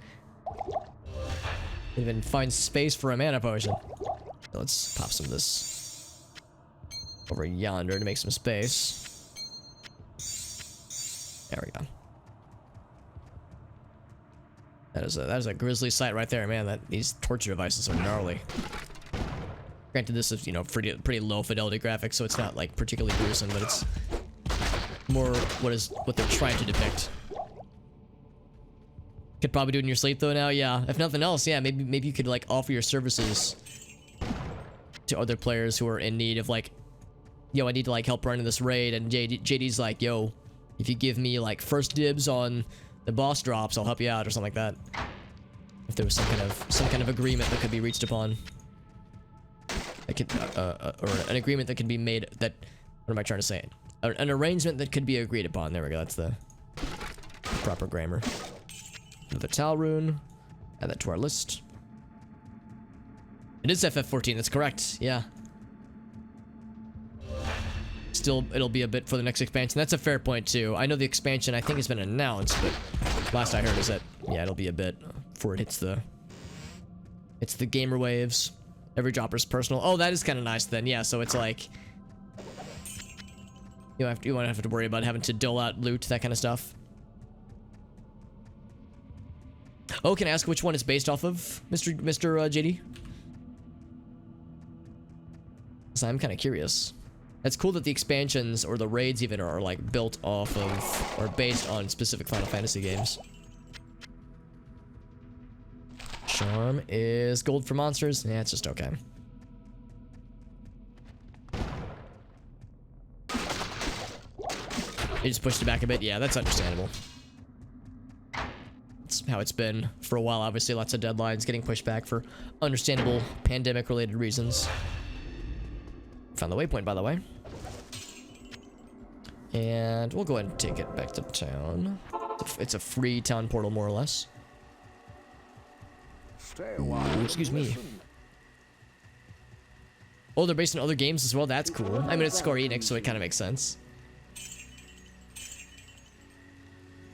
find space for a mana potion. Let's pop some of this over yonder to make some space. There we go. That is a grisly sight right there, man. These torture devices are gnarly. Granted, this is, you know, pretty low fidelity graphics, so it's not like particularly gruesome, but it's more what they're trying to depict. Could probably do it in your sleep though now, yeah. If nothing else, yeah, maybe you could like offer your services to other players who are in need of like yo, I need to like help running this raid, and JD's like, yo, if you give me like first dibs on the boss drops, I'll help you out or something like that. If there was some kind of agreement that could be reached upon, that could, or an agreement that could be made. That, what am I trying to say? An arrangement that could be agreed upon. There we go. That's the proper grammar. Another Tal rune. Add that to our list. It is FF14. That's correct. Yeah. Still, it'll be a bit for the next expansion. That's a fair point too. I know the expansion I think has been announced, but last I heard is that yeah, it'll be a bit before it hits the gamer waves. Every dropper's personal. Oh, that is kind of nice then. Yeah, so it's like you won't have to worry about having to dole out loot, that kind of stuff. Oh, can I ask which one it's based off of, Mr. JD? So I'm kind of curious. It's cool that the expansions or the raids even are like built off of or based on specific Final Fantasy games. Charm is gold for monsters. Yeah, it's just okay. You just pushed it back a bit. Yeah, that's understandable. That's how it's been for a while. Obviously, lots of deadlines getting pushed back for understandable pandemic-related reasons. Found the waypoint, by the way. And we'll go ahead and take it back to town. It's a free town portal, more or less. Stay a while. Ooh, excuse me. Oh, they're based on other games as well. That's cool. I mean, it's Square Enix, so it kind of makes sense.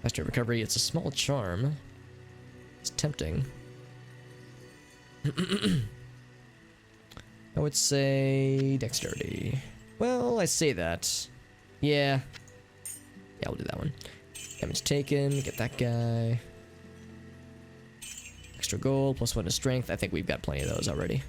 Faster recovery. It's a small charm. It's tempting. I would say dexterity. Well, I say that. Yeah. Yeah, we'll do that one. Damage taken. Get that guy. Extra gold. +1 to strength. I think we've got plenty of those already.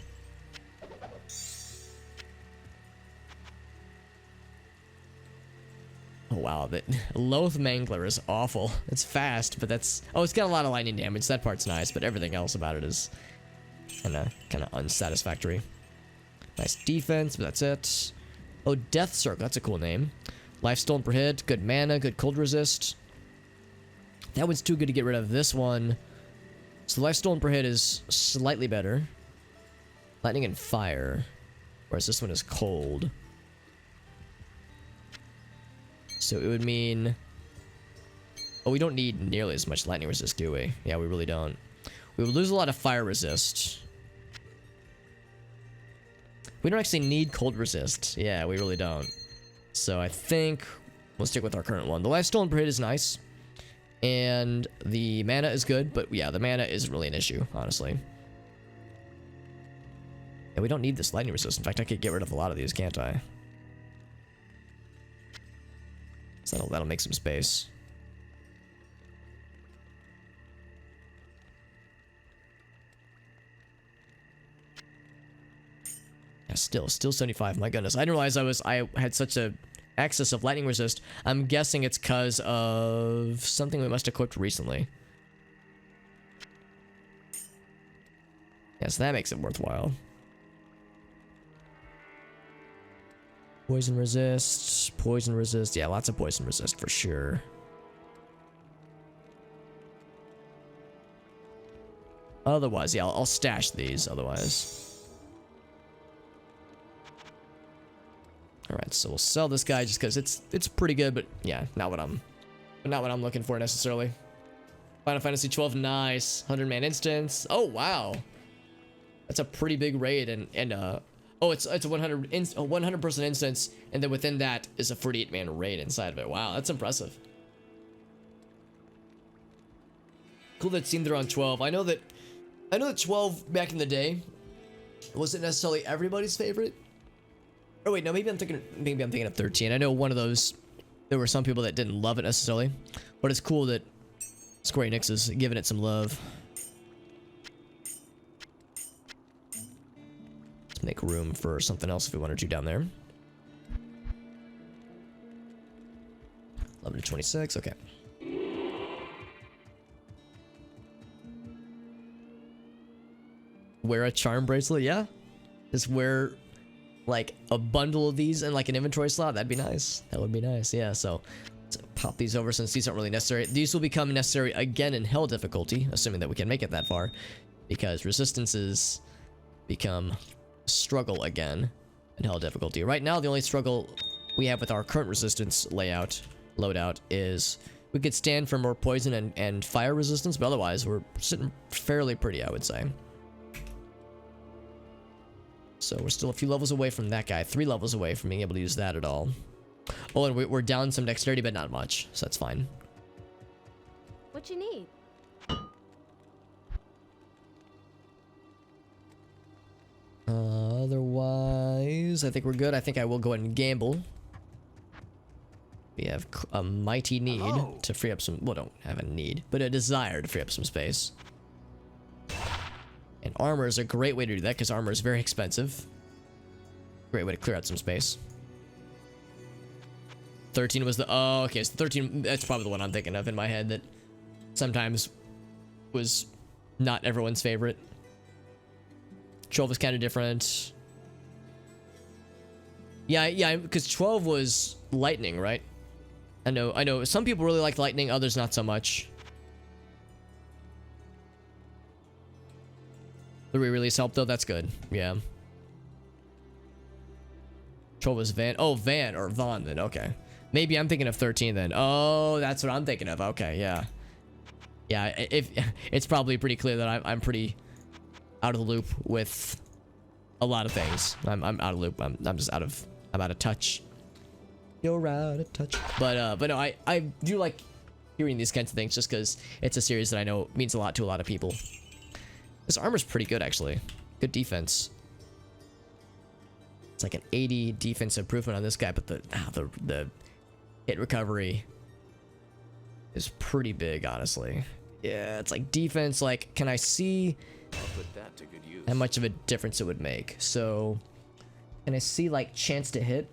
Oh, wow. The Loath Mangler is awful. It's fast, but that's... Oh, it's got a lot of lightning damage. That part's nice, but everything else about it is kind of unsatisfactory. Nice defense, but that's it. Oh, Death Circle. That's a cool name. Life stolen per hit. Good mana. Good cold resist. That one's too good to get rid of. This one... So life stolen per hit is slightly better. Lightning and fire. Whereas this one is cold. So it would mean... Oh, we don't need nearly as much lightning resist, do we? Yeah, we really don't. We would lose a lot of fire resist. We don't actually need cold resist. Yeah, we really don't. So I think we'll stick with our current one. The life stolen per hit is nice. And the mana is good, but yeah, the mana is really an issue, honestly. Yeah, we don't need this lightning resist. In fact, I could get rid of a lot of these, can't I? So that'll make some space. Yeah, still 75. My goodness, I didn't realize I had such a excess of lightning resist. I'm guessing it's because of something we must have equipped recently. Yes, that makes it worthwhile. Poison resist, poison resist. Yeah, lots of poison resist for sure. Otherwise, yeah, I'll stash these otherwise. Alright, so we'll sell this guy just because it's pretty good, but yeah, not what I'm looking for necessarily. Final Fantasy 12, nice. 100-man instance. Oh wow. That's a pretty big raid, and oh, it's a 100-person instance, and then within that is a 48-man raid inside of it. Wow, that's impressive. Cool that it's seen there on 12. I know that 12 back in the day wasn't necessarily everybody's favorite. Oh wait, no, maybe I'm thinking of 13. I know one of those, there were some people that didn't love it necessarily, but it's cool that Square Enix is giving it some love. Let's make room for something else if we wanted to down there. 11 to 26, okay. Wear a charm bracelet, yeah? Just wear like a bundle of these in like an inventory slot, that'd be nice. That would be nice. Yeah, so let's pop these over since these aren't really necessary. These will become necessary again in hell difficulty, assuming that we can make it that far, because resistances become struggle again in hell difficulty. Right now, the only struggle we have with our current resistance loadout is we could stand for more poison and fire resistance, but otherwise we're sitting fairly pretty, I would say. So we're still a few levels away from that guy, 3 levels away from being able to use that at all. Oh, and we're down some dexterity, but not much, so that's fine. What you need? Otherwise, I think we're good. I think I will go ahead and gamble. We have a mighty need to free up some... Well, don't have a need, but a desire to free up some space. And armor is a great way to do that, because armor is very expensive. Great way to clear out some space. 13 was the... Oh, okay, so 13... That's probably the one I'm thinking of in my head that sometimes was not everyone's favorite. 12 is kind of different. Yeah, because 12 was lightning, right? I know. Some people really like lightning, others not so much. The re-release helped though, that's good. Yeah. 12 was Van. Oh, Van or Vaughn then, okay. Maybe I'm thinking of 13 then. Oh, that's what I'm thinking of. Okay, yeah. Yeah, if it's probably pretty clear that I'm pretty out of the loop with a lot of things. I'm out of loop. I'm out of touch. You're out of touch. But no, I do like hearing these kinds of things just because it's a series that I know means a lot to a lot of people. This armor's pretty good actually. Good defense. It's like an 80 defense improvement on this guy, but the hit recovery is pretty big, honestly. Yeah, it's like defense. Like, can I see how much of a difference it would make? So, can I see like chance to hit?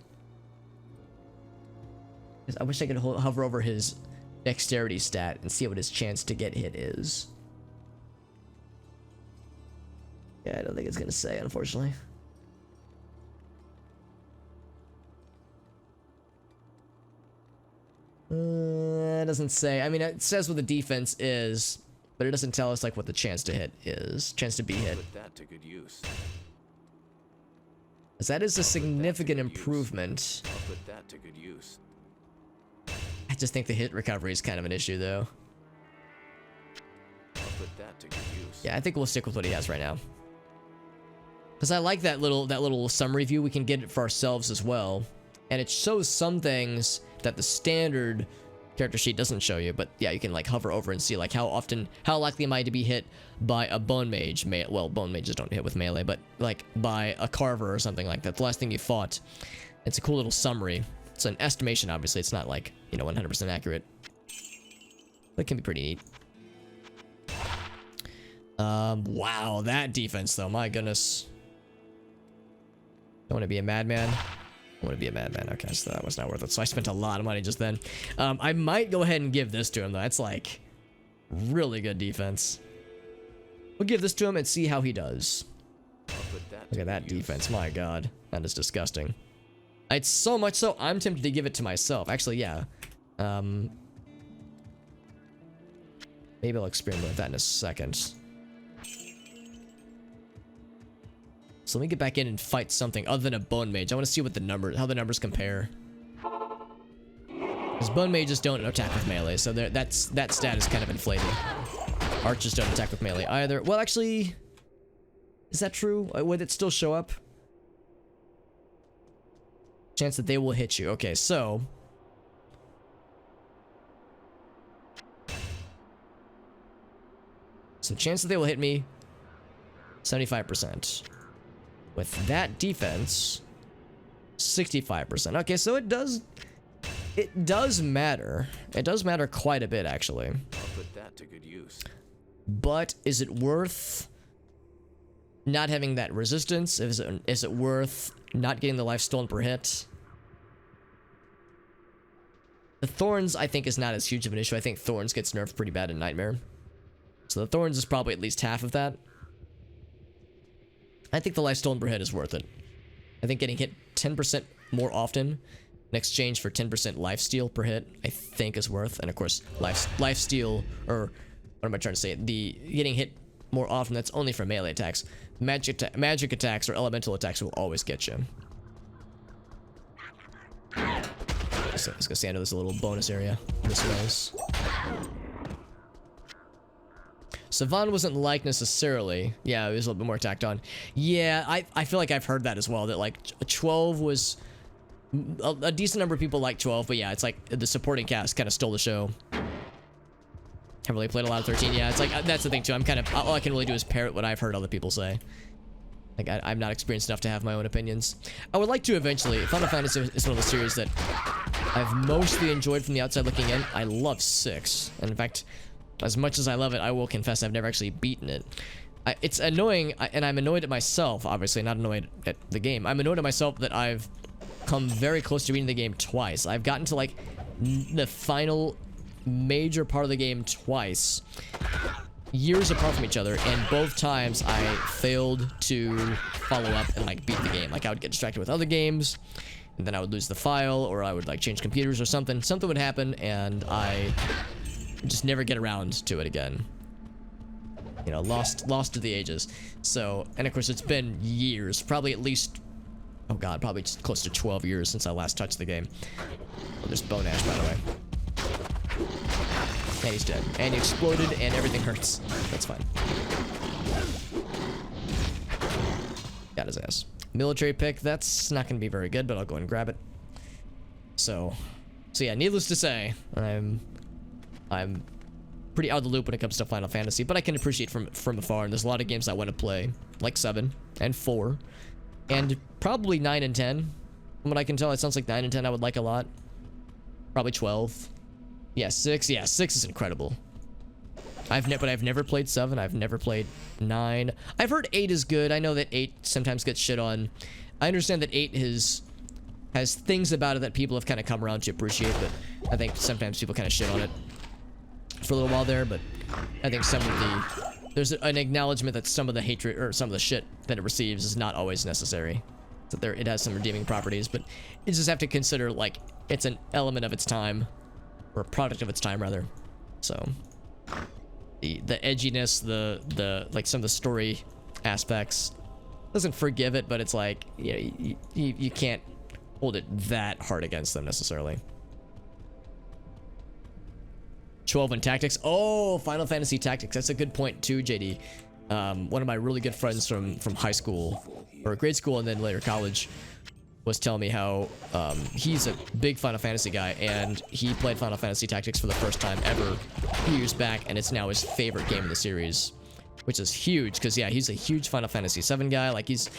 I wish I could hover over his dexterity stat and see what his chance to get hit is. Yeah, I don't think it's gonna say, unfortunately. It doesn't say. I mean, it says what the defense is, but it doesn't tell us like what the chance to hit is. Chance to be hit. Put that to good use. As that is a significant improvement. I'll put that to good use. I just think the hit recovery is kind of an issue, though. I'll put that to good use. Yeah, I think we'll stick with what he has right now. Because I like that little summary view. We can get it for ourselves as well, and it shows some things that the standard character sheet doesn't show you. But yeah, you can like hover over and see like how likely am I to be hit by a bone mage. Well, bone mages don't hit with melee, but like by a carver or something like that. The last thing you fought. It's a cool little summary. It's an estimation, obviously. It's not like, 100% accurate. But it can be pretty neat. Wow, that defense though, my goodness. Don't want to be a madman. I want to be a madman. Okay, so that was not worth it. So I spent a lot of money just then. I might go ahead and give this to him though. That's like really good defense. We'll give this to him and see how he does. Look at that defense. My God, that is disgusting. It's so much so I'm tempted to give it to myself. Actually, yeah. Maybe I'll experiment with that in a second. So let me get back in and fight something other than a bone mage. I want to see what how the numbers compare. Because bone mages don't attack with melee, so that stat is kind of inflated. Archers don't attack with melee either. Well, actually, is that true? Would it still show up? Chance that they will hit you. Okay, so chance that they will hit me, 75%. With that defense, 65%. Okay, so it does matter. It does matter quite a bit, actually. I'll put that to good use. But is it worth not having that resistance? Is it worth not getting the life stolen per hit? The Thorns, I think, is not as huge of an issue. I think Thorns gets nerfed pretty bad in Nightmare. So the Thorns is probably at least half of that. I think the life stolen per hit is worth it. I think getting hit 10% more often in exchange for 10% lifesteal per hit, I think is worth. And of course, lifesteal, or what am I trying to say? The getting hit more often, that's only for melee attacks. Magic attacks or elemental attacks will always get you. So let's go see. I know there's a little bonus area this way. Savan wasn't like necessarily. Yeah, it was a little bit more tacked on. Yeah, I feel like I've heard that as well. That like 12 was a decent number of people like 12, but yeah, it's like the supporting cast kind of stole the show. Haven't really played a lot of 13. Yeah, it's like that's the thing too. I'm kind of all I can really do is parrot what I've heard other people say. Like I'm not experienced enough to have my own opinions. I would like to eventually. Final Fantasy is one of the series that I've mostly enjoyed from the outside looking in. I love 6, and in fact, as much as I love it, I will confess I've never actually beaten it. It's annoying, and I'm annoyed at myself. Obviously, not annoyed at the game. I'm annoyed at myself that I've come very close to beating the game twice. I've gotten to like the final major part of the game twice, years apart from each other, and both times I failed to follow up and like beat the game. Like I would get distracted with other games, and then I would lose the file, or I would like change computers or something. Something would happen, and I just never get around to it again. You know, lost to the ages. So, and of course it's been years, probably at least, oh god, probably just close to 12 years since I last touched the game. Oh, there's Bone Ash, by the way. And he's dead. And he exploded, and everything hurts. That's fine. Got his ass. Military pick, that's not gonna be very good, but I'll go ahead and grab it. So yeah, needless to say, I'm pretty out of the loop when it comes to Final Fantasy, but I can appreciate from afar, and there's a lot of games I want to play, like 7 and 4, and probably 9 and 10. From what I can tell, it sounds like 9 and 10 I would like a lot. Probably 12. Yeah, 6. Yeah, 6 is incredible. But I've never played 7. I've never played 9. I've heard 8 is good. I know that 8 sometimes gets shit on. I understand that 8 has things about it that people have kind of come around to appreciate, but I think sometimes people kind of shit on it for a little while there. But I think there's an acknowledgement that some of the hatred or some of the shit that it receives is not always necessary. That it has some redeeming properties, but you just have to consider like it's an element of its time, or a product of its time rather. So the edginess, the like some of the story aspects doesn't forgive it, but it's like, you know, you can't hold it that hard against them necessarily. 12 in tactics. Oh, Final Fantasy Tactics. That's a good point too, JD. One of my really good friends from high school or grade school and then later college was telling me how he's a big Final Fantasy guy, and he played Final Fantasy Tactics for the first time ever a few years back, and it's now his favorite game in the series, which is huge because yeah, he's a huge Final Fantasy 7 guy. Like he's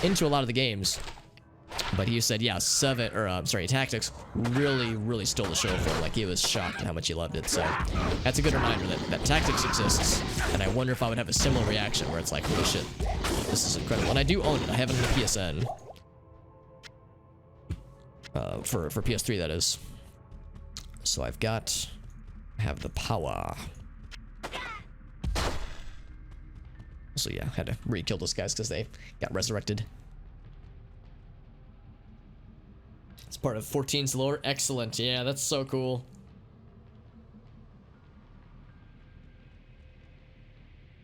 into a lot of the games. But he said, yeah, Tactics really stole the show for him. Like, he was shocked at how much he loved it. So, that's a good reminder that Tactics exists. And I wonder if I would have a similar reaction where it's like, holy shit, this is incredible. And I do own it. I have it on the PSN. For PS3, that is. So, I have the power. So, yeah, had to re-kill those guys because they got resurrected. It's part of 14's lore. Excellent. Yeah, that's so cool.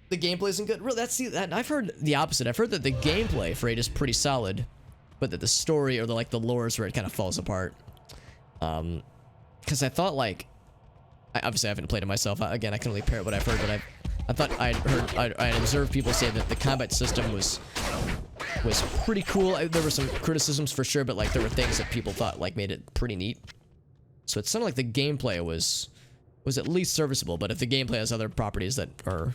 The gameplay isn't good. Really, that I've heard the opposite. I've heard that the gameplay for 8 is pretty solid, but that the story or the lore is where it kind of falls apart. Because I thought obviously I haven't played it myself. Again, I can only parrot what I've heard, but I thought I'd observed people say that the combat system was pretty cool. There were some criticisms for sure, but like there were things that people thought like made it pretty neat. So it sounded like the gameplay was at least serviceable, but if the gameplay has other properties that are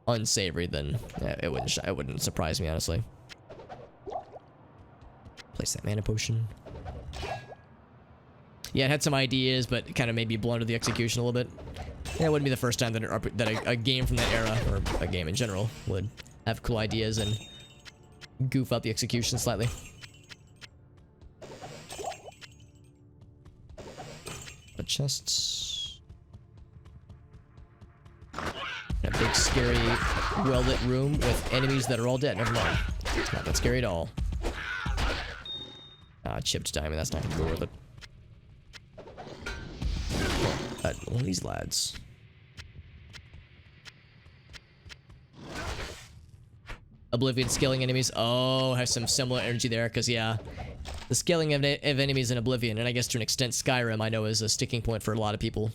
unsavory, then it wouldn't surprise me, honestly. Place that mana potion. Yeah, it had some ideas, but kind of maybe blunted the execution a little bit. Yeah, it wouldn't be the first time that a game from that era, or a game in general, would have cool ideas and goof up the execution slightly. But chests. A big, scary, well-lit room with enemies that are all dead. Never mind. It's not that scary at all. Chipped diamond. That's not gonna be worth it. One of these lads. Oblivion scaling enemies. Oh, has some similar energy there, because yeah, the scaling of enemies in Oblivion, and I guess to an extent Skyrim, I know is a sticking point for a lot of people.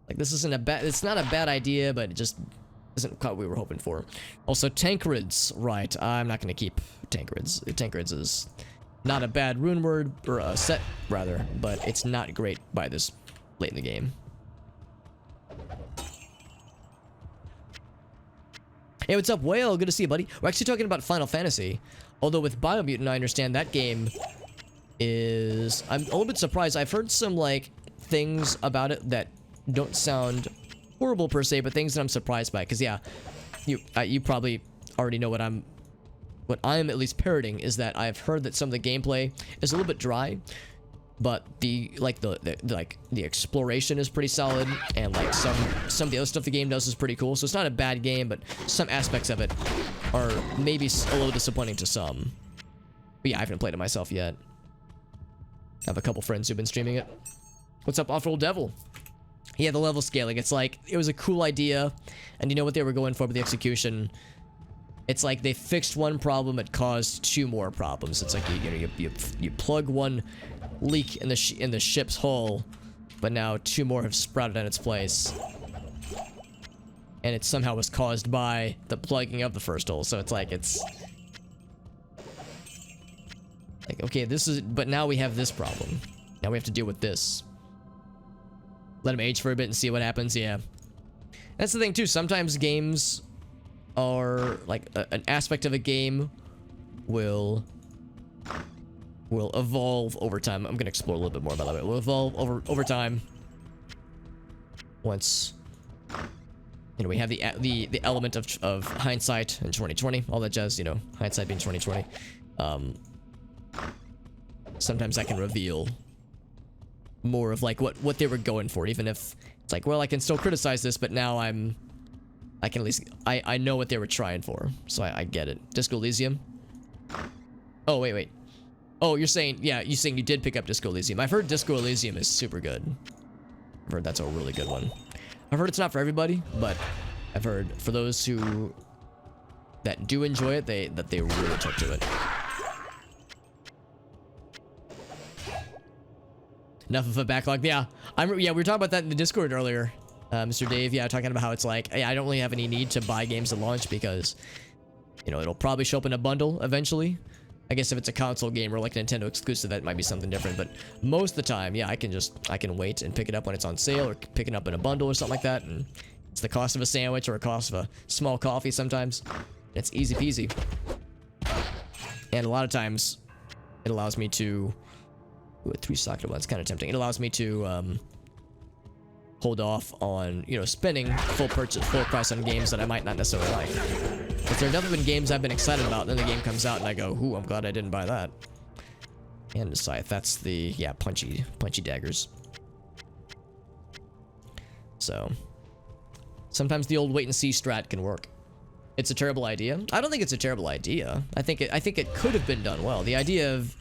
Like, this isn't a bad, it's not a bad idea, but it just isn't quite what we were hoping for. Also, Tankreds, right, I'm not going to keep Tankreds. Tankreds is not a bad rune word, or a set, rather, but it's not great by this late in the game. Hey, what's up, Whale? Good to see you, buddy. We're actually talking about Final Fantasy. Although with Biomutant, I understand that game is... I'm a little bit surprised. I've heard some, like, things about it that don't sound horrible per se, but things that I'm surprised by. Because, yeah, you probably already know what I'm at least parroting, is that I've heard that some of the gameplay is a little bit dry, but the exploration is pretty solid, and like some of the other stuff the game does is pretty cool. So it's not a bad game, but some aspects of it are maybe a little disappointing to some. But yeah, I haven't played it myself yet. I have a couple friends who've been streaming it. What's up, Awful Devil? Yeah, the level scaling. It's like, it was a cool idea, and you know what they were going for, but the execution, it's like they fixed one problem, it caused two more problems. It's like you plug one leak in the ship's hull, but now two more have sprouted in its place, and it somehow was caused by the plugging of the first hole. So it's like okay, this is, but now we have this problem. Now we have to deal with this. Let them age for a bit and see what happens. Yeah, that's the thing too. Sometimes games are like an aspect of a game will evolve over time. I'm gonna explore a little bit more about that. It will evolve over time. Once, you know, we have the element of hindsight in 2020, all that jazz. You know, hindsight being 2020. Sometimes that can reveal more of like what they were going for, even if it's like, well, I can still criticize this, but now I can at least I know what they were trying for, so I get it. Disco Elysium. Oh wait. Oh, you're saying, yeah, you're saying you did pick up Disco Elysium. I've heard Disco Elysium is super good. I've heard that's a really good one. I've heard it's not for everybody, but I've heard for those that do enjoy it, that they really took to it. Enough of a backlog. Yeah, we were talking about that in the Discord earlier. Mr. Dave, yeah, talking about how it's like, I don't really have any need to buy games at launch because, you know, it'll probably show up in a bundle eventually. I guess if it's a console game or like Nintendo exclusive, that might be something different. But most of the time, yeah, I can wait and pick it up when it's on sale, or pick it up in a bundle or something like that. And it's the cost of a sandwich or a cost of a small coffee sometimes. It's easy peasy. And a lot of times, it allows me to... Ooh, 3 socket ones, kind of tempting. It allows me to hold off on, you know, spending full price on games that I might not necessarily like. If there have definitely been games I've been excited about, then the game comes out and I go, ooh, I'm glad I didn't buy that. And the scythe, that's the, yeah, punchy daggers. So, sometimes the old wait and see strat can work. It's a terrible idea. I don't think it's a terrible idea. I think it could have been done well. The idea of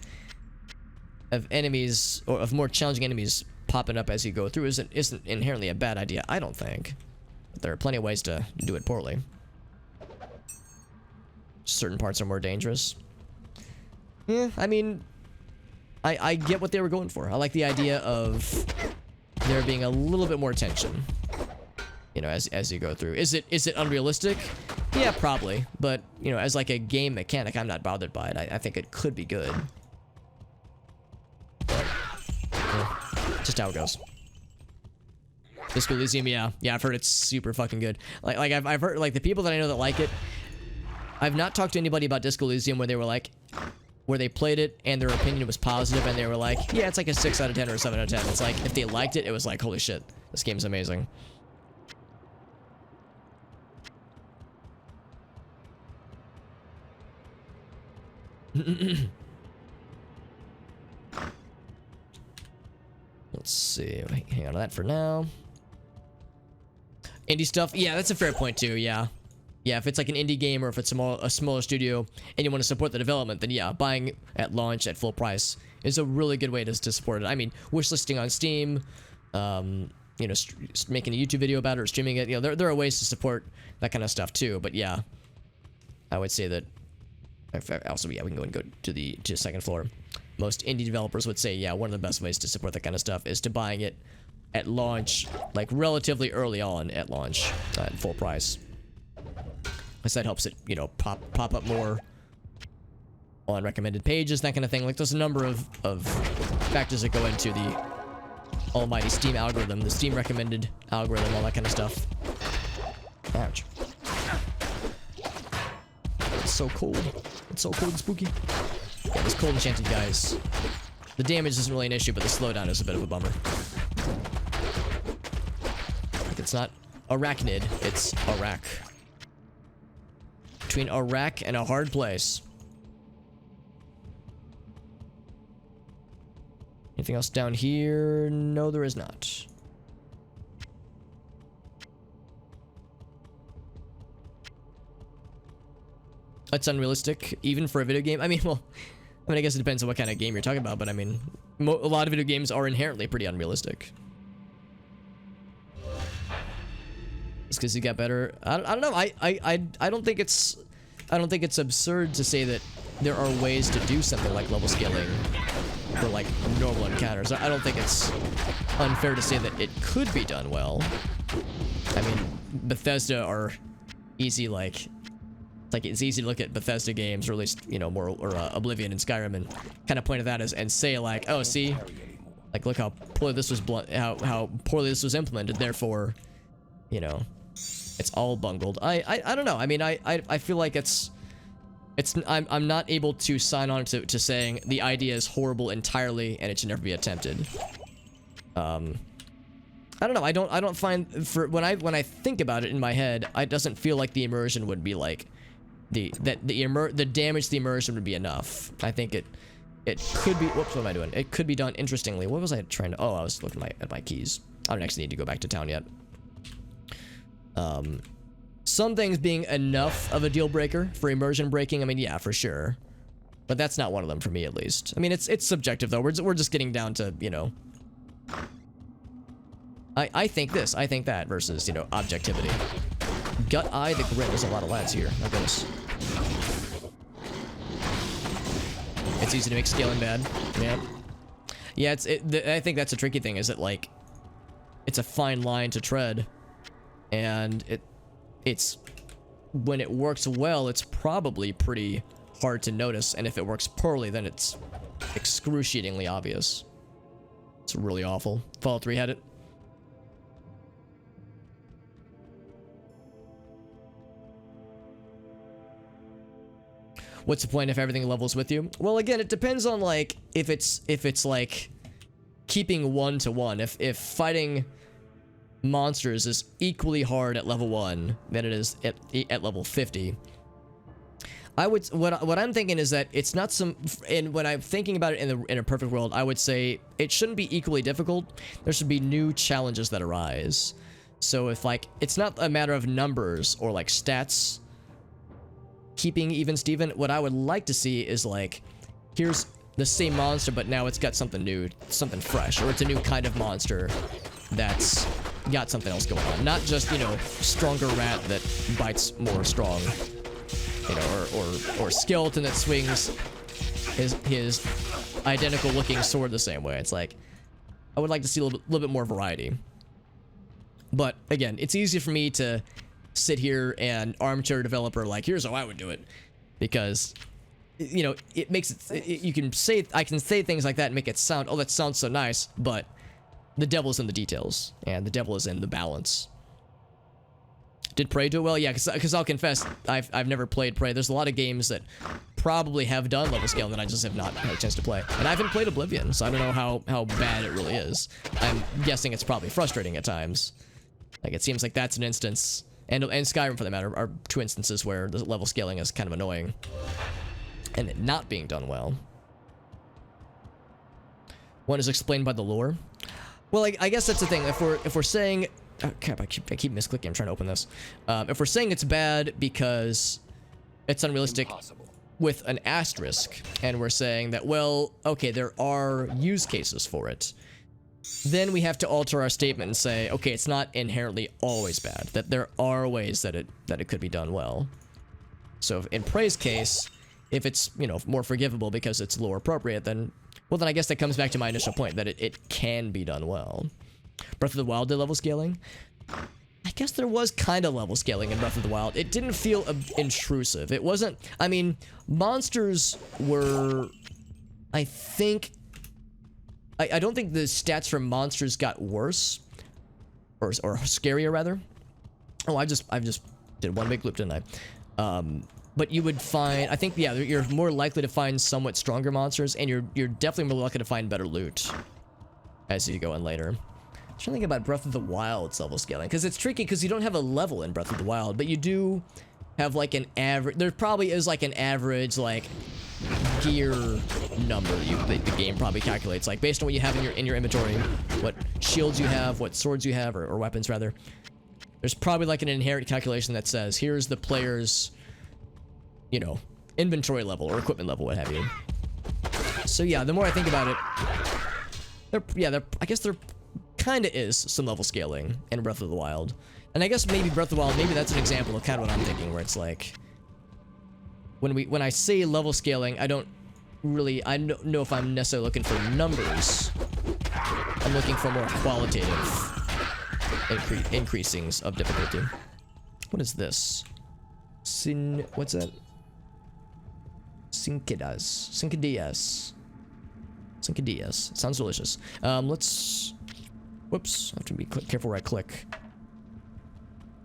enemies, or of more challenging enemies popping up as you go through isn't inherently a bad idea, I don't think. But there are plenty of ways to do it poorly. Certain parts are more dangerous. Yeah, I mean, I get what they were going for. I like the idea of there being a little bit more tension, you know, as you go through. Is it unrealistic? Yeah, probably. But, you know, as like a game mechanic, I'm not bothered by it. I think it could be good. Just how it goes. Disco Elysium, yeah, I've heard it's super fucking good. Like I've heard, like, the people that I know that like it, I've not talked to anybody about Disco Elysium where they were like, where they played it and their opinion was positive and they were like, yeah, it's like a 6 out of 10 or a 7 out of 10. It's like, if they liked it, it was like, holy shit, this game's amazing. Let's see. Hang on to that for now. Indie stuff. Yeah, that's a fair point too. Yeah, yeah, if it's like an indie game or if it's a smaller studio and you want to support the development, then yeah, buying at launch at full price is a really good way to support it. I mean, wishlisting on Steam, you know, making a YouTube video about it or streaming it. You know, there are ways to support that kind of stuff too. But yeah, I would say that. Also, yeah, we can go to the second floor. Most indie developers would say, yeah, one of the best ways to support that kind of stuff is to buying it at launch, like relatively early on at launch, at full price. Because that helps it, you know, pop up more on recommended pages, that kind of thing. Like, there's a number of factors that go into the almighty Steam algorithm, the Steam recommended algorithm, all that kind of stuff. Ouch. It's so cold. It's so cold and spooky. Yeah, this cold enchanted guys. The damage isn't really an issue, but the slowdown is a bit of a bummer. Like, it's not arachnid, it's Iraq. Between Iraq and a hard place. Anything else down here? No, there is not. It's unrealistic, even for a video game. I mean, well, I guess it depends on what kind of game you're talking about, but I mean, a lot of video games are inherently pretty unrealistic. It's because you got better. I don't know. I don't think it's absurd to say that there are ways to do something like level scaling for like normal encounters. I don't think it's unfair to say that it could be done well. I mean, Bethesda are easy, like it's easy to look at Bethesda games, or at least, you know, more, or Oblivion and Skyrim, and kind of point at that as and say like, oh, see, like, look how poorly this was how poorly this was implemented. Therefore, you know, it's all bungled. I don't know. I mean, I feel like I'm not able to sign on to saying the idea is horrible entirely and it should never be attempted. I don't know. I don't find, for when I think about it in my head, it doesn't feel like the immersion would be like the damage to the immersion would be enough. I think it could be. Whoops, what am I doing? It could be done interestingly. What was I trying to? Oh, I was looking at my keys. I don't actually need to go back to town yet. Some things being enough of a deal breaker for immersion breaking. I mean, yeah, for sure, but that's not one of them for me, at least. I mean, it's subjective though. We're just getting down to, you know, I think this, I think that, versus, you know, objectivity. Gut Eye the Grim. There's a lot of lads here. Oh goodness. It's easy to make scaling bad. Yeah, I think that's a tricky thing, is that, like, it's a fine line to tread, and it's when it works well, it's probably pretty hard to notice, and if it works poorly, then it's excruciatingly obvious. It's really awful. Fallout 3 had it. What's the point if everything levels with you? Well, again, it depends on, like, if it's like keeping 1-to-1. If fighting monsters is equally hard at level 1 than it is at level 50. What I'm thinking is that it's not some, and when I'm thinking about it in a perfect world, I would say it shouldn't be equally difficult. There should be new challenges that arise. So if, like, it's not a matter of numbers or like stats keeping even Steven, what I would like to see is, like, here's the same monster, but now it's got something new, something fresh, or it's a new kind of monster that's got something else going on. Not just, you know, stronger rat that bites more strong, you know, or skeleton that swings his identical looking sword the same way. It's like, I would like to see a little bit more variety. But again, it's easy for me to sit here and armchair developer, like, here's how I would do it, because, you know, it makes it, you can say, I can say things like that and make it sound, oh, that sounds so nice, but the devil's in the details, and the devil is in the balance. Did Prey do well? Yeah, because I'll confess, I've never played Prey. There's a lot of games that probably have done level scale that I just have not had a chance to play. And I haven't played Oblivion, so I don't know how bad it really is. I'm guessing it's probably frustrating at times. Like, it seems like that's an instance, and Skyrim, for that matter, are two instances where the level scaling is kind of annoying and it not being done well. One is explained by the lore. Well, I guess that's the thing. If we're saying oh, crap, I keep misclicking. I'm trying to open this. If we're saying it's bad because it's unrealistic Impossible. with an asterisk, and we're saying that, well, okay, there are use cases for it, then we have to alter our statement and say, okay, it's not inherently always bad, that there are ways that it could be done well. So in Prey's case, if it's, you know, more forgivable because it's lore appropriate, then, well, then I guess that comes back to my initial point, that it can be done well. Breath of the Wild did level scaling. I guess there was kind of level scaling in Breath of the Wild. It didn't feel intrusive. It wasn't, I mean, monsters were, I think, I don't think the stats for monsters got worse, or scarier rather. Oh, I just did one big loop, didn't I? But you would find, I think, yeah, you're more likely to find somewhat stronger monsters, and you're definitely more likely to find better loot as you go in later. I'm trying to think about Breath of the Wild's level scaling, because it's tricky because you don't have a level in Breath of the Wild, but you do have like an average, there probably is like an average like gear number the game probably calculates, like based on what you have in your inventory, what shields you have, what swords you have, or weapons rather. There's probably like an inherent calculation that says, here's the player's, you know, inventory level or equipment level, what have you. So yeah, the more I think about it, I guess there kind of is some level scaling in Breath of the Wild. And I guess maybe Breath of the Wild, maybe that's an example of kind of what I'm thinking, where it's like, when I say level scaling, I don't know if I'm necessarily looking for numbers. I'm looking for more qualitative increasings of difficulty. What is this? What's that? Cincadillas. Sounds delicious. Whoops, I have to be careful where I click.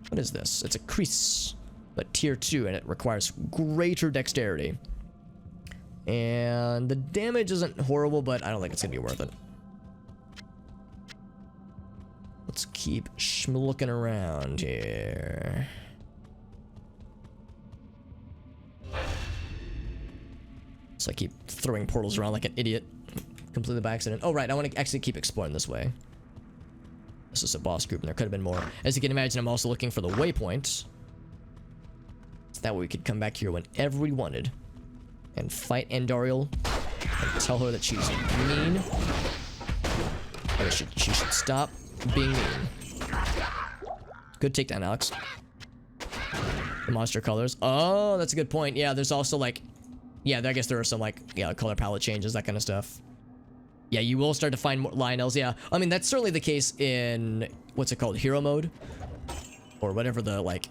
What is this? It's a crease, but tier 2, and it requires greater dexterity. And the damage isn't horrible, but I don't think it's gonna be worth it. Let's keep looking around here. So I keep throwing portals around like an idiot. Completely by accident. Oh, right, I want to actually keep exploring this way. This is a boss group, and there could have been more. As you can imagine, I'm also looking for the waypoint. So that way we could come back here whenever we wanted. And fight Andariel. And tell her that she's mean. Or she should stop being mean. Good takedown, Alex. The monster colors. Oh, that's a good point. Yeah, there's also like... Yeah, I guess there are some like, yeah, color palette changes, that kind of stuff. Yeah, you will start to find more Lionels, yeah. I mean, that's certainly the case in, what's it called, hero mode? Or whatever the, like,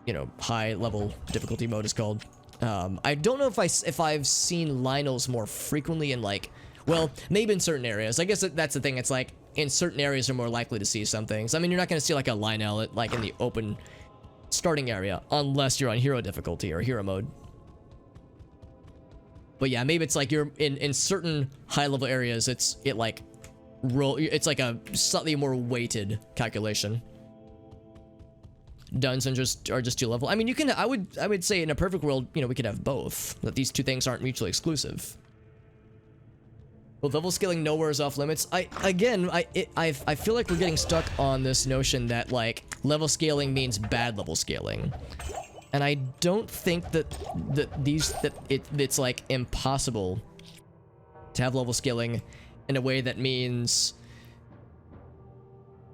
you know, high level difficulty mode is called. I don't know if I've seen Lionels more frequently in like, well, maybe in certain areas. I guess that's the thing, it's like, in certain areas you're more likely to see some things. I mean, you're not going to see like a Lionel like in the open starting area, unless you're on hero difficulty or hero mode. But yeah, maybe it's like you're in certain high level areas, it's like a slightly more weighted calculation. Dungeons are just 2 level. I mean, you can, I would say in a perfect world, you know, we could have both, that these two things aren't mutually exclusive. With level scaling nowhere is off limits, I feel like we're getting stuck on this notion that like level scaling means bad level scaling. And I don't think that it's like impossible to have level scaling in a way that means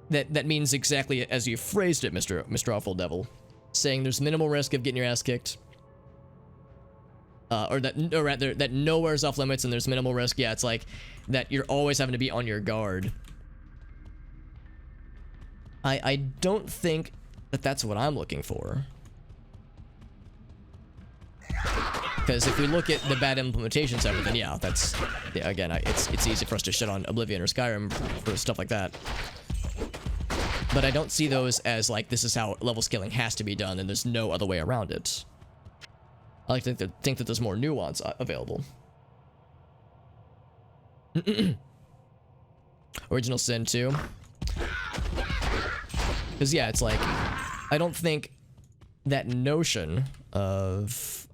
that means exactly as you phrased it, Mr. Awful Devil, saying there's minimal risk of getting your ass kicked, or rather that nowhere's off limits and there's minimal risk. Yeah, it's like that you're always having to be on your guard. I don't think that that's what I'm looking for. Because if we look at the bad implementations of it, then yeah, that's, yeah, again, it's easy for us to shit on Oblivion or Skyrim for stuff like that. But I don't see those as like, this is how level scaling has to be done and there's no other way around it. I like to think that there's more nuance available. Original Sin 2. Because yeah, it's like, I don't think that notion of...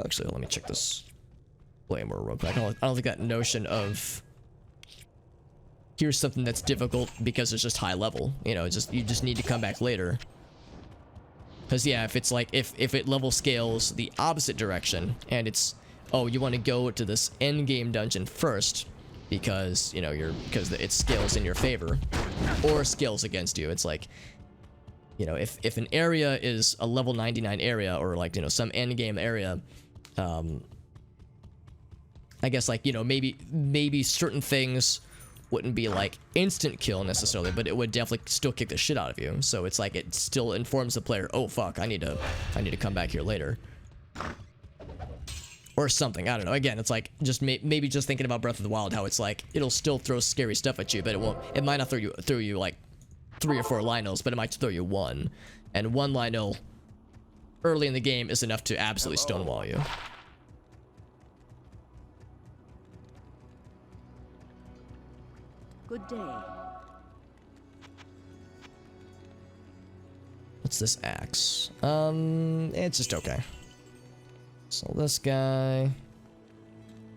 actually, let me check this Blamer real quick. I don't think that notion of here's something that's difficult because it's just high level. You know, it's just you just need to come back later. Because yeah, if it's like if it level scales the opposite direction and it's, oh, you want to go to this end game dungeon first because you know because it scales in your favor or scales against you. It's like, you know, if an area is a level 99 area or like, you know, some end game area, I guess like, you know, maybe certain things wouldn't be like instant kill necessarily, but it would definitely still kick the shit out of you. So it's like it still informs the player, oh fuck, I need to come back here later. Or something, I don't know. Again, it's like just maybe just thinking about Breath of the Wild, how it's like it'll still throw scary stuff at you, but it might not throw you like 3 or 4 Lionels, but it might throw you 1. And 1 Lionel early in the game is enough to absolutely stonewall you. Good day. What's this axe? It's just okay. So this guy,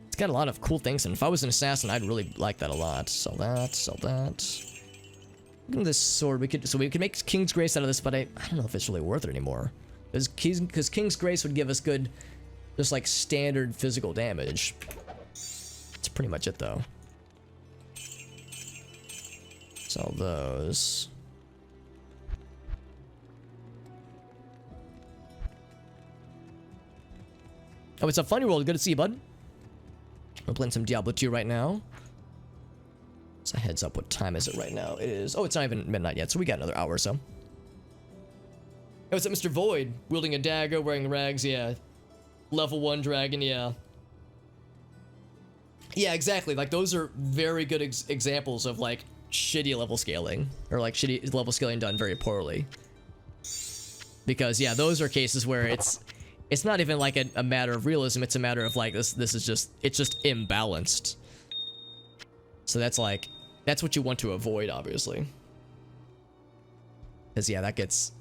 it's got a lot of cool things, and if I was an assassin, I'd really like that a lot. Sell that, sell that. Look at this sword. We could make King's Grace out of this, but I don't know if it's really worth it anymore. Because King's Grace would give us good, just like standard physical damage. That's pretty much it though. Sell those. Oh, it's a funny world. Good to see you, bud. We're playing some Diablo 2 right now. So heads up, what time is it right now? It is, oh, it's not even midnight yet, so we got another hour or so. Oh, what's up, Mr. Void? Wielding a dagger, wearing rags, yeah. Level 1 dragon, yeah. Yeah, exactly. Like, those are very good examples of, like, shitty level scaling. Or, like, shitty level scaling done very poorly. Because, yeah, those are cases where it's not even, like, a matter of realism. It's a matter of, like, this is just, it's just imbalanced. So that's, like, that's what you want to avoid, obviously. Because, yeah, that gets...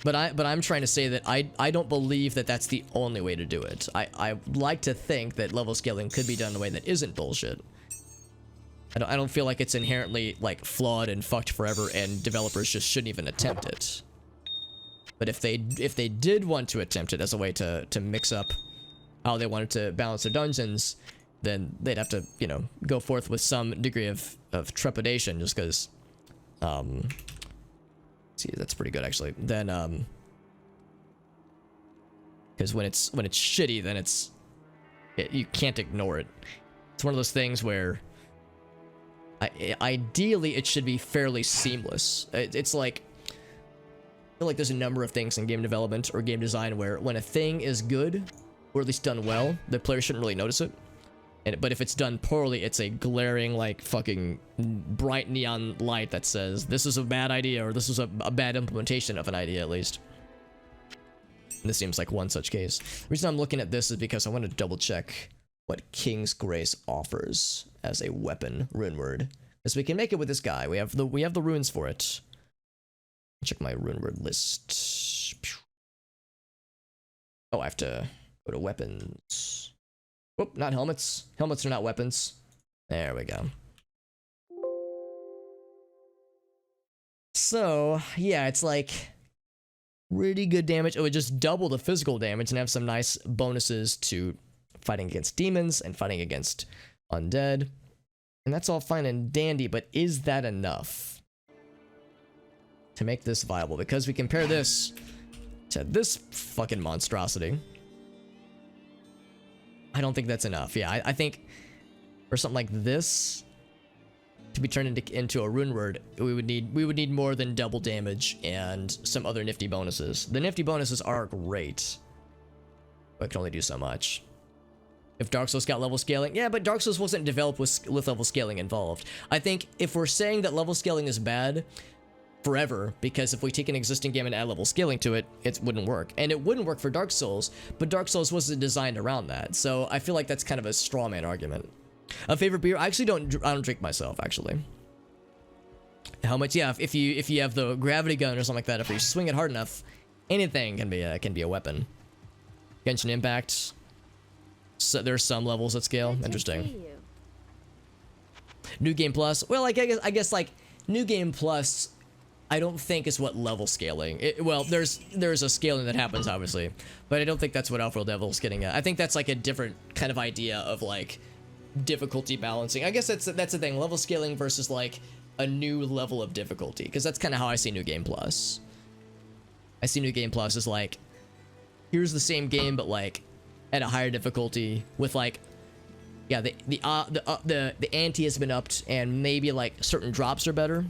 But I'm trying to say that I don't believe that that's the only way to do it. I like to think that level scaling could be done in a way that isn't bullshit. I don't feel like it's inherently like flawed and fucked forever, and developers just shouldn't even attempt it. But if they did want to attempt it as a way to mix up how they wanted to balance their dungeons, then they'd have to, you know, go forth with some degree of trepidation, just because see, that's pretty good actually. Then because when it's shitty, then you can't ignore it. It's one of those things where ideally it should be fairly seamless. It's like, I feel like there's a number of things in game development or game design where when a thing is good, or at least done well, the player shouldn't really notice it. But if it's done poorly, it's a glaring, like, fucking bright neon light that says, this is a bad idea, or this is a bad implementation of an idea, at least. And this seems like one such case. The reason I'm looking at this is because I want to double check what King's Grace offers as a weapon rune word. Because we can make it with this guy. We have the runes for it. Check my rune word list. Oh, I have to go to weapons. Whoop, not helmets. Helmets are not weapons. There we go. So, yeah, it's like really good damage. It would just double the physical damage and have some nice bonuses to fighting against demons and fighting against undead. And that's all fine and dandy, but is that enough to make this viable? Because we compare this to this fucking monstrosity. I don't think that's enough. Yeah, I think for something like this to be turned into a rune word, we would need more than double damage and some other nifty bonuses. The nifty bonuses are great, but can only do so much. If Dark Souls got level scaling, yeah, but Dark Souls wasn't developed with level scaling involved. I think if we're saying that level scaling is bad forever, because if we take an existing game and add level scaling to it, it wouldn't work. And it wouldn't work for Dark Souls, but Dark Souls wasn't designed around that. So I feel like that's kind of a straw man argument. A favorite beer? I actually don't drink myself, actually. Helmets, yeah, if you have the gravity gun or something like that, if you swing it hard enough, anything can be a weapon. Genshin Impact. So there's some levels at scale. Interesting. New Game Plus. Well, like I guess like New Game Plus, I don't think is what level scaling. Well, there's a scaling that happens obviously, but I don't think that's what Outworld Devil's getting at. I think that's like a different kind of idea of like difficulty balancing. I guess that's the thing. Level scaling versus like a new level of difficulty, because that's kind of how I see New Game Plus. I see New Game Plus as like, here's the same game but like at a higher difficulty with like, yeah, the ante has been upped and maybe like certain drops are better.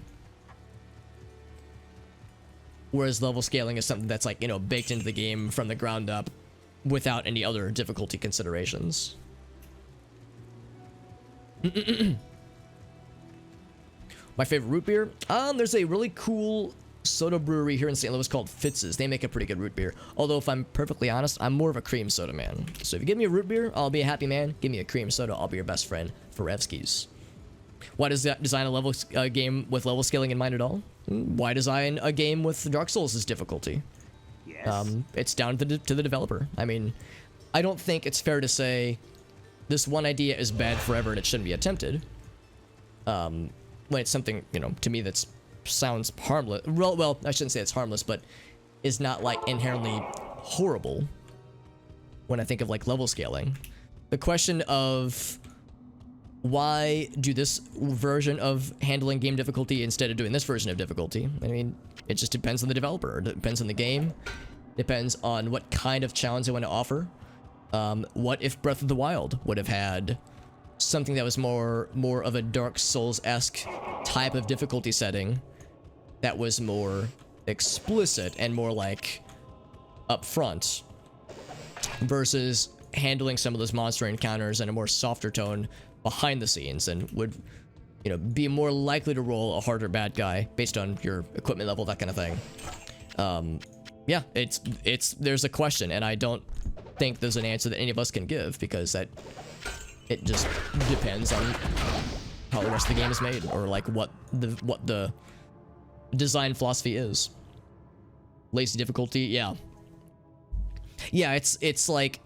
Whereas level scaling is something that's like, you know, baked into the game from the ground up without any other difficulty considerations. My favorite root beer? There's a really cool soda brewery here in St. Louis called Fitz's. They make a pretty good root beer. Although, if I'm perfectly honest, I'm more of a cream soda man. So if you give me a root beer, I'll be a happy man. Give me a cream soda, I'll be your best friend. Forevskis. Why does that design a game with level scaling in mind at all? Why design a game with Dark Souls' difficulty? Yes. It's down to the developer. I mean, I don't think it's fair to say this one idea is bad forever and it shouldn't be attempted. When it's something, you know, to me that's sounds harmless. Well, I shouldn't say it's harmless, but is not like inherently horrible when I think of like level scaling. The question of why do this version of handling game difficulty instead of doing this version of difficulty? I mean, it just depends on the developer. It depends on the game. Depends on what kind of challenge they want to offer. What if Breath of the Wild would have had something that was more of a Dark Souls-esque type of difficulty setting that was more explicit and more like upfront versus handling some of those monster encounters in a more softer tone behind the scenes and would, you know, be more likely to roll a harder bad guy based on your equipment level, that kind of thing. Yeah, there's a question, and I don't think there's an answer that any of us can give, because that it just depends on how the rest of the game is made, or like what the design philosophy is. Lazy difficulty, yeah, it's like,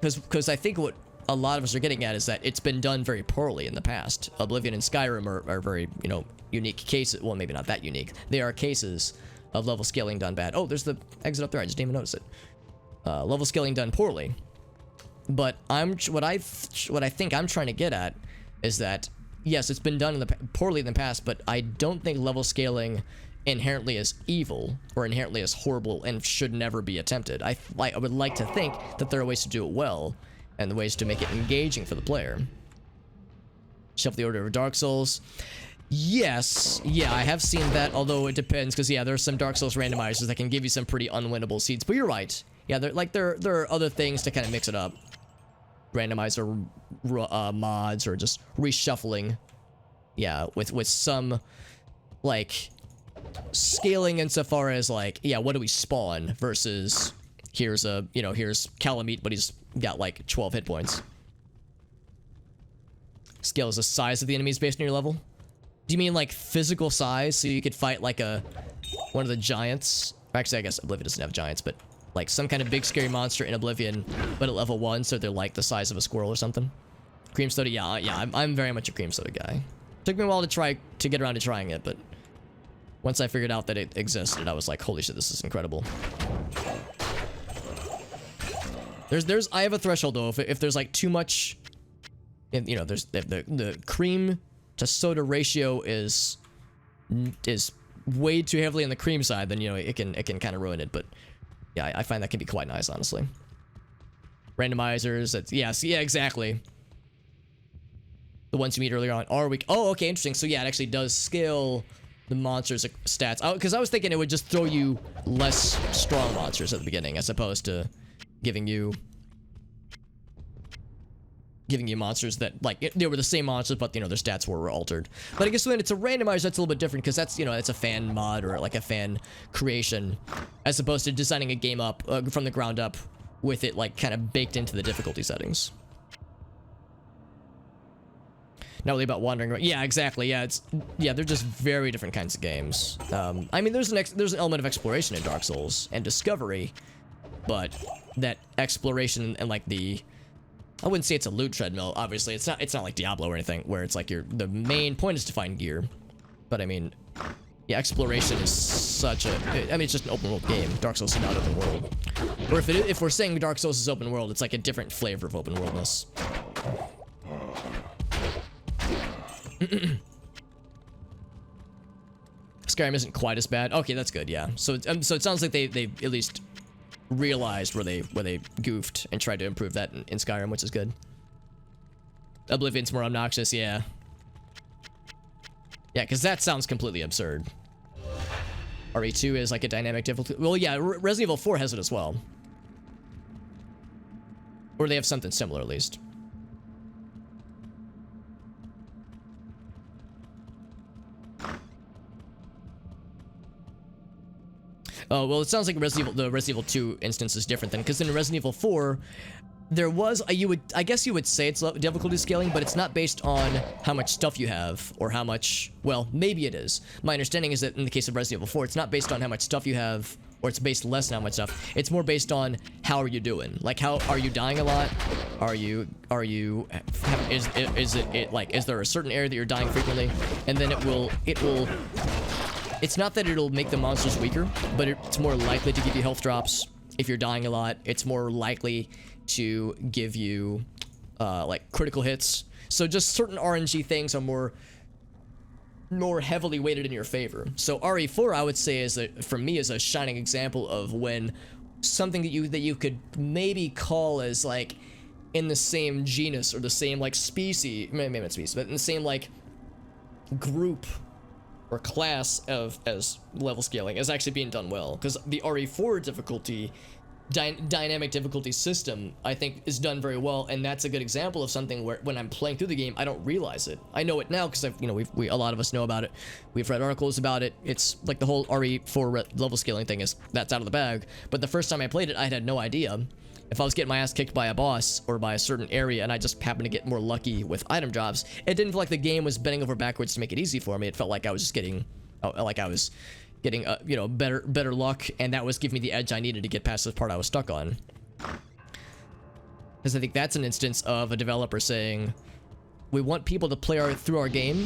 because I think what a lot of us are getting at is that it's been done very poorly in the past. Oblivion and Skyrim are very, you know, unique cases. Well, maybe not that unique. They are cases of level scaling done bad. Oh, there's the exit up there. I just didn't even notice it. Level scaling done poorly. But what I think I'm trying to get at is that yes, it's been done poorly in the past, but I don't think level scaling inherently is evil or inherently is horrible and should never be attempted. I would like to think that there are ways to do it well and the ways to make it engaging for the player. Shuffle the order of Dark Souls. Yes, yeah, I have seen that, although it depends, because yeah, there's some Dark Souls randomizers that can give you some pretty unwinnable seeds, but you're right. Yeah, there are other things to kind of mix it up. Randomizer mods or just reshuffling. Yeah, with some like scaling insofar as like, yeah, what do we spawn versus here's Calamite, but he's got like 12 hit points. Scales the size of the enemies based on your level. Do you mean like physical size, so you could fight like one of the giants? Actually, I guess Oblivion doesn't have giants, but like some kind of big scary monster in Oblivion, but at level 1, so they're like the size of a squirrel or something. Cream soda, yeah, I'm very much a cream soda guy. Took me a while to get around to trying it, but once I figured out that it existed, I was like, holy shit, this is incredible. I have a threshold though. If there's like too much, you know, there's the cream to soda ratio is way too heavily on the cream side, then, you know, it can kind of ruin it. But yeah, I find that can be quite nice, honestly. Randomizers, yeah, exactly. The ones you meet earlier on are weak. Oh, okay, interesting. So yeah, it actually does scale the monsters' stats. Oh, because I was thinking it would just throw you less strong monsters at the beginning, as opposed to giving you monsters that, like, they were the same monsters, but, you know, their stats were altered. But I guess when it's a randomizer, that's a little bit different, because that's, you know, it's a fan mod or like a fan creation, as opposed to designing a game up from the ground up with it like kind of baked into the difficulty settings. Not really about wandering around. Yeah, exactly. Yeah, they're just very different kinds of games. I mean, there's an element of exploration in Dark Souls and discovery, but that exploration and like the I wouldn't say it's a loot treadmill. Obviously, it's not like Diablo or anything where it's like the main point is to find gear. But I mean, yeah, exploration is such a, I mean, it's just an open world game. Dark Souls is not open world. Or if we're saying Dark Souls is open world, it's like a different flavor of open worldness. Skyrim isn't quite as bad. Okay, that's good. Yeah. So so it sounds like they at least realized where they goofed and tried to improve that in Skyrim, which is good. Oblivion's more obnoxious. Yeah. Yeah, because that sounds completely absurd. RE2 is like a dynamic difficulty. Well, yeah, Resident Evil 4 has it as well. Or they have something similar, at least. Oh, well, it sounds like the Resident Evil 2 instance is different then, because in Resident Evil 4, there was, I guess you would say it's difficulty scaling, but it's not based on how much stuff you have, or how much, well, maybe it is. My understanding is that in the case of Resident Evil 4, it's not based on how much stuff you have, or it's based less on how much stuff. It's more based on how are you doing? Like, how are you dying a lot? Is there a certain area that you're dying frequently? And then it's not that it'll make the monsters weaker, but it's more likely to give you health drops if you're dying a lot. It's more likely to give you like critical hits. So just certain RNG things are more heavily weighted in your favor. So RE4, I would say, for me is a shining example of when something that you could maybe call as like in the same genus or the same like species, maybe not species, but in the same like group or class as level scaling is actually being done well, because the RE4 difficulty dynamic difficulty system, I think, is done very well, and that's a good example of something where when I'm playing through the game, I don't realize it. I know it now because I've, a lot of us know about it. We've read articles about it. It's like the whole RE4 level scaling thing that's out of the bag. But the first time I played it, I had no idea. If I was getting my ass kicked by a boss or by a certain area and I just happened to get more lucky with item drops, it didn't feel like the game was bending over backwards to make it easy for me. It felt like I was just getting, better luck, and that was giving me the edge I needed to get past the part I was stuck on. Because I think that's an instance of a developer saying, we want people to play through our game,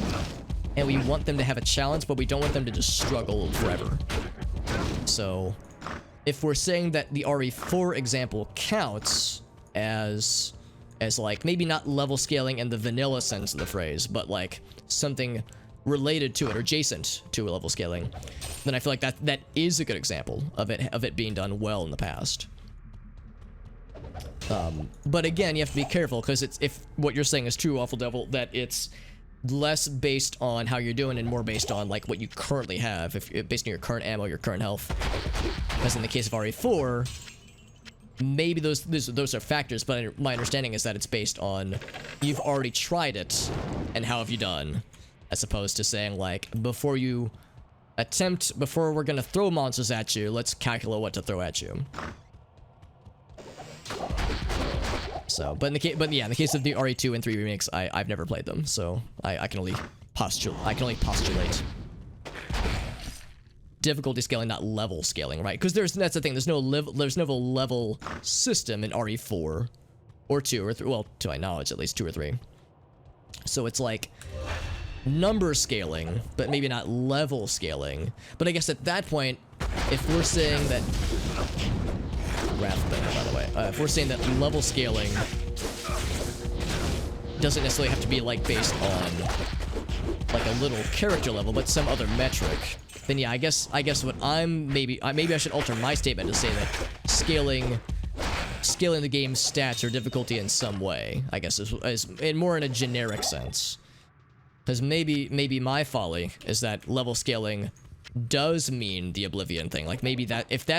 and we want them to have a challenge, but we don't want them to just struggle forever. So, if we're saying that the RE4 example counts as like, maybe not level scaling in the vanilla sense of the phrase, but like something related to it or adjacent to level scaling, then I feel like that is a good example of it being done well in the past. But again, you have to be careful, because if what you're saying is true, Awful Devil, that it's less based on how you're doing and more based on like what you currently have, based on your current ammo, your current health. As in the case of RE4, maybe those are factors, but my understanding is that it's based on you've already tried it and how have you done, as opposed to saying like, before we're gonna throw monsters at you, let's calculate what to throw at you. So, in the case of the RE2 and 3 remakes, I've never played them, so I can only postulate. Difficulty scaling, not level scaling, right? Because that's the thing. There's no level system in RE4 or 2 or 3. Well, to my knowledge, at least 2 or 3. So it's like number scaling, but maybe not level scaling. But I guess at that point, if we're saying that Wrathbender, by the way, if we're saying that level scaling doesn't necessarily have to be like based on like a little character level, but some other metric, then yeah, I guess what maybe I should alter my statement to say that scaling the game's stats or difficulty in some way, I guess, is more in a generic sense. Because maybe my folly is that level scaling does mean the Oblivion thing. Like maybe that if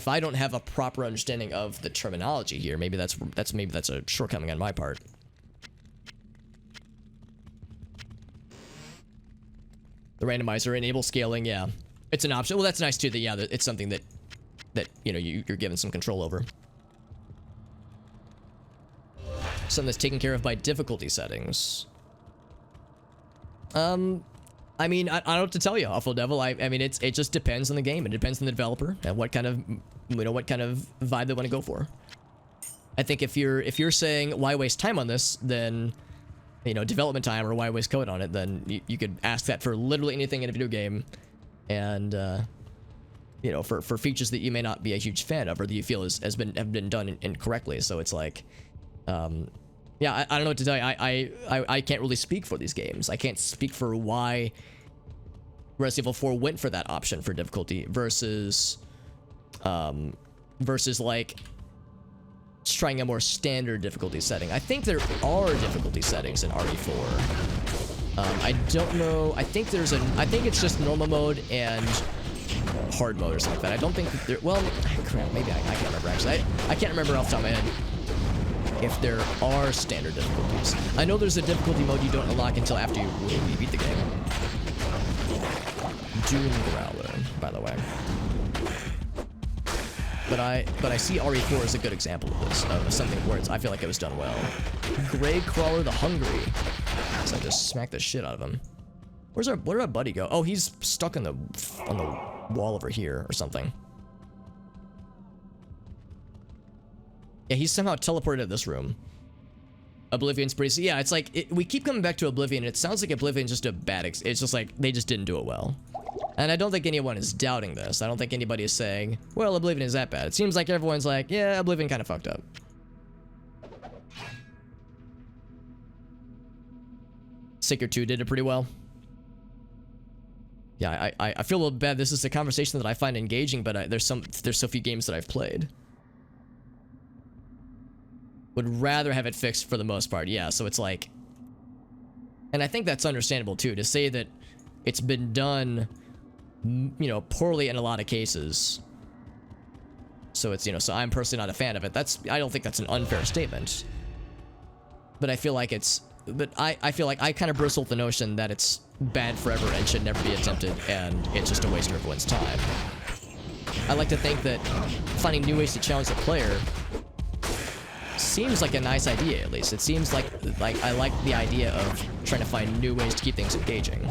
I don't have a proper understanding of the terminology here, maybe that's a shortcoming on my part. The randomizer enable scaling, yeah, it's an option. Well, that's nice too. That it's something that you're given some control over. Something that's taken care of by difficulty settings. I mean, I don't know what to tell you, Awful Devil. I mean, it just depends on the game. It depends on the developer and what kind of vibe they want to go for. I think if you're saying why waste time on this, then development time, or why waste code on it, then you could ask that for literally anything in a video game, and for features that you may not be a huge fan of or that you feel have been done incorrectly. So it's like, yeah, I don't know what to tell you. I can't really speak for these games. I can't speak for why Resident Evil 4 went for that option for difficulty versus like trying a more standard difficulty setting. I think there are difficulty settings in RE4. I don't know. I think it's just normal mode and hard mode or something like that. I don't think that there, well, crap, maybe I can't remember actually. I can't remember off the top of my head if there are standard difficulties. I know there's a difficulty mode you don't unlock until after you really beat the game. Doom Growler, by the way. But I see RE4 as a good example of this, of something where I feel like it was done well. Grey Crawler the Hungry. So I just smacked the shit out of him. Where'd our buddy go? Oh, he's stuck on the wall over here or something. Yeah, he's somehow teleported to this room. Oblivion's pretty. Yeah, it's like we keep coming back to Oblivion. It sounds like Oblivion's just a bad. It's just like they just didn't do it well. And I don't think anyone is doubting this. I don't think anybody is saying, well, Oblivion is that bad. It seems like everyone's like, yeah, Oblivion kind of fucked up. Sacred 2 did it pretty well. Yeah, I feel a little bad. This is a conversation that I find engaging, but there's so few games that I've played. Would rather have it fixed for the most part. Yeah, so it's like, and I think that's understandable too, to say that it's been done, poorly in a lot of cases. So it's, so I'm personally not a fan of it. I don't think that's an unfair statement. But I feel like I feel like I kind of bristle with the notion that it's bad forever and should never be attempted, and it's just a waste of everyone's time. I like to think that finding new ways to challenge the player seems like a nice idea, at least. It seems like I like the idea of trying to find new ways to keep things engaging.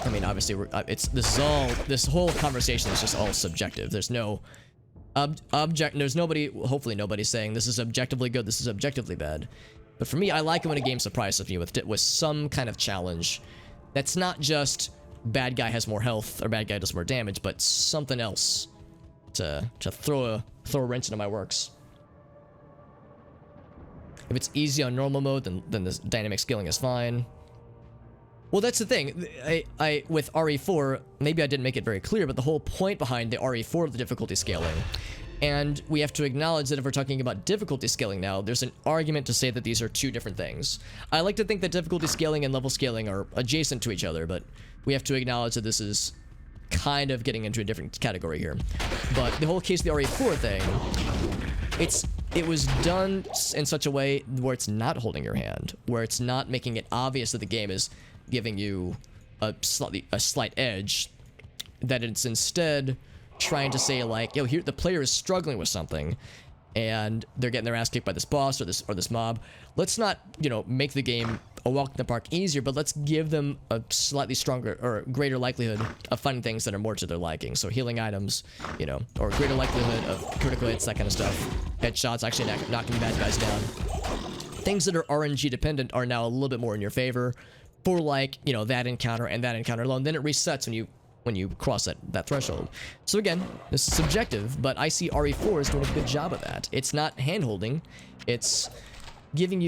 I mean, obviously, this whole conversation is just all subjective. There's no there's nobody, hopefully nobody's saying this is objectively good, this is objectively bad. But for me, I like it when a game surprises me with some kind of challenge that's not just bad guy has more health or bad guy does more damage, but something else to throw a wrench into my works. If it's easy on normal mode, then this dynamic scaling is fine. Well, that's the thing. I with RE4, maybe I didn't make it very clear, but the whole point behind the RE4 of the difficulty scaling, and we have to acknowledge that if we're talking about difficulty scaling now, there's an argument to say that these are two different things. I like to think that difficulty scaling and level scaling are adjacent to each other, but we have to acknowledge that this is kind of getting into a different category here. But the whole case of the RE4 thing, it was done in such a way where it's not holding your hand, where it's not making it obvious that the game is giving you a slight edge, that it's instead trying to say like, yo, here the player is struggling with something and they're getting their ass kicked by this boss or this mob. Let's not, make the game a walk in the park easier, but let's give them a slightly stronger or greater likelihood of finding things that are more to their liking. So healing items, or greater likelihood of critical hits, that kind of stuff. Headshots, actually knocking bad guys down. Things that are RNG dependent are now a little bit more in your favor for like, that encounter and that encounter alone. Then it resets when you cross that threshold. So again, this is subjective, but I see RE4 is doing a good job of that. It's not hand-holding. It's giving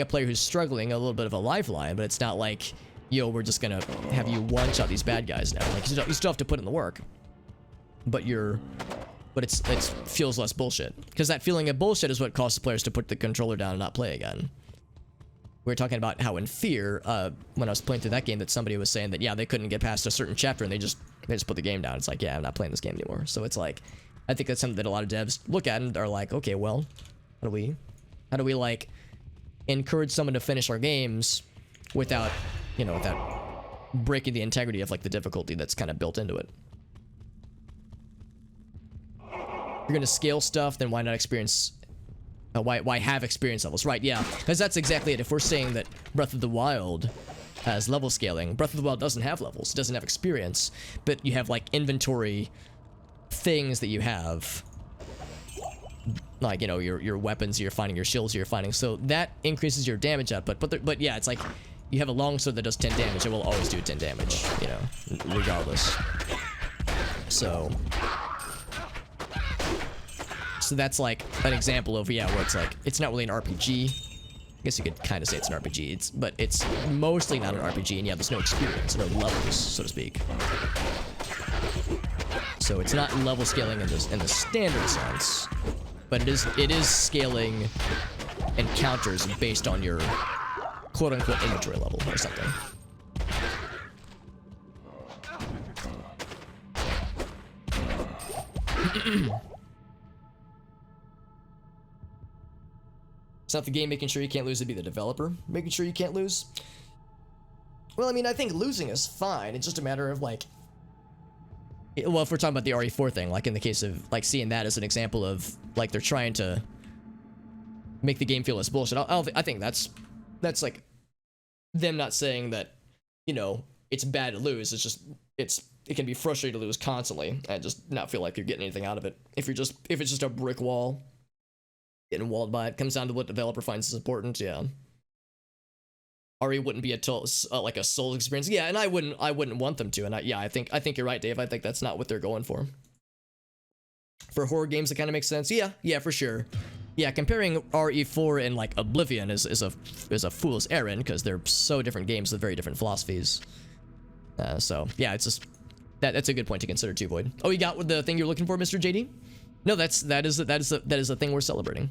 a player who's struggling a little bit of a lifeline, but it's not like, yo, we're just gonna have you one-shot these bad guys now. Like, you still have to put in the work, but it feels less bullshit. Because that feeling of bullshit is what causes players to put the controller down and not play again. We were talking about how in Fear, when I was playing through that game, that somebody was saying that, yeah, they couldn't get past a certain chapter and they just put the game down. It's like, yeah, I'm not playing this game anymore. So it's like, I think that's something that a lot of devs look at and are like, okay, well, how do we like encourage someone to finish our games without breaking the integrity of like the difficulty that's kind of built into it? If you're gonna scale stuff, then why not experience? Why have experience levels? Right, yeah, because that's exactly it. If we're saying that Breath of the Wild has level scaling, Breath of the Wild doesn't have levels, it doesn't have experience, but you have like inventory things that you have like, you know, your weapons you're finding, your shields you're finding, so that increases your damage output. But yeah, it's like you have a longsword that does 10 damage, it will always do 10 damage, you know, regardless. So that's like an example of, yeah, where it's like it's not really an RPG. I guess you could kind of say it's an RPG, but it's mostly not an RPG, and yeah, there's no experience, no levels, so to speak. So it's not level scaling in the standard sense, but it is scaling encounters based on your quote-unquote inventory level or something. It's not the game making sure you can't lose, it'd be the developer making sure you can't lose. Well, I mean, I think losing is fine. It's just a matter of, like, well, if we're talking about the RE4 thing, like in the case of, like, seeing that as an example of, like, they're trying to make the game feel less bullshit. I think that's like them not saying that, you know, it's bad to lose. It's just it can be frustrating to lose constantly and just not feel like you're getting anything out of it. If it's just a brick wall, getting walled by it, comes down to what developer finds is important. Yeah. RE wouldn't be like a Souls experience. Yeah, and I wouldn't want them to. And I think you're right, Dave. I think that's not what they're going for. For horror games, it kind of makes sense. Yeah, for sure. Yeah, comparing RE4 and like Oblivion is a fool's errand because they're so different games with very different philosophies. So yeah, it's just that's a good point to consider too, Void. Oh, you got the thing you're looking for, Mr. JD? No, that is the thing we're celebrating.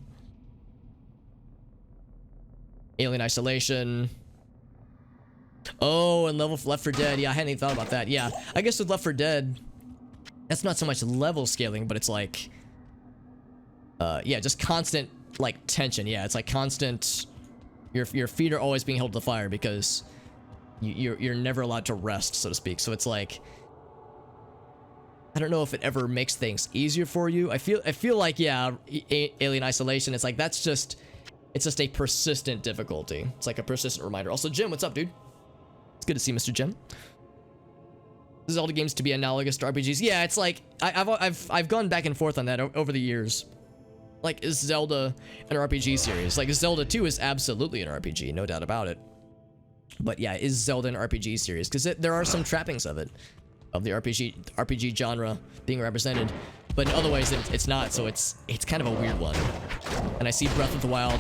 Alien Isolation. Oh, and Left 4 Dead. Yeah, I hadn't even thought about that. Yeah, I guess with Left 4 Dead, that's not so much level scaling, but it's like, yeah, just constant like tension. Yeah, it's like constant. Your feet are always being held to the fire because you're never allowed to rest, so to speak. So it's like, I don't know if it ever makes things easier for you. I feel like, yeah, Alien Isolation. It's like it's just a persistent difficulty. It's like a persistent reminder. Also, Jim, what's up, dude? It's good to see Mr. Jim. Zelda games to be analogous to RPGs. Yeah, it's like I've gone back and forth on that over the years. Like, is Zelda an RPG series? Like, Zelda 2 is absolutely an RPG, no doubt about it. But yeah, is Zelda an RPG series? Because there are some trappings of it, of the RPG genre being represented, but in other ways it's not. So it's kind of a weird one. And I see Breath of the Wild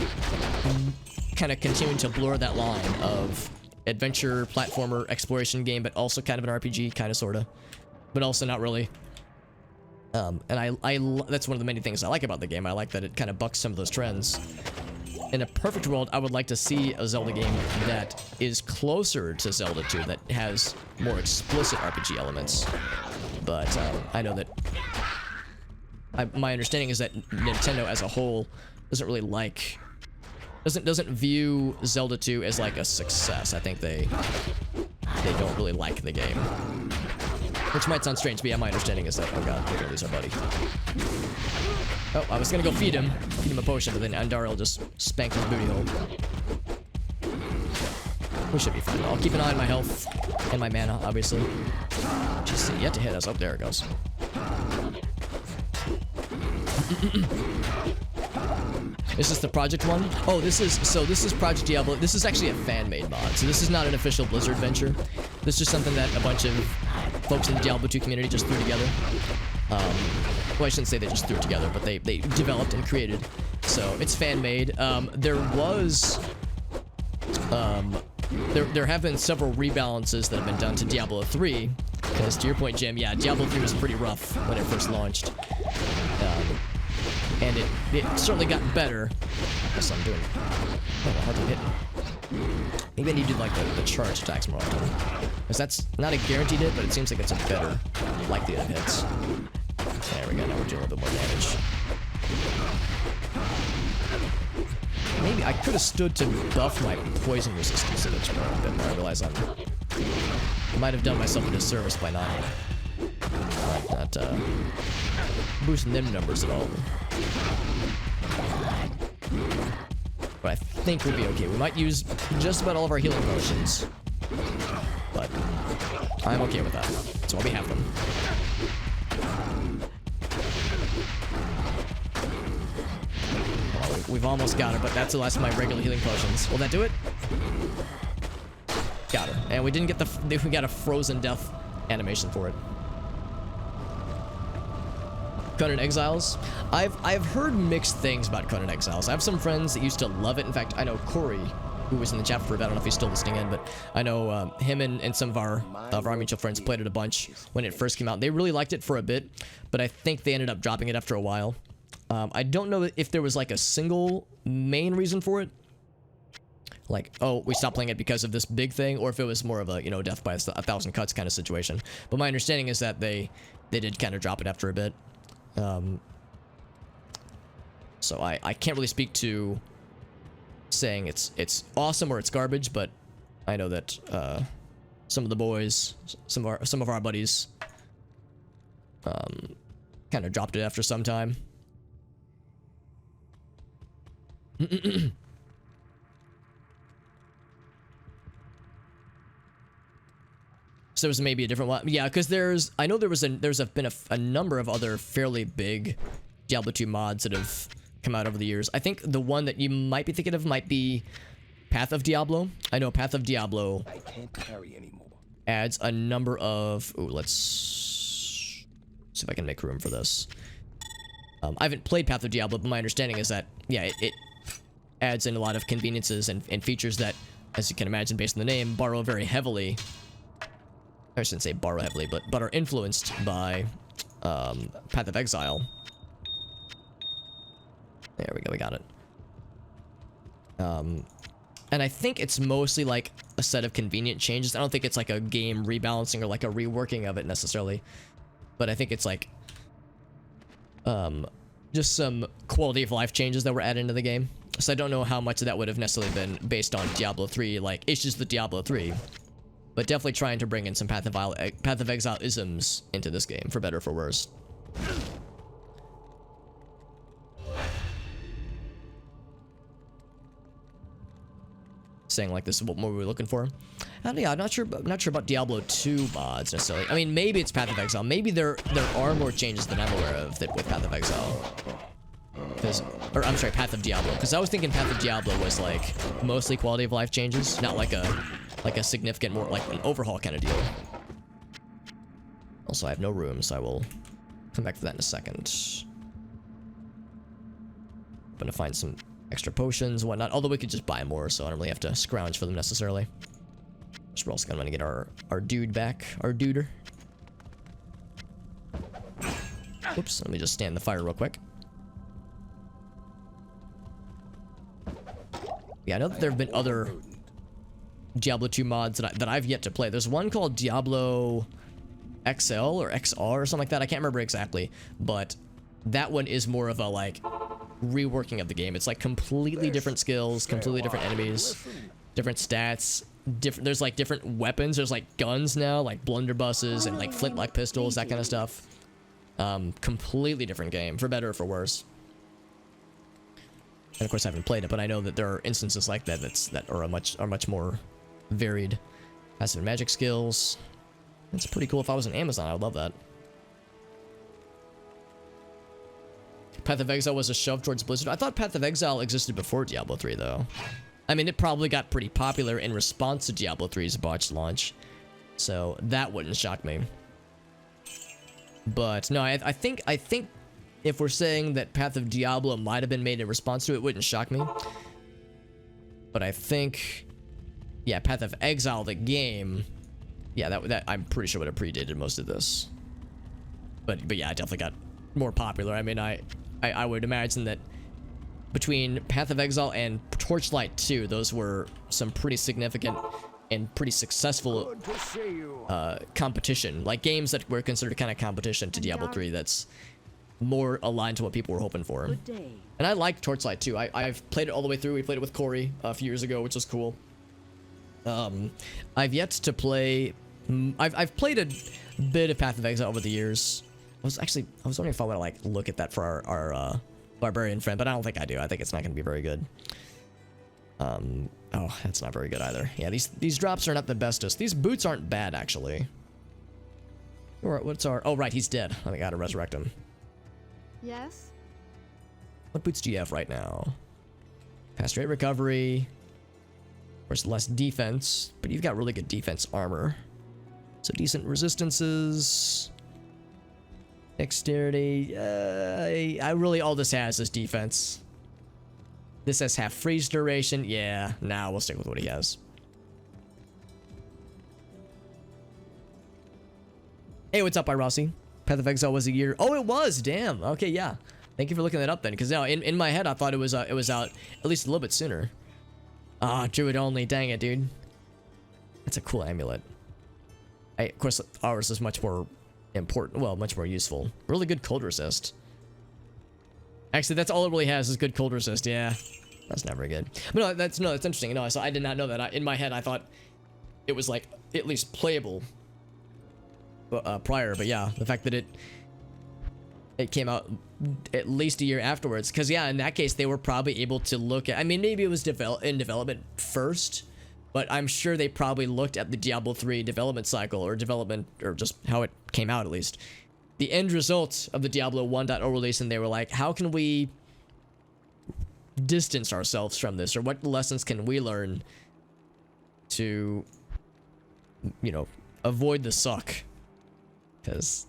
kind of continuing to blur that line of adventure, platformer, exploration game, but also kind of an RPG, kind of, sort of, but also not really. And that's one of the many things I like about the game. I like that it kind of bucks some of those trends. In a perfect world, I would like to see a Zelda game that is closer to Zelda 2, that has more explicit RPG elements. But I know that my understanding is that Nintendo as a whole doesn't really like, doesn't view Zelda 2 as like a success. I think they don't really like the game. Which might sound strange, but yeah, my understanding is that, oh god, we're gonna lose our buddy. Oh, I was gonna go feed him a potion, but then Andar will just spank his booty hole. We should be fine. I'll keep an eye on my health and my mana, obviously. Just yet to hit us. Oh, there it goes. Is this the Project one? Oh, this is Project Diablo. This is actually a fan-made mod, so this is not an official Blizzard venture. This is something that a bunch of folks in the Diablo 2 community just threw together. Well, I shouldn't say they just threw it together, but they developed and created. So it's fan-made. There have been several rebalances that have been done to Diablo 3. Because to your point, Jim, yeah, Diablo 3 was pretty rough when it first launched. And it certainly got better. That's what I'm doing. Oh, hard to hit. Maybe I need to do like the charge attacks more often. Because that's not a guaranteed hit, but it seems like it's a better likelihood of hits. There we go, now we're doing a little bit more damage. Maybe I could have stood to buff my poison resistance a bit more. I realize I might have done myself a disservice by not boosting them numbers at all. But I think we'll be okay. We might use just about all of our healing potions, but I'm okay with that. So I'll be half them. We've almost got her, but that's the last of my regular healing potions. Will that do it? Got her. And we didn't get we got a frozen death animation for it. Conan Exiles. I've heard mixed things about Conan Exiles. I have some friends that used to love it. In fact, I know Corey, who was in the chat for it. I don't know if he's still listening in, but I know him and some of our mutual friends played it a bunch when it first came out. They really liked it for a bit, but I think they ended up dropping it after a while. I don't know if there was like a single main reason for it. Like, oh, we stopped playing it because of this big thing, or if it was more of a, you know, death by a thousand cuts kind of situation. But my understanding is that they did kind of drop it after a bit. So I can't really speak to saying it's awesome or it's garbage, but I know that some of the boys, some of our buddies, kind of dropped it after some time. So there's maybe a different one. Yeah, because I know there's been a number of other fairly big Diablo 2 mods that have come out over the years. I think the one that you might be thinking of might be Path of Diablo. I know Path of Diablo I can't carry anymore. adds a number of... Ooh, let's see if I can make room for this. I haven't played Path of Diablo, but my understanding is that, yeah, it adds in a lot of conveniences and features that, as you can imagine based on the name, borrow very heavily... I shouldn't say borrow heavily, but are influenced by Path of Exile. There we go, we got it. And I think it's mostly like a set of convenient changes. I don't think it's like a game rebalancing or like a reworking of it necessarily. But I think it's like just some quality of life changes that were added into the game. So I don't know how much of that would have necessarily been based on Diablo 3, like issues with Diablo 3. But definitely trying to bring in some Path of Exile isms into this game, for better or for worse. Saying like this is what more we were looking for. Yeah, I'm not sure about Diablo 2 mods necessarily. I mean, maybe it's Path of Exile. Maybe there are more changes than I'm aware of that with Path of Exile. Or I'm sorry, Path of Diablo. Because I was thinking Path of Diablo was like mostly quality of life changes, not like a significant, more like an overhaul kind of deal. Also, I have no room, so I will come back to that in a second. I'm gonna find some extra potions and whatnot, although we could just buy more, so I don't really have to scrounge for them necessarily. So we're also gonna get our dude back, our duder. Oops, let me just stand the fire real quick. Yeah, I know that there have been other Diablo 2 mods that I've yet to play. There's one called Diablo XL or XR or something like that. I can't remember exactly, but that one is more of a like reworking of the game. It's like completely different skills, completely different enemies, different stats, there's like different weapons. There's like guns now, like blunderbusses and like flintlock pistols, that kind of stuff. Completely different game, for better or for worse. And of course I haven't played it, but I know that there are instances like that that are much more varied. Has some magic skills. It's pretty cool. If I was on Amazon, I would love that. Path of Exile was a shove towards Blizzard. I thought Path of Exile existed before Diablo 3, though. I mean, it probably got pretty popular in response to Diablo 3's botched launch, so that wouldn't shock me. But no, I think if we're saying that Path of Diablo might have been made in response to it, wouldn't shock me. But I think, yeah, Path of Exile, the game, yeah, that I'm pretty sure would have predated most of this. But yeah, it definitely got more popular. I mean, I would imagine that between Path of Exile and Torchlight 2, those were some pretty significant and pretty successful competition, like games that were considered kind of competition to Diablo 3. That's more aligned to what people were hoping for. And I like Torchlight 2. I've played it all the way through. We played it with Corey a few years ago, which was cool. I've yet to play. I've played a bit of Path of Exile over the years. I was wondering if I want to like look at that for our barbarian friend, but I don't think I do. I think it's not going to be very good. Oh, that's not very good either. Yeah, these drops are not the bestest. These boots aren't bad, actually. What's our... Oh, right, he's dead. I gotta resurrect him. Yes? What boots do you have right now? Fast rate recovery. Of course, less defense, but you've got really good defense armor. So decent resistances. Dexterity. I really, all this has is defense. This has half freeze duration. Yeah, nah, we'll stick with what he has. Hey, what's up, Irossi? Path of Exile was a year. Oh, it was. Damn. Okay, yeah. Thank you for looking that up then, because now in my head I thought it was out at least a little bit sooner. Ah, Druid only. Dang it, dude. That's a cool amulet. Of course, ours is much more important. Well, much more useful. Really good cold resist. Actually, that's all it really has is good cold resist. Yeah, that's not very good. But that's interesting. No, so I did not know that. In my head, I thought it was like at least playable prior. But yeah, the fact that it came out at least a year afterwards. Because yeah, in that case, they were probably able to look at. I mean, maybe it was in development first, but I'm sure they probably looked at the Diablo 3 development cycle or just how it came out at least. The end result of the Diablo 1.0 release, and they were like, how can we distance ourselves from this, or what lessons can we learn to, avoid the suck? Because,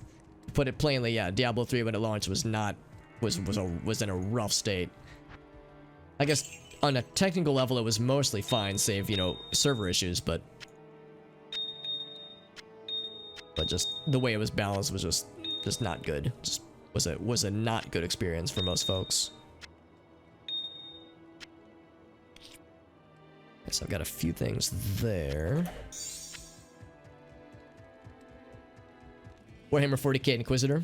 to put it plainly, yeah, Diablo 3 when it launched was in a rough state. I guess on a technical level it was mostly fine, save server issues, but just the way it was balanced was just not good. Just was a not good experience for most folks. So I've got a few things there. Warhammer 40k Inquisitor.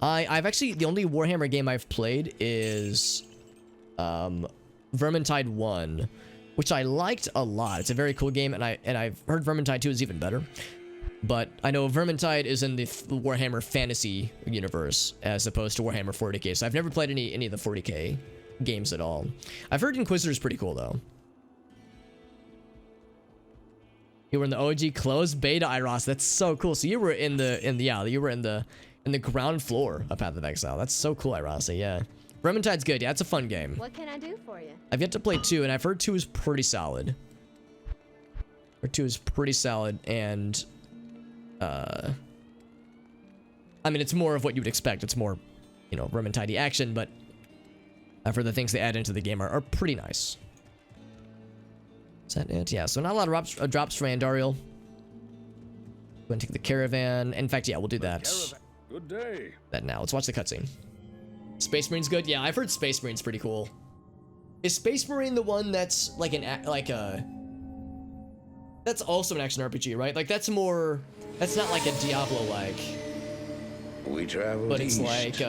I've actually, the only Warhammer game I've played is Vermintide 1, which I liked a lot. It's a very cool game, and I've heard Vermintide 2 is even better. But I know Vermintide is in the Warhammer Fantasy universe as opposed to Warhammer 40k. So I've never played any of the 40k games at all. I've heard Inquisitor's pretty cool though. You were in the OG closed beta, Iros. That's so cool. So you were in the ground floor of Path of Exile. That's so cool, Iros. Yeah. Vermintide's good. Yeah, it's a fun game. What can I do for you? I've yet to play 2, and I've heard 2 is pretty solid. And I mean, it's more of what you would expect. It's more, Vermintide action, but I've heard the things they add into the game are pretty nice. Is that it? Yeah, so not a lot of drops for Andariel. Go and take the caravan. In fact, yeah, we'll do that. Good day. That now. Let's watch the cutscene. Space Marine's good? Yeah, I've heard Space Marine's pretty cool. Is Space Marine the one that's like that's also an action RPG, right? Like that's not like a Diablo-like. We traveled but it's east, like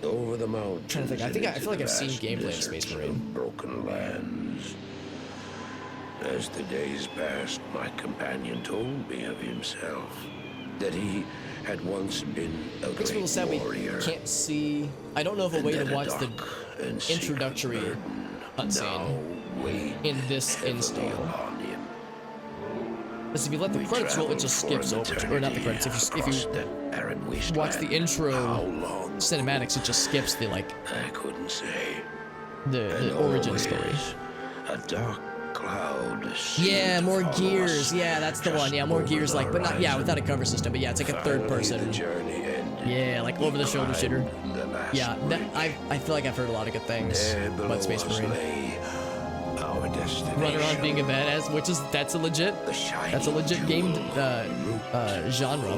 over the mountains. Trying to think. I feel like I've seen gameplay of Space Marine. Broken lands. As the days passed, my companion told me of himself, that he had once been a It's great people said we warrior. can't see. I don't know of a way to watch the introductory cutscene in this install. Because if you let the credits roll, it just skips over. Or not the credits. If you watch the intro cinematics, it just skips the I couldn't say. the origin story. A dark cloud. Yeah, more gears. Yeah, that's the one. Yeah, more gears. Like, but not. Yeah, without a cover system. But yeah, it's like a third person. Yeah, like over the shoulder shooter. Yeah, I feel like I've heard a lot of good things about Space Marine. Run around being a badass, that's a legit game genre.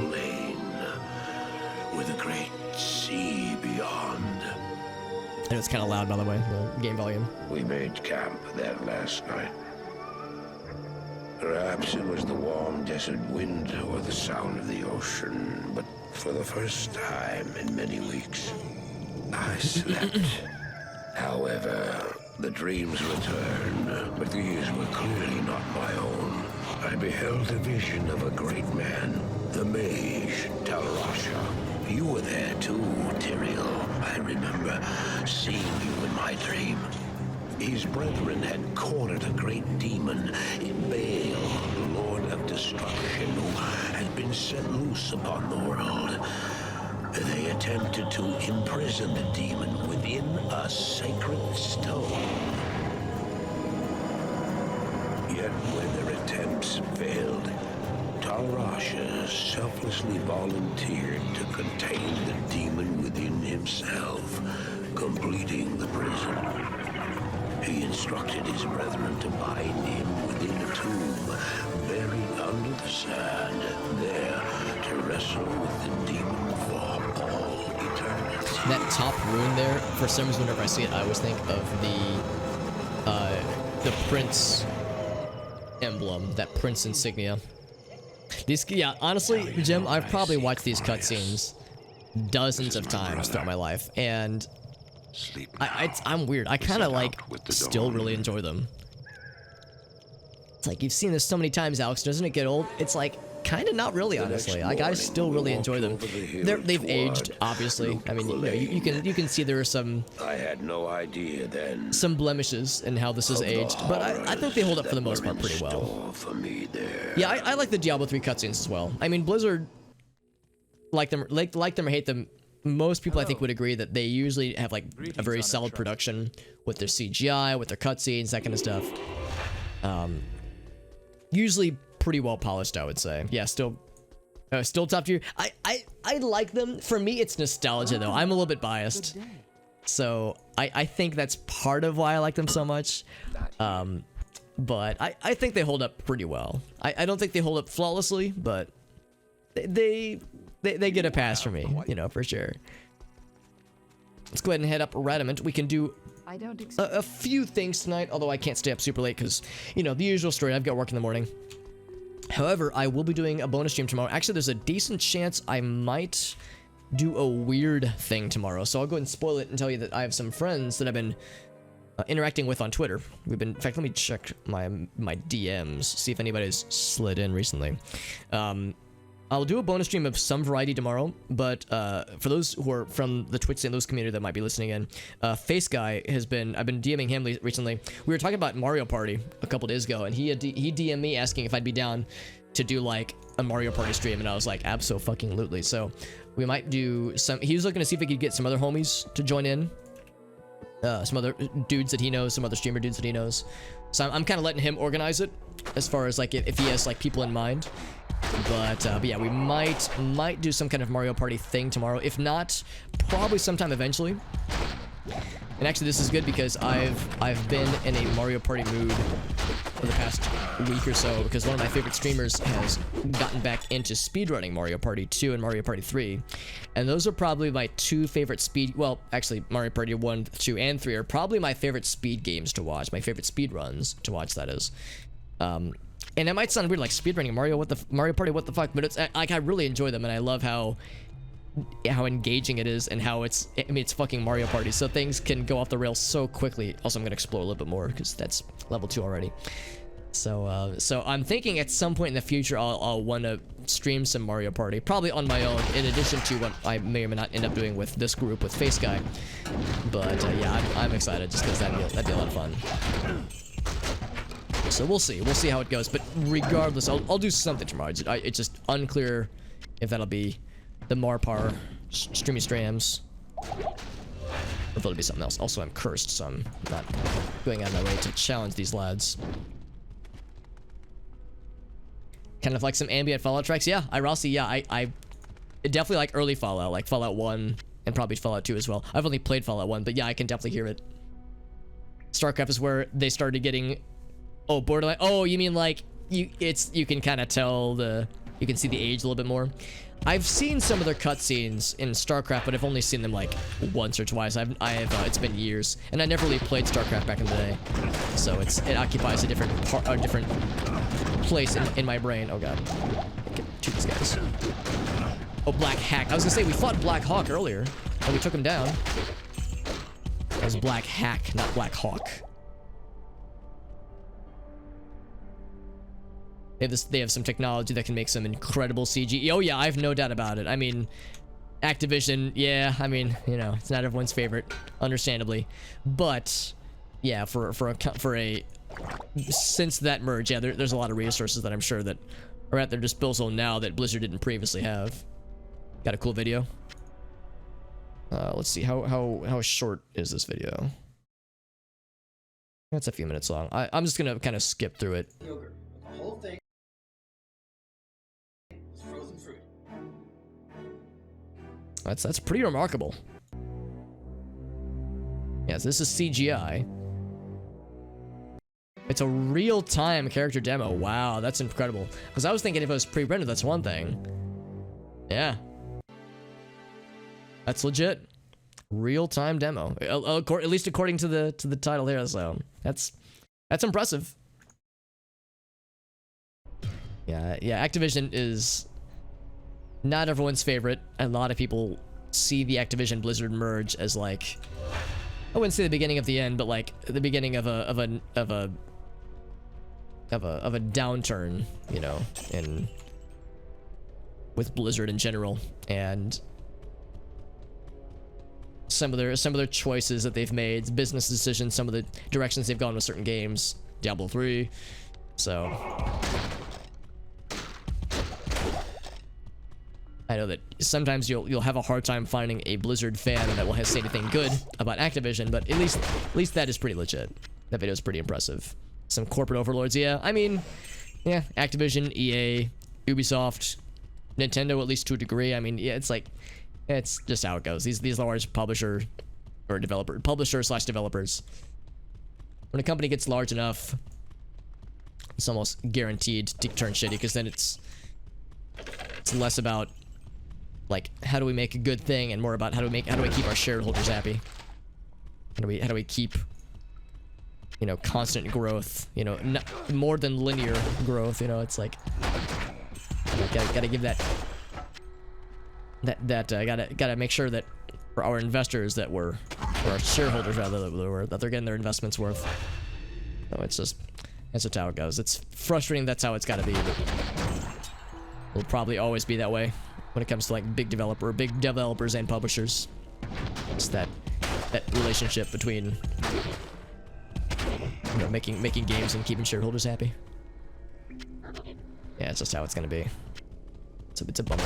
With a great sea beyond. And it's kind of loud, by the way, the game volume. We made camp there last night. Perhaps it was the warm desert wind or the sound of the ocean, but for the first time in many weeks, I slept. However, the dreams returned, but these were clearly not my own. I beheld a vision of a great man, the mage, Talrasha. You were there too, Tyrael. I remember seeing you in my dream. His brethren had cornered a great demon, Baal, Lord of Destruction, who had been set loose upon the world. They attempted to imprison the demon within a sacred stone. when their attempts failed, Tarasha selflessly volunteered to contain the demon within himself, completing the prison. He instructed his brethren to bind him within a tomb, buried under the sand, there to wrestle with the demon for all eternity. That top rune there, for some reason, whenever I see it, I always think of the prince emblem, that prince insignia. These, yeah, honestly, Jim, I've probably watched these cutscenes dozens of times throughout my life, and I'm weird. I kind of like still really enjoy them. It's like you've seen this so many times, Alex. Doesn't it get old? It's like kind of not really, honestly. Like I still really enjoy them. They've aged, obviously. I mean, you know, you can see there are some. I had no idea then. Some blemishes in how this is aged, but I think they hold up for the most part pretty well. Yeah, I like the Diablo 3 cutscenes as well. I mean, Blizzard, like them or hate them, most people I think would agree that they usually have like a very solid production with their CGI, with their cutscenes, that kind of stuff. Usually pretty well polished, I would say. Yeah, still top tier. I like them. For me, it's nostalgia though. I'm a little bit biased, so I think that's part of why I like them so much. But I think they hold up pretty well. I don't think they hold up flawlessly, but they get a pass for me, you know, for sure. Let's go ahead and head up Radament. We can do a few things tonight, although I can't stay up super late because, you know, the usual story. I've got work in the morning. However, I will be doing a bonus stream tomorrow. Actually, there's a decent chance I might do a weird thing tomorrow. So I'll go ahead and spoil it and tell you that I have some friends that I've been interacting with on Twitter. In fact, let me check my DMs, see if anybody's slid in recently. I'll do a bonus stream of some variety tomorrow, but for those who are from the Twitch St. Louis community that might be listening in, Face Guy I've been DMing him recently. We were talking about Mario Party a couple days ago, and he DM'd me asking if I'd be down to do like a Mario Party stream, and I was like, abso-fucking-lutely. So we might do some. He was looking to see if he could get some other homies to join in, some other dudes that he knows, some other streamer dudes that he knows. So I'm kind of letting him organize it as far as like if he has like people in mind. But yeah, we might do some kind of Mario Party thing tomorrow. If not, probably sometime eventually. And actually, this is good because I've been in a Mario Party mood for the past week or so, because one of my favorite streamers has gotten back into speedrunning Mario Party 2 and Mario Party 3. And those are probably my two favorite well, actually, Mario Party 1, 2, and 3 are probably my favorite speed games to watch. My favorite speed runs to watch, that is. And it might sound weird, like speedrunning Mario Party, what the fuck, but it's like I really enjoy them, and I love how engaging it is, and how it's fucking Mario Party, so things can go off the rails so quickly. Also, I'm gonna explore a little bit more because that's level 2 already. So so I'm thinking at some point in the future I'll want to stream some Mario Party, probably on my own, in addition to what I may or may not end up doing with this group with Face Guy. But yeah, I'm excited just because that'd be a lot of fun. So we'll see how it goes, but regardless, I'll do something tomorrow. It's just unclear if that'll be the Marpar streamy strams, or if it'll be something else. Also, I'm cursed, so I'm not going out of my way to challenge these lads. Kind of like some ambient Fallout tracks. Yeah, I definitely like early Fallout, like Fallout 1 and probably Fallout 2 as well. I've only played Fallout 1, but yeah, I can definitely hear it. StarCraft is where they started getting. Oh, Borderlands. Oh, you mean like you can kind of tell you can see the age a little bit more. I've seen some of their cutscenes in StarCraft, but I've only seen them like once or twice. It's been years, and I never really played StarCraft back in the day, so it occupies a different place in my brain. Oh god, get to these guys. Oh, Black Hack. I was gonna say we fought Black Hawk earlier, and we took him down. That was Black Hack, not Black Hawk. They have some technology that can make some incredible CG. Oh yeah, I have no doubt about it. I mean, Activision, yeah, I mean, you know, it's not everyone's favorite, understandably. But yeah, since that merge, yeah, there's a lot of resources that I'm sure that are at their disposal now that Blizzard didn't previously have. Got a cool video. Let's see, how short is this video? That's a few minutes long. I'm just gonna kind of skip through it. Yogurt. The whole thing is frozen fruit. That's pretty remarkable. Yes, this is CGI. It's a real-time character demo. Wow, that's incredible. Because I was thinking if it was pre-rendered, that's one thing. Yeah. That's legit. Real-time demo. At least according to the title here, so that's impressive. Yeah, Activision is not everyone's favorite. A lot of people see the Activision Blizzard merge as like, I wouldn't say the beginning of the end, but like the beginning of a downturn, you know, in with Blizzard in general, and some of their choices that they've made, business decisions, some of the directions they've gone with certain games, Diablo 3. So I know that sometimes you'll have a hard time finding a Blizzard fan that will say anything good about Activision, but at least that is pretty legit. That video is pretty impressive. Some corporate overlords, yeah. I mean, yeah, Activision, EA, Ubisoft, Nintendo, at least to a degree. I mean, yeah, it's like, it's just how it goes. These large publisher or developer, publisher/developers. When a company gets large enough, it's almost guaranteed to turn shitty, because then it's less about like how do we make a good thing and more about how do we keep our shareholders happy. How do we keep, you know, constant growth, you know, more than linear growth, you know. It's like gotta give gotta make sure that for our investors that for our shareholders rather, that they're getting their investments worth. So it's just how it goes. It's frustrating. That's how it's got to be. But it'll probably always be that way when it comes to like big developers and publishers. It's that relationship between, you know, making games and keeping shareholders happy. Yeah, it's just how it's gonna be. It's a bummer.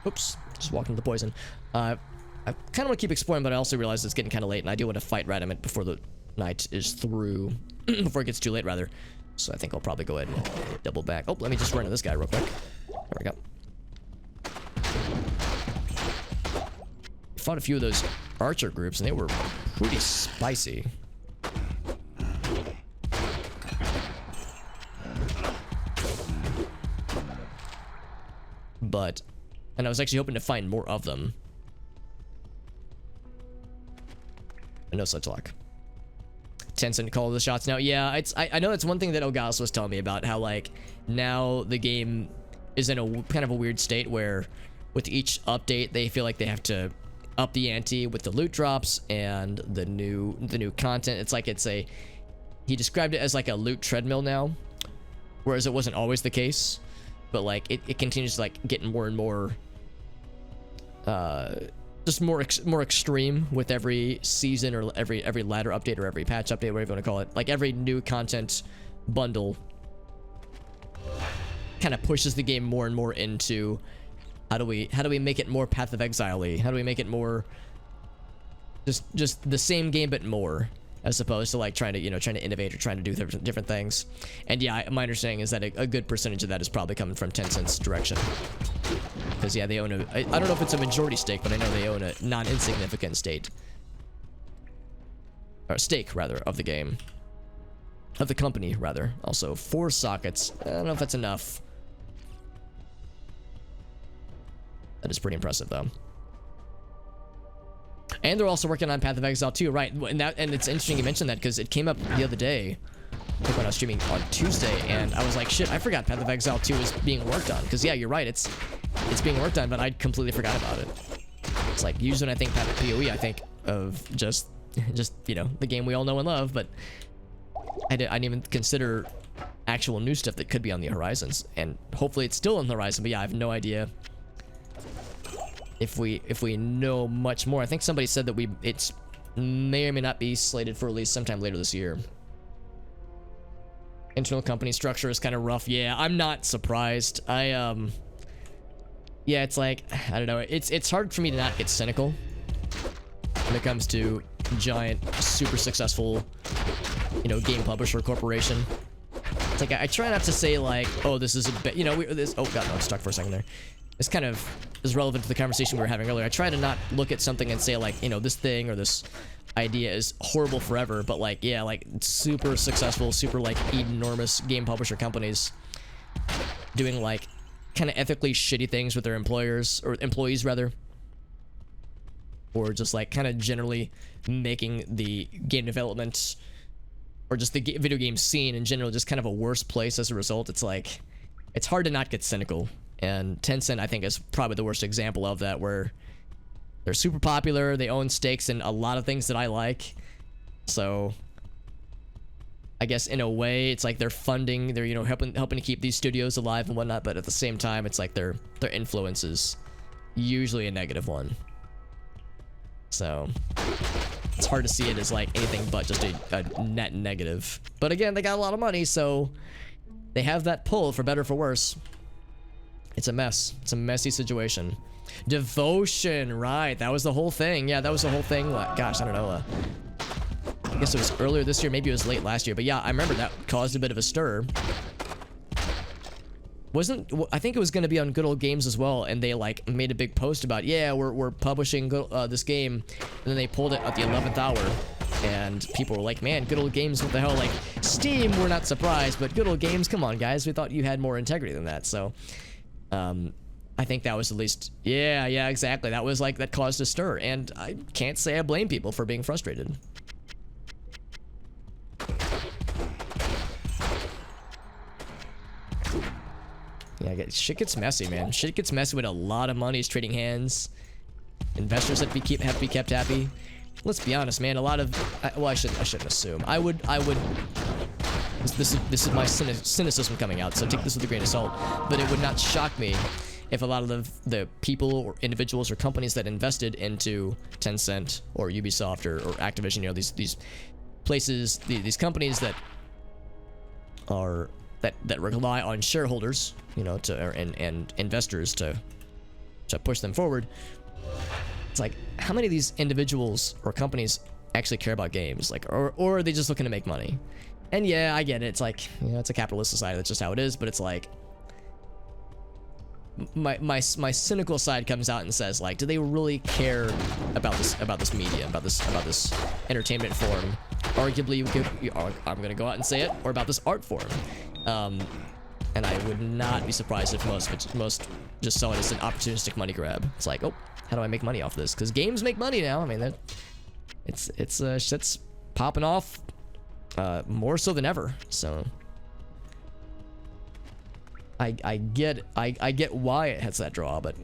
Oops, just walked into the poison. I kind of want to keep exploring, but I also realize it's getting kind of late, and I do want to fight Radament before the night is through, before it gets too late, rather. So I think I'll probably go ahead and double back. Oh, let me just run into this guy real quick. There we go. Fought a few of those archer groups, and they were pretty spicy. And I was actually hoping to find more of them. No such luck. Tencent call the shots now. Yeah, I know that's one thing that Ogas was telling me about, how like now the game is in a kind of a weird state where with each update they feel like they have to up the ante with the loot drops and the new content. It's like he described it as like a loot treadmill now, whereas it wasn't always the case. But like it continues to like get more and more just more extreme with every season or every ladder update or every patch update, whatever you want to call it. Like every new content bundle kind of pushes the game more and more into how do we make it more Path of Exile-y? How do we make it more just the same game but more, as opposed to like trying to innovate or trying to do different things. And yeah, my understanding is that a good percentage of that is probably coming from Tencent's direction. Because yeah, they own I don't know if it's a majority stake, but I know they own a non-insignificant stake, rather, of the game. Of the company, rather. Also, 4 sockets. I don't know if that's enough. That is pretty impressive, though. And they're also working on Path of Exile 2, right? And it's interesting you mentioned that, because it came up the other day, I think when I was streaming on Tuesday, and I was like, shit, I forgot Path of Exile 2 is being worked on. Because yeah, you're right, it's being worked on, but I completely forgot about it. It's like, usually when I think Path of PoE, I think of just you know, the game we all know and love, but I didn't even consider actual new stuff that could be on the horizons. And hopefully it's still on the horizon, but yeah, I have no idea if we know much more. I think somebody said that it's may or may not be slated for release sometime later this year. Internal company structure is kind of rough. Yeah, I'm not surprised. Yeah, it's like, I don't know. It's hard for me to not get cynical when it comes to giant, super successful, you know, game publisher corporation. It's like I try not to say like, oh, this is a bit, you know, this. Oh god, no, I'm stuck for a second there. This kind of is relevant to the conversation we were having earlier. I try to not look at something and say like, you know, this thing or this idea is horrible forever, but like, yeah, like super successful, super like enormous game publisher companies doing like kind of ethically shitty things with their employers or employees rather, or just like kind of generally making the game development or just the video game scene in general just kind of a worse place as a result. It's like, it's hard to not get cynical, and Tencent I think is probably the worst example of that, where they're super popular, they own stakes in a lot of things that I like, so I guess in a way it's like they're funding, they're, you know, helping to keep these studios alive and whatnot, but at the same time it's like their influence is usually a negative one. So it's hard to see it as like anything but just a net negative. But again, they got a lot of money, so they have that pull for better or for worse. It's a mess. It's a messy situation. Devotion, right? That was the whole thing. Yeah, that was the whole thing. Gosh, I don't know. I guess it was earlier this year. Maybe it was late last year. But yeah, I remember that caused a bit of a stir. I think it was going to be on Good Old Games as well, and they like made a big post about, yeah, we're publishing this game, and then they pulled it at the 11th hour, and people were like, man, Good Old Games, what the hell? Like, Steam, we're not surprised, but Good Old Games, come on, guys, we thought you had more integrity than that. So I think that was at least, yeah, exactly, that was like, that caused a stir, and I can't say I blame people for being frustrated. Yeah, shit gets messy, man. Shit gets messy when a lot of money is trading hands. Investors have to be kept happy. Let's be honest, man. A lot of, well, I shouldn't assume. I would. This is my cynicism coming out, so take this with a grain of salt. But it would not shock me if a lot of the people or individuals or companies that invested into Tencent or Ubisoft or Activision, you know, these places, these companies that are that rely on shareholders, you know, and investors to push them forward. It's like, how many of these individuals or companies actually care about games? Like, or are they just looking to make money? And yeah, I get it. It's like, you know, it's a capitalist society. That's just how it is. But it's like, my cynical side comes out and says, like, do they really care about this media, about this entertainment form? Arguably, I'm gonna go out and say it, or about this art form. And I would not be surprised if most just saw it as an opportunistic money grab. It's like, oh, how do I make money off this? Because games make money now. I mean, shit's popping off more so than ever. So I get why it has that draw, but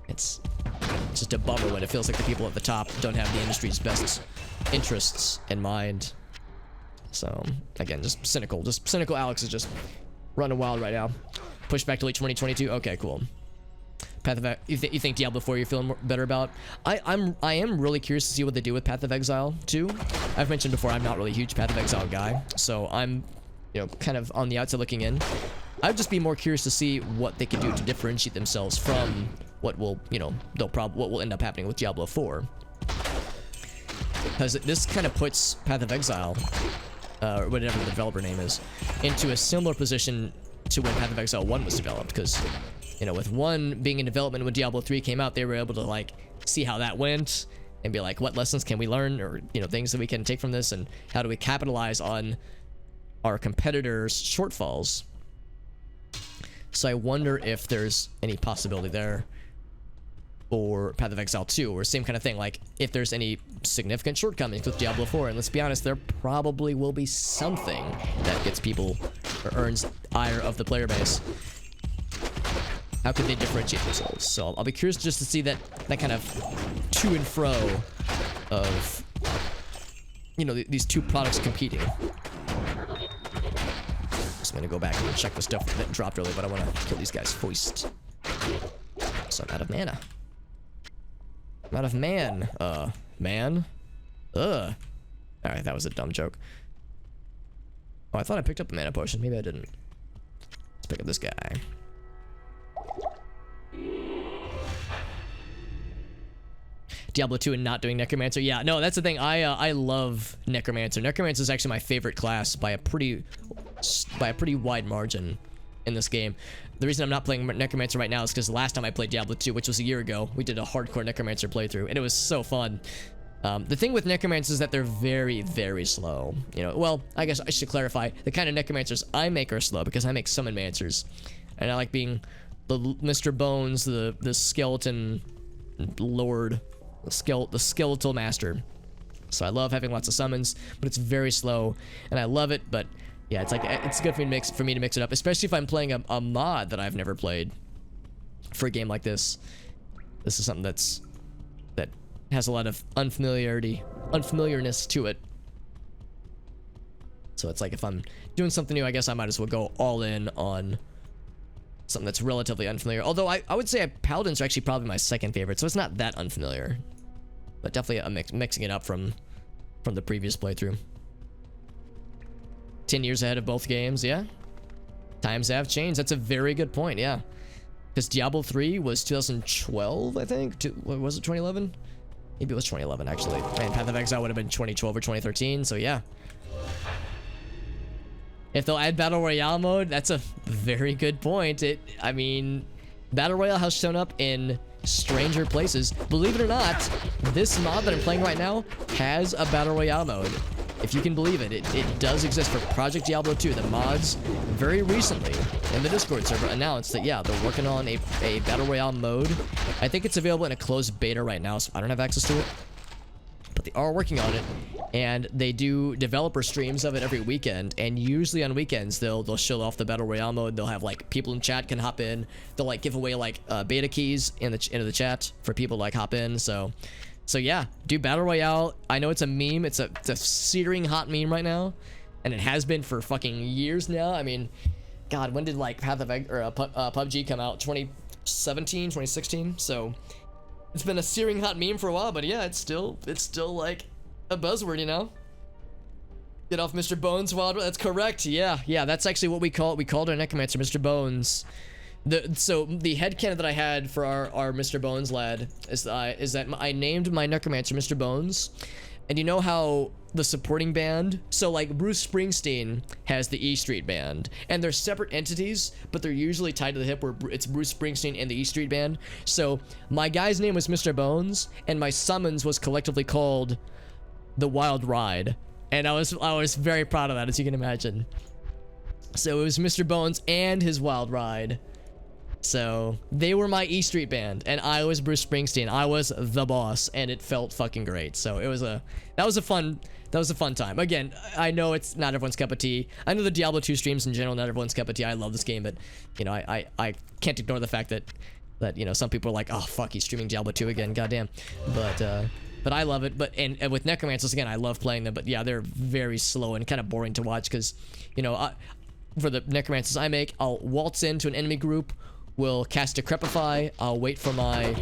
it's just a bummer when it feels like the people at the top don't have the industry's best interests in mind. So again, just cynical Alex is just running wild right now. Push back to late 2022. Okay, cool. Path of you think Diablo 4 you're feeling better about? I am really curious to see what they do with Path of Exile 2. I've mentioned before I'm not really a huge Path of Exile guy, so I'm, you know, kind of on the outside looking in. I'd just be more curious to see what they can do to differentiate themselves from what will, you know, what will end up happening with Diablo 4. Because this kind of puts Path of Exile, or whatever the developer name is, into a similar position to when Path of Exile 1 was developed. Because, you know, with 1 being in development when Diablo 3 came out, they were able to, like, see how that went and be like, what lessons can we learn, or, you know, things that we can take from this, and how do we capitalize on our competitors' shortfalls. So I wonder if there's any possibility there for Path of Exile 2, or same kind of thing, like if there's any significant shortcomings with Diablo 4. And let's be honest, there probably will be something that gets people, or earns ire of the player base. How could they differentiate themselves? So I'll be curious just to see that kind of to and fro of, you know, these two products competing. Just gonna go back and check the stuff that dropped earlier, but I want to kill these guys first. So I'm out of mana. I'm out of man. Man. Alright, that was a dumb joke. Oh, I thought I picked up a mana potion. Maybe I didn't. Let's pick up this guy. Diablo 2 and not doing Necromancer. Yeah, no, that's the thing. I love Necromancer. Necromancer is actually my favorite class by a pretty wide margin in this game. The reason I'm not playing Necromancer right now is because the last time I played Diablo 2, which was a year ago, we did a hardcore Necromancer playthrough, and it was so fun. The thing with Necromancers is that they're very, very slow. You know, well, I guess I should clarify. The kind of Necromancers I make are slow because I make Summon Mancers. And I like being the Mr. Bones, the skeleton lord, the skeletal master. So I love having lots of summons, but it's very slow, and I love it. But yeah, it's like it's good for me to mix it up, especially if I'm playing a mod that I've never played for a game like this. This is something that has a lot of unfamiliarness to it. So it's like if I'm doing something new, I guess I might as well go all in on something that's relatively unfamiliar. Although I would say Paladins are actually probably my second favorite, so it's not that unfamiliar. But definitely a mixing it up from the previous playthrough. 10 years ahead of both games, yeah. Times have changed. That's a very good point, yeah. Because Diablo 3 was 2012, I think? Was it 2011? Maybe it was 2011, actually. And Path of Exile would have been 2012 or 2013, so yeah. If they'll add Battle Royale mode, that's a very good point. I mean, Battle Royale has shown up in stranger places. Believe it or not, this mod that I'm playing right now has a Battle Royale mode. If you can believe it, it does exist for Project Diablo 2. The mods very recently in the Discord server announced that, yeah, they're working on a Battle Royale mode. I think it's available in a closed beta right now, so I don't have access to it. But they are working on it, and they do developer streams of it every weekend, and usually on weekends they'll show off the Battle Royale mode. They'll have like people in chat can hop in. They'll like give away like beta keys into the chat for people to like hop in. So yeah, do Battle Royale. I know it's a meme. It's a searing hot meme right now, and it has been for fucking years now. I mean, God, when did like PUBG come out? 2017, 2016. So it's been a searing hot meme for a while, but yeah, it's still like a buzzword, you know? Get off Mr. Bones, Wild. That's correct. Yeah, that's actually what we call it. We called our Necromancer Mr. Bones. So the headcanon that I had for our Mr. Bones lad is that I named my Necromancer Mr. Bones. And you know how the supporting band, so like Bruce Springsteen has the E Street Band, and they're separate entities, but they're usually tied to the hip, where it's Bruce Springsteen and the E Street Band. So my guy's name was Mr. Bones, and my summons was collectively called the Wild Ride, and I was very proud of that, as you can imagine. So it was Mr. Bones and his Wild Ride. So they were my E Street Band, and I was Bruce Springsteen. I was the boss, and it felt fucking great. So that was a fun time. Again, I know it's not everyone's cup of tea. I know the Diablo 2 streams in general, not everyone's cup of tea. I love this game, but you know, I can't ignore the fact that you know, some people are like, oh fuck, he's streaming Diablo 2 again, goddamn. But I love it. But and with Necromancers again, I love playing them. But yeah, they're very slow and kind of boring to watch because, you know, for the Necromancers I make, I'll waltz into an enemy group, will cast Decrepify, I'll wait for my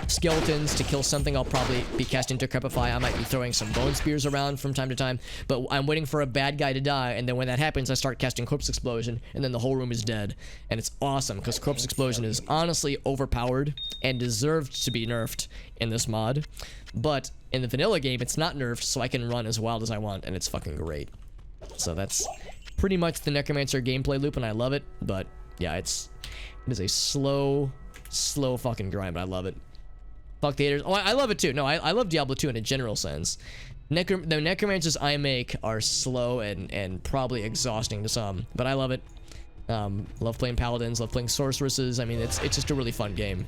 skeletons to kill something. I'll probably be casting Decrepify. I might be throwing some bone spears around from time to time, but I'm waiting for a bad guy to die, and then when that happens, I start casting Corpse Explosion, and then the whole room is dead. And it's awesome, because Corpse Explosion is honestly overpowered and deserved to be nerfed in this mod. But in the vanilla game, it's not nerfed, so I can run as wild as I want, and it's fucking great. So that's pretty much the Necromancer gameplay loop, and I love it. But yeah, it is a slow fucking grind, but I love it. Fuck the haters. Oh, I love it too. No, I love Diablo 2 in a general sense. The Necromancers I make are slow and probably exhausting to some, but I love it. Love playing Paladins, love playing Sorceresses. I mean, it's just a really fun game.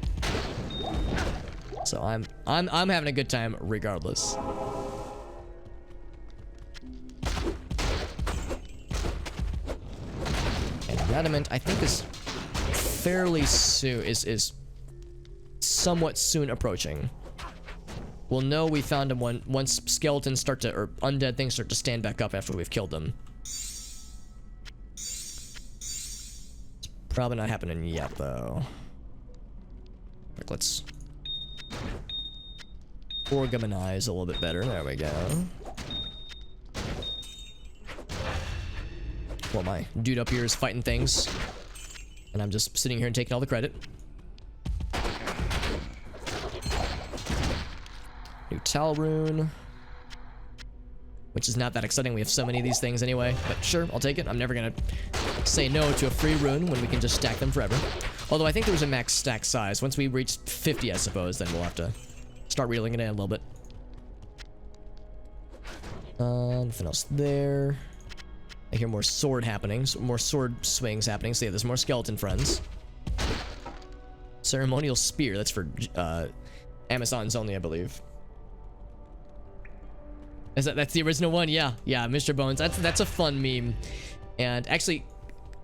So I'm having a good time regardless. And Radament, I think, is fairly soon, is somewhat soon approaching. We'll know we found him once skeletons start to, or undead things start to stand back up after we've killed them. It's probably not happening yet, though. Like, let's organize a little bit better. There we go. Well, my dude up here is fighting things, and I'm just sitting here and taking all the credit. New Tal rune. Which is not that exciting. We have so many of these things anyway. But sure, I'll take it. I'm never gonna say no to a free rune when we can just stack them forever. Although I think there was a max stack size. Once we reach 50, I suppose, then we'll have to start reeling it in a little bit. Nothing else there. I hear more sword happenings, more sword swings happening. So yeah, there's more skeleton friends. Ceremonial spear. That's for Amazons only, I believe. That's the original one? Yeah, Mr. Bones. That's a fun meme. And actually,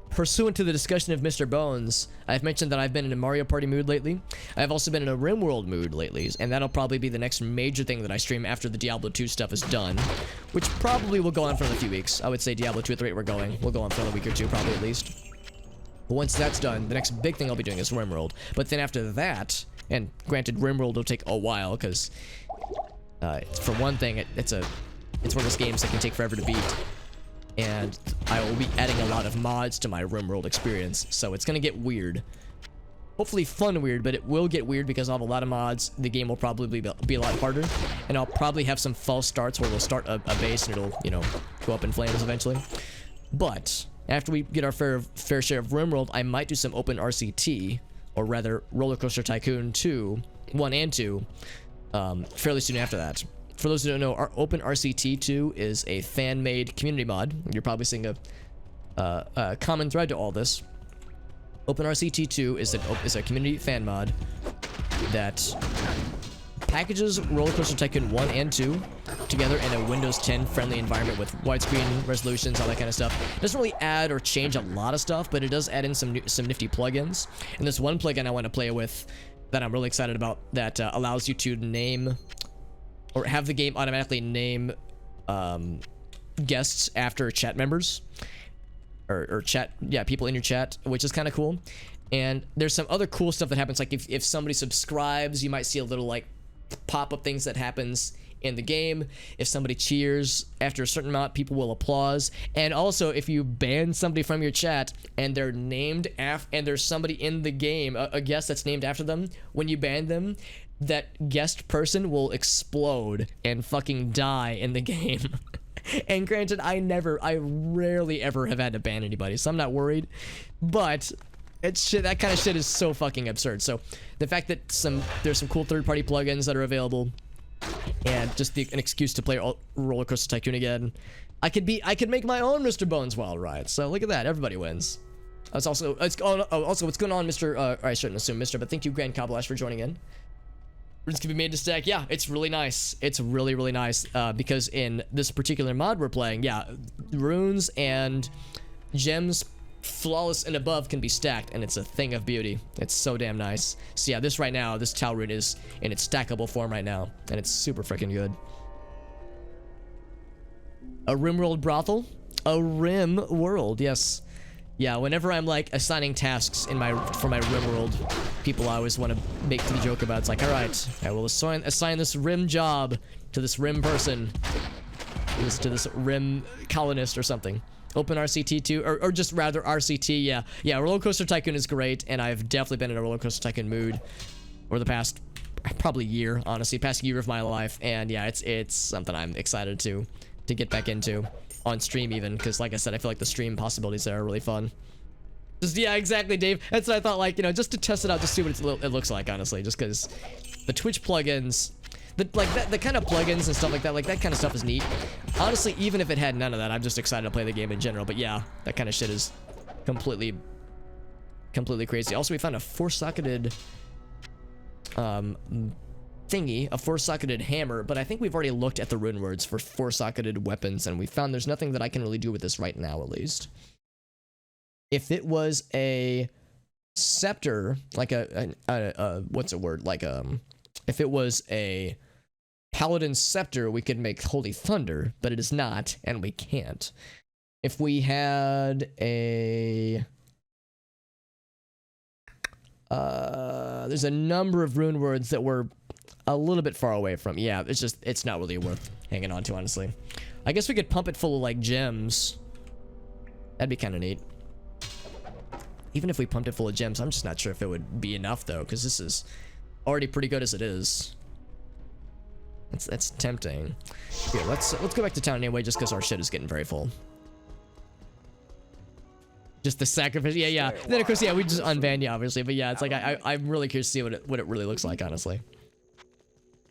pursuant to the discussion of Mr. Bones, I've mentioned that I've been in a Mario Party mood lately. I've also been in a RimWorld mood lately, and that'll probably be the next major thing that I stream after the Diablo 2 stuff is done, which probably will go on for another few weeks. I would say Diablo 2 at the rate we're going. We'll go on for another week or two, probably at least. But once that's done, the next big thing I'll be doing is RimWorld. But then after that, and granted, RimWorld will take a while, because for one thing, it's one of those games that can take forever to beat. And I will be adding a lot of mods to my RimWorld experience, so it's gonna get weird. Hopefully fun weird, but it will get weird because I'll have a lot of mods. The game will probably be a lot harder, and I'll probably have some false starts where we'll start a base and it'll, you know, go up in flames eventually. But after we get our fair share of RimWorld, I might do some open RCT, or rather Roller Coaster Tycoon 2, 1 and 2, fairly soon after that. For those who don't know, our Open RCT 2 is a fan-made community mod. You're probably seeing a common thread to all this. Open RCT 2 is a community fan mod that packages Roller Coaster Tycoon 1 and 2 together in a Windows 10 friendly environment with widescreen resolutions, all that kind of stuff. It doesn't really add or change a lot of stuff, but it does add in some nifty plugins. And there's one plugin I want to play with that I'm really excited about that allows you to name or have the game automatically name guests after chat members or chat, yeah, people in your chat, which is kind of cool. And there's some other cool stuff that happens, like if somebody subscribes, you might see a little like pop-up things that happens in the game. If somebody cheers after a certain amount, people will applause. And also, if you ban somebody from your chat and they're named and there's somebody in the game, a guest that's named after them, when you ban them, that guest person will explode and fucking die in the game. And granted, I rarely ever have had to ban anybody, so I'm not worried. But it's shit, that kind of shit is so fucking absurd. So the fact that there's some cool third-party plugins that are available, and just an excuse to play Roller Coaster Tycoon again, I could make my own Mr. Bones Wild Ride. So look at that, everybody wins. Also, what's going on, Mr. I shouldn't assume Mr., but thank you, Grand Kabalash, for joining in. Runes can be made to stack. Yeah, it's really nice. It's really, really nice because in this particular mod we're playing, yeah, runes and gems flawless and above can be stacked, and it's a thing of beauty. It's so damn nice. So yeah, this right now, this Tal rune is in its stackable form right now, and it's super freaking good. A RimWorld brothel? A Rim World, yes. Yeah, whenever I'm like assigning tasks for my RimWorld, people I always want to make the joke about. It's like, all right, I will assign this Rim job to this Rim person, to this Rim colonist or something. Open RCT 2, or just rather RCT. Yeah. Roller Coaster Tycoon is great, and I've definitely been in a Roller Coaster Tycoon mood over the past probably year, honestly, past year of my life. And yeah, it's something I'm excited to get back into. On stream even, because like I said, I feel like the stream possibilities there are really fun. Just, yeah, exactly, Dave. That's what I thought, like, you know, just to test it out, just see what it looks like, honestly, just because the Twitch plugins, the kind of plugins and stuff like that kind of stuff is neat. Honestly, even if it had none of that, I'm just excited to play the game in general. But yeah, that kind of shit is completely crazy. Also, we found a four-socketed thingy, a four-socketed hammer, but I think we've already looked at the rune words for four-socketed weapons, and we found there's nothing that I can really do with this right now, at least. If it was a scepter, like what's a word? Like, if it was a paladin scepter, we could make Holy Thunder, but it is not, and we can't. If we had a... there's a number of rune words that were a little bit far away from. Yeah, it's not really worth hanging on to, honestly. I guess we could pump it full of like gems. That'd be kind of neat. Even if we pumped it full of gems, I'm just not sure if it would be enough though, because this is already pretty good as it is. That's tempting. Here, let's go back to town anyway, just because our shit is getting very full. Just the sacrifice, yeah. Then of course, yeah, we just unban you obviously, but yeah, it's like I'm really curious to see what it really looks like, honestly.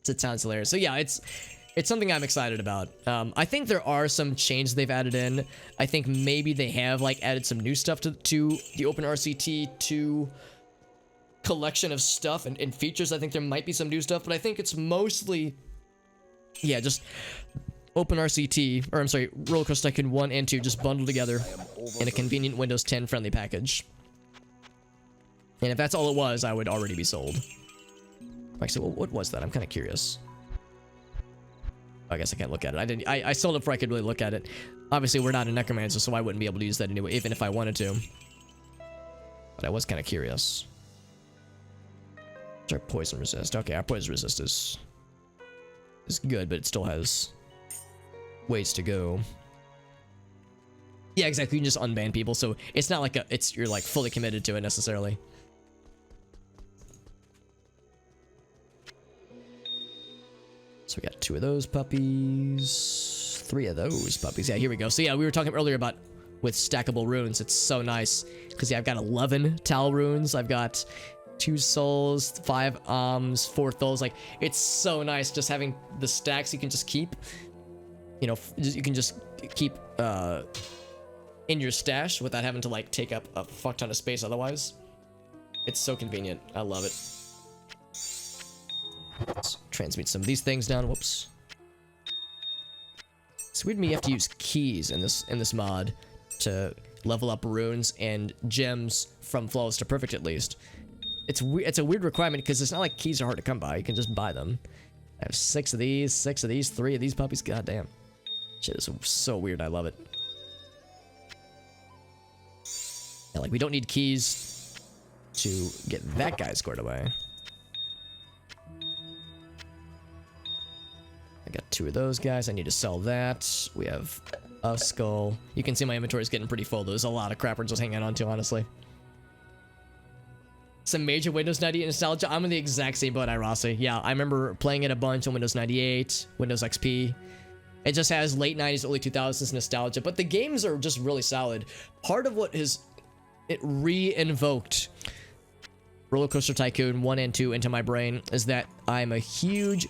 It sounds hilarious. So yeah, it's something I'm excited about. I think there are some changes they've added in. I think maybe they have like added some new stuff to the OpenRCT 2 collection of stuff and features. I think there might be some new stuff, but I think it's mostly, yeah, just OpenRCT, or I'm sorry, Roller Coaster Tycoon 1 and 2 just bundled together in a convenient Windows 10 friendly package. And if that's all it was, I would already be sold. Actually, what was that? I'm kind of curious. I guess I can't look at it. I sold it before I could really look at it. Obviously, we're not a necromancer, so I wouldn't be able to use that anyway, even if I wanted to. But I was kind of curious. What's our poison resist? Okay, our poison resist is good, but it still has ways to go. Yeah, exactly. You can just unban people, so it's not like you're like fully committed to it necessarily. So we got 2 of those puppies, 3 of those puppies. Yeah, here we go. So yeah, we were talking earlier about with stackable runes. It's so nice because yeah, I've got 11 Tal runes. I've got 2 souls, 5 alms, 4 thoughts. Like, it's so nice just having the stacks you can just keep. You know, you can just keep in your stash without having to like take up a fuck ton of space otherwise. It's so convenient. I love it. Let's transmute some of these things down. Whoops. It's weird to me you have to use keys in this mod to level up runes and gems from flawless to perfect, at least. It's a weird requirement because it's not like keys are hard to come by. You can just buy them. I have 6 of these, 3 of these puppies. God damn. Shit is so weird. I love it. Yeah, like, we don't need keys to get that guy squared away. I got 2 of those guys. I need to sell that. We have a skull. You can see my inventory is getting pretty full. There's a lot of crap we're just hanging on to, honestly. Some major Windows 98 nostalgia. I'm in the exact same boat, Rossi. Yeah, I remember playing it a bunch on Windows 98, Windows XP. It just has late 90s, early 2000s nostalgia, but the games are just really solid. Part of what it re-invoked Roller Coaster Tycoon 1 and 2 into my brain is that I'm a huge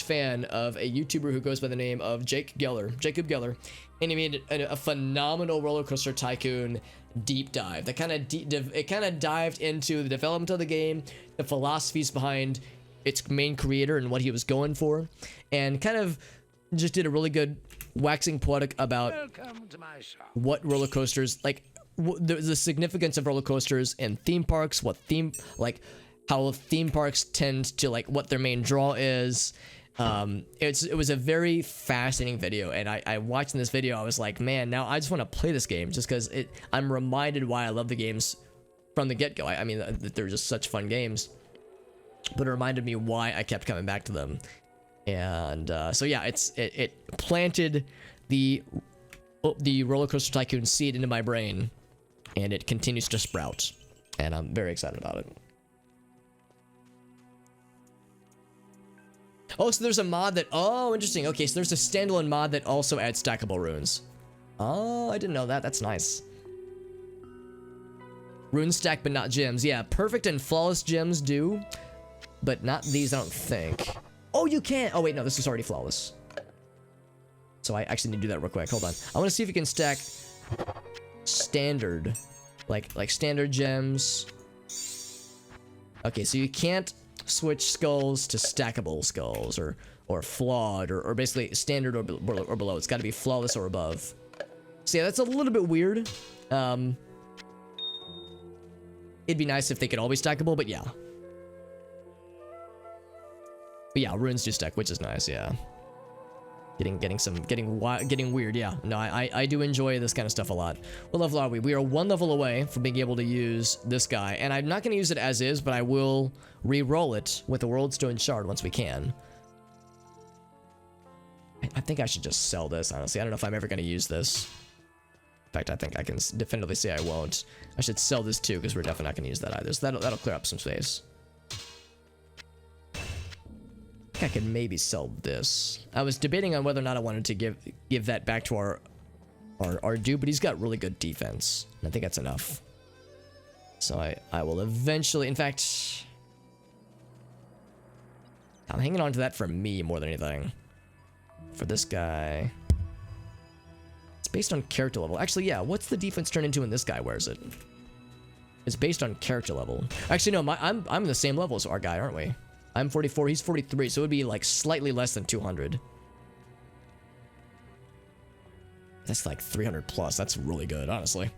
fan of a YouTuber who goes by the name of Jacob Geller, and he made a phenomenal Roller Coaster Tycoon deep dive. That kind of dived into the development of the game, the philosophies behind its main creator and what he was going for, and kind of just did a really good waxing poetic about what roller coasters like. The significance of roller coasters in theme parks, how theme parks tend to like what their main draw is. It was a very fascinating video, and I watching this video, I was like, man, now I just want to play this game just because I'm reminded why I love the games from the get-go. I mean, they're just such fun games, but it reminded me why I kept coming back to them. And so yeah, it planted the Roller Coaster Tycoon seed into my brain, and it continues to sprout, and I'm very excited about it. Oh, so there's a mod that, oh, interesting. Okay, so there's a standalone mod that also adds stackable runes. Oh, I didn't know that. That's nice. Rune stack, but not gems. Yeah, perfect and flawless gems do, but not these, I don't think. Oh, you can. Oh, wait, no, this is already flawless. So I actually need to do that real quick. Hold on. I want to see if you can stack standard, like standard gems. Okay, so you can't switch skulls to stackable skulls or flawed or basically standard or below. It's got to be flawless or above. So yeah, that's a little bit weird. It'd be nice if they could all be stackable, but yeah. But yeah, runes do stack, which is nice. Yeah. Getting weird. Yeah. No, I do enjoy this kind of stuff a lot. What level are we? We are 1 level away from being able to use this guy, and I'm not going to use it as is, but I will re-roll it with the World Stone Shard once we can. I think I should just sell this, honestly. I don't know if I'm ever going to use this. In fact, I think I can definitively say I won't. I should sell this too, because we're definitely not going to use that either. So that'll clear up some space. think I could maybe sell this. I was debating on whether or not I wanted to give that back to our dude, but he's got really good defense. And I think that's enough. So I will eventually, in fact, I'm hanging on to that for me more than anything. For this guy, it's based on character level. Actually, yeah, what's the defense turn into when this guy wears it? It's based on character level. Actually, no, I'm the same level as our guy, aren't we? I'm 44, he's 43, so it would be like slightly less than 200. That's like 300 plus. That's really good, honestly.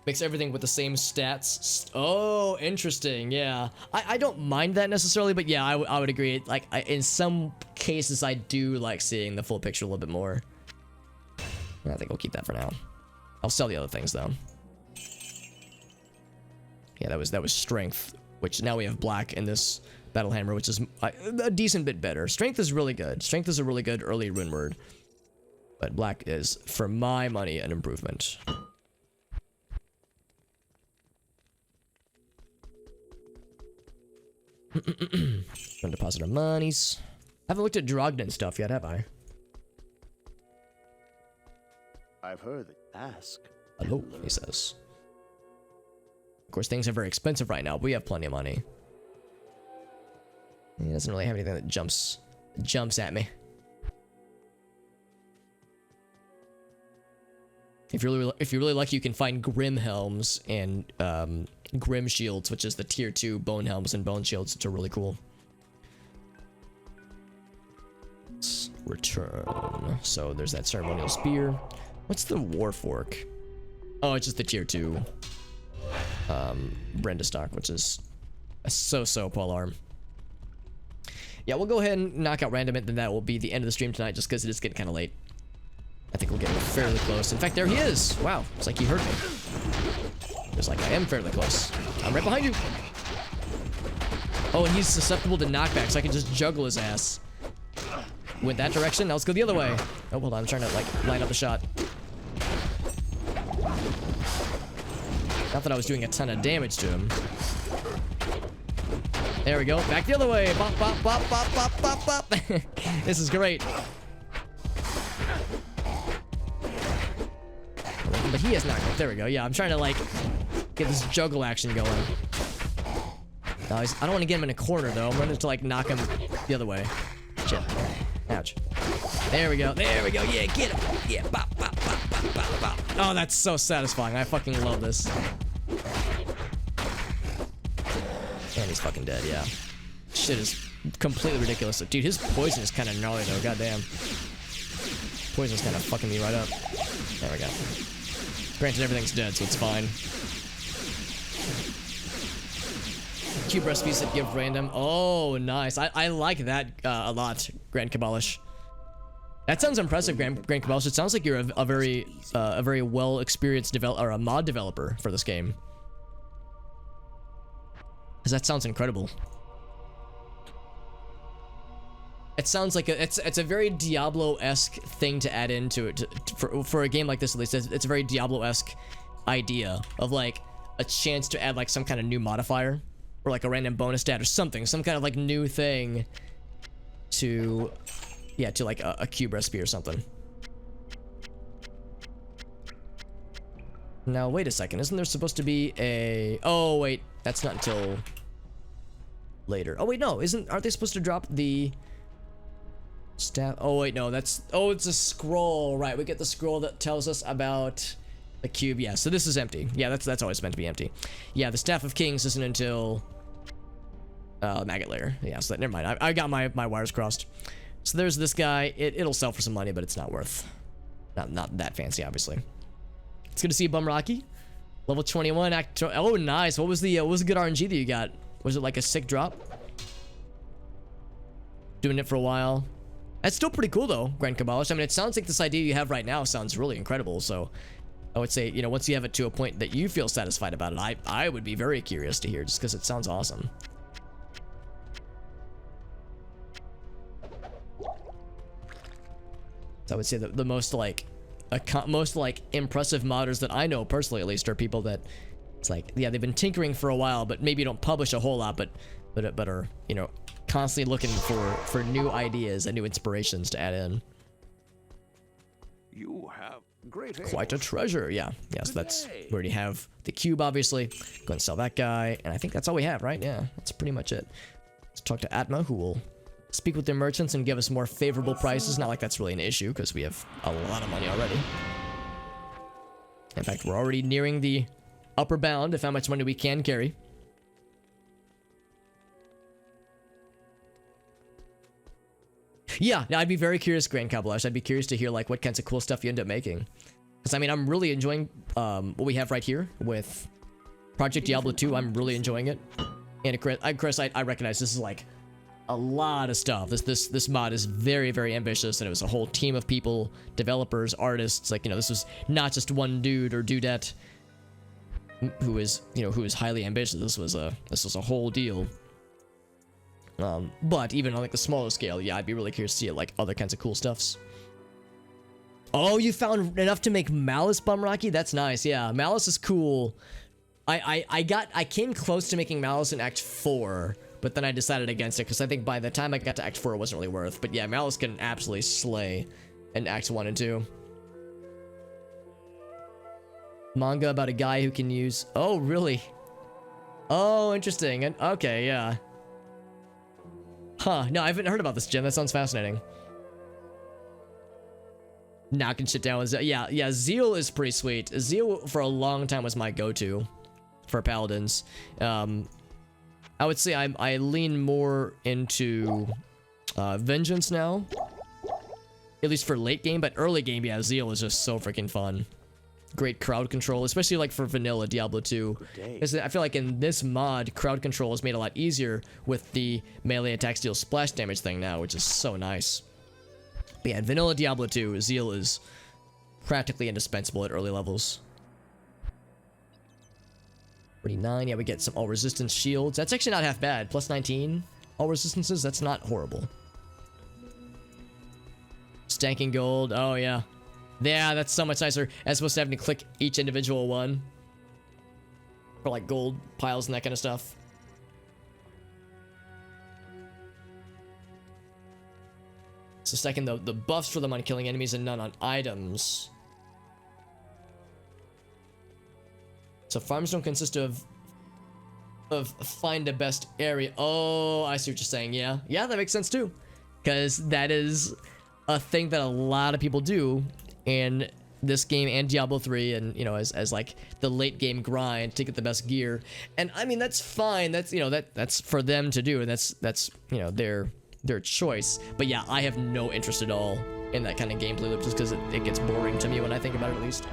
Makes everything with the same stats. Oh, interesting. Yeah, I don't mind that necessarily, but yeah, I would agree. Like, in some cases, I do like seeing the full picture a little bit more. I think we'll keep that for now. I'll sell the other things though. Yeah, that was strength, which now we have black in this battle hammer, which is a decent bit better. Strength is really good. Strength is a really good early rune word, but black is, for my money, an improvement. Gonna deposit our monies. I haven't looked at Drogden stuff yet, have I? I've heard that. Ask. Hello, he says. Of course, things are very expensive right now, but we have plenty of money. He doesn't really have anything that jumps at me. If you're really lucky, you can find Grim Helms and Grim Shields, which is the tier 2 Bone Helms and Bone Shields, which are really cool. Let's return. So there's that ceremonial spear. What's the Warfork? Oh, it's just the tier 2 Brenda stock, which is a so-so polearm. Yeah, we'll go ahead and knock out Radament, then that will be the end of the stream tonight, just because it is getting kind of late. I think we'll get fairly close. In fact, there he is. Wow, it's like he heard me. Just like I am fairly close. I'm right behind you. Oh, and he's susceptible to knockback, so I can just juggle his ass. Went that direction. Now let's go the other way. Oh, hold on. I'm trying to like line up a shot. Not that I was doing a ton of damage to him. There we go. Back the other way. Bop, bop, bop, bop, bop, bop, bop. This is great. But he has knockback. There we go. Yeah, I'm trying to like get this juggle action going. No, I don't want to get him in a corner though. I'm running to like knock him the other way. Shit. Ouch. There we go. There we go. Yeah, get him. Yeah. Bop, bop, bop, bop, bop, bop. Oh, that's so satisfying. I fucking love this. And he's fucking dead, yeah. Shit is completely ridiculous. Dude, his poison is kind of gnarly though. Goddamn. Poison's kind of fucking me right up. There we go. Granted, everything's dead, so it's fine. Cube recipes that give random. Oh, nice. I like that a lot, Grand Kabalish. That sounds impressive, Grand Kabalish. It sounds like you're a very well experienced or a mod developer for this game. Cause that sounds incredible. It sounds like it's a very Diablo-esque thing to add into it for a game like this at least. It's a very Diablo-esque idea of like a chance to add like some kind of new modifier or like a random bonus stat or something, some kind of like new thing to like a cube recipe or something. Now wait a second, isn't there supposed to be a? Oh wait, that's not until later. Oh wait, no, aren't they supposed to drop the staff? Oh wait, no, it's a scroll, right? We get the scroll that tells us about the cube. Yeah, so this is empty. Yeah, that's always meant to be empty. Yeah, the Staff of Kings isn't until Maggot Lair. Yeah, so never mind. I got my wires crossed. So there's this guy. It'll sell for some money, but it's not worth, not that fancy, obviously. It's good to see you, Bum Rocky. Level 21. Oh, nice. What was the good RNG that you got? Was it like a sick drop? Doing it for a while. That's still pretty cool though, Grand Kabalish. I mean, it sounds like this idea you have right now sounds really incredible. So I would say, you know, once you have it to a point that you feel satisfied about it, I would be very curious to hear, just because it sounds awesome. So I would say that the most like impressive modders that I know personally, at least, are people that It's like, yeah, they've been tinkering for a while, but maybe don't publish a whole lot, but are, you know, constantly looking for new ideas and new inspirations to add in. You have great Quite a ales. treasure, yeah. So that's, we already have the cube, obviously. Go ahead and sell that guy, and I think that's all we have, right? Yeah, that's pretty much it. Let's talk to Atma, who will speak with the merchants and give us more favorable prices. Not like that's really an issue, because we have a lot of money already. In fact, we're already nearing the upper bound of how much money we can carry. Yeah, I'd be very curious, Grand Kabalash. I'd be curious to hear like what kinds of cool stuff you end up making. Because I mean, I'm really enjoying what we have right here with Project Diablo 2. I'm really enjoying it. And Chris, I recognize this is like a lot of stuff. This mod is very, very ambitious, and it was a whole team of people, developers, artists. Like, you know, this was not just one dude or dudette who is highly ambitious. This was a whole deal. But even on like the smaller scale, yeah, I'd be really curious to see like other kinds of cool stuffs. Oh, you found enough to make Malice, Bumrocky? That's nice. Yeah, Malice is cool. I came close to making Malice in Act 4, but then I decided against it because I think by the time I got to Act 4, it wasn't really worth. But yeah, Malice can absolutely slay in Acts 1 and 2. Manga about a guy who can use... Oh, really? Oh, interesting. And okay, yeah. Huh, no, I haven't heard about this, Jim. That sounds fascinating. Knocking shit down with... Yeah, Zeal is pretty sweet. Zeal, for a long time, was my go-to for Paladins. I would say I lean more into Vengeance now. At least for late game, but early game, yeah, Zeal is just so freaking fun. Great crowd control, especially like for vanilla Diablo 2. I feel like in this mod, crowd control is made a lot easier with the melee attack deal splash damage thing now, which is so nice. But yeah, in vanilla Diablo 2, Zeal is practically indispensable at early levels. 49, yeah, we get some all resistance shields. That's actually not half bad. Plus 19 all resistances, that's not horrible. Stanking gold, oh yeah. Yeah, that's so much nicer as opposed to having to click each individual one for like gold piles and that kind of stuff. So stacking the buffs for them on killing enemies and none on items. So farms don't consist of find the best area. Oh, I see what you're saying. Yeah, that makes sense too, because that is a thing that a lot of people do in this game and Diablo 3, and you know, as like the late game grind to get the best gear. And I mean, that's fine. That's, you know, that's for them to do, and that's you know, their choice. But yeah, I have no interest at all in that kind of gameplay loop, just because it gets boring to me when I think about it, at least.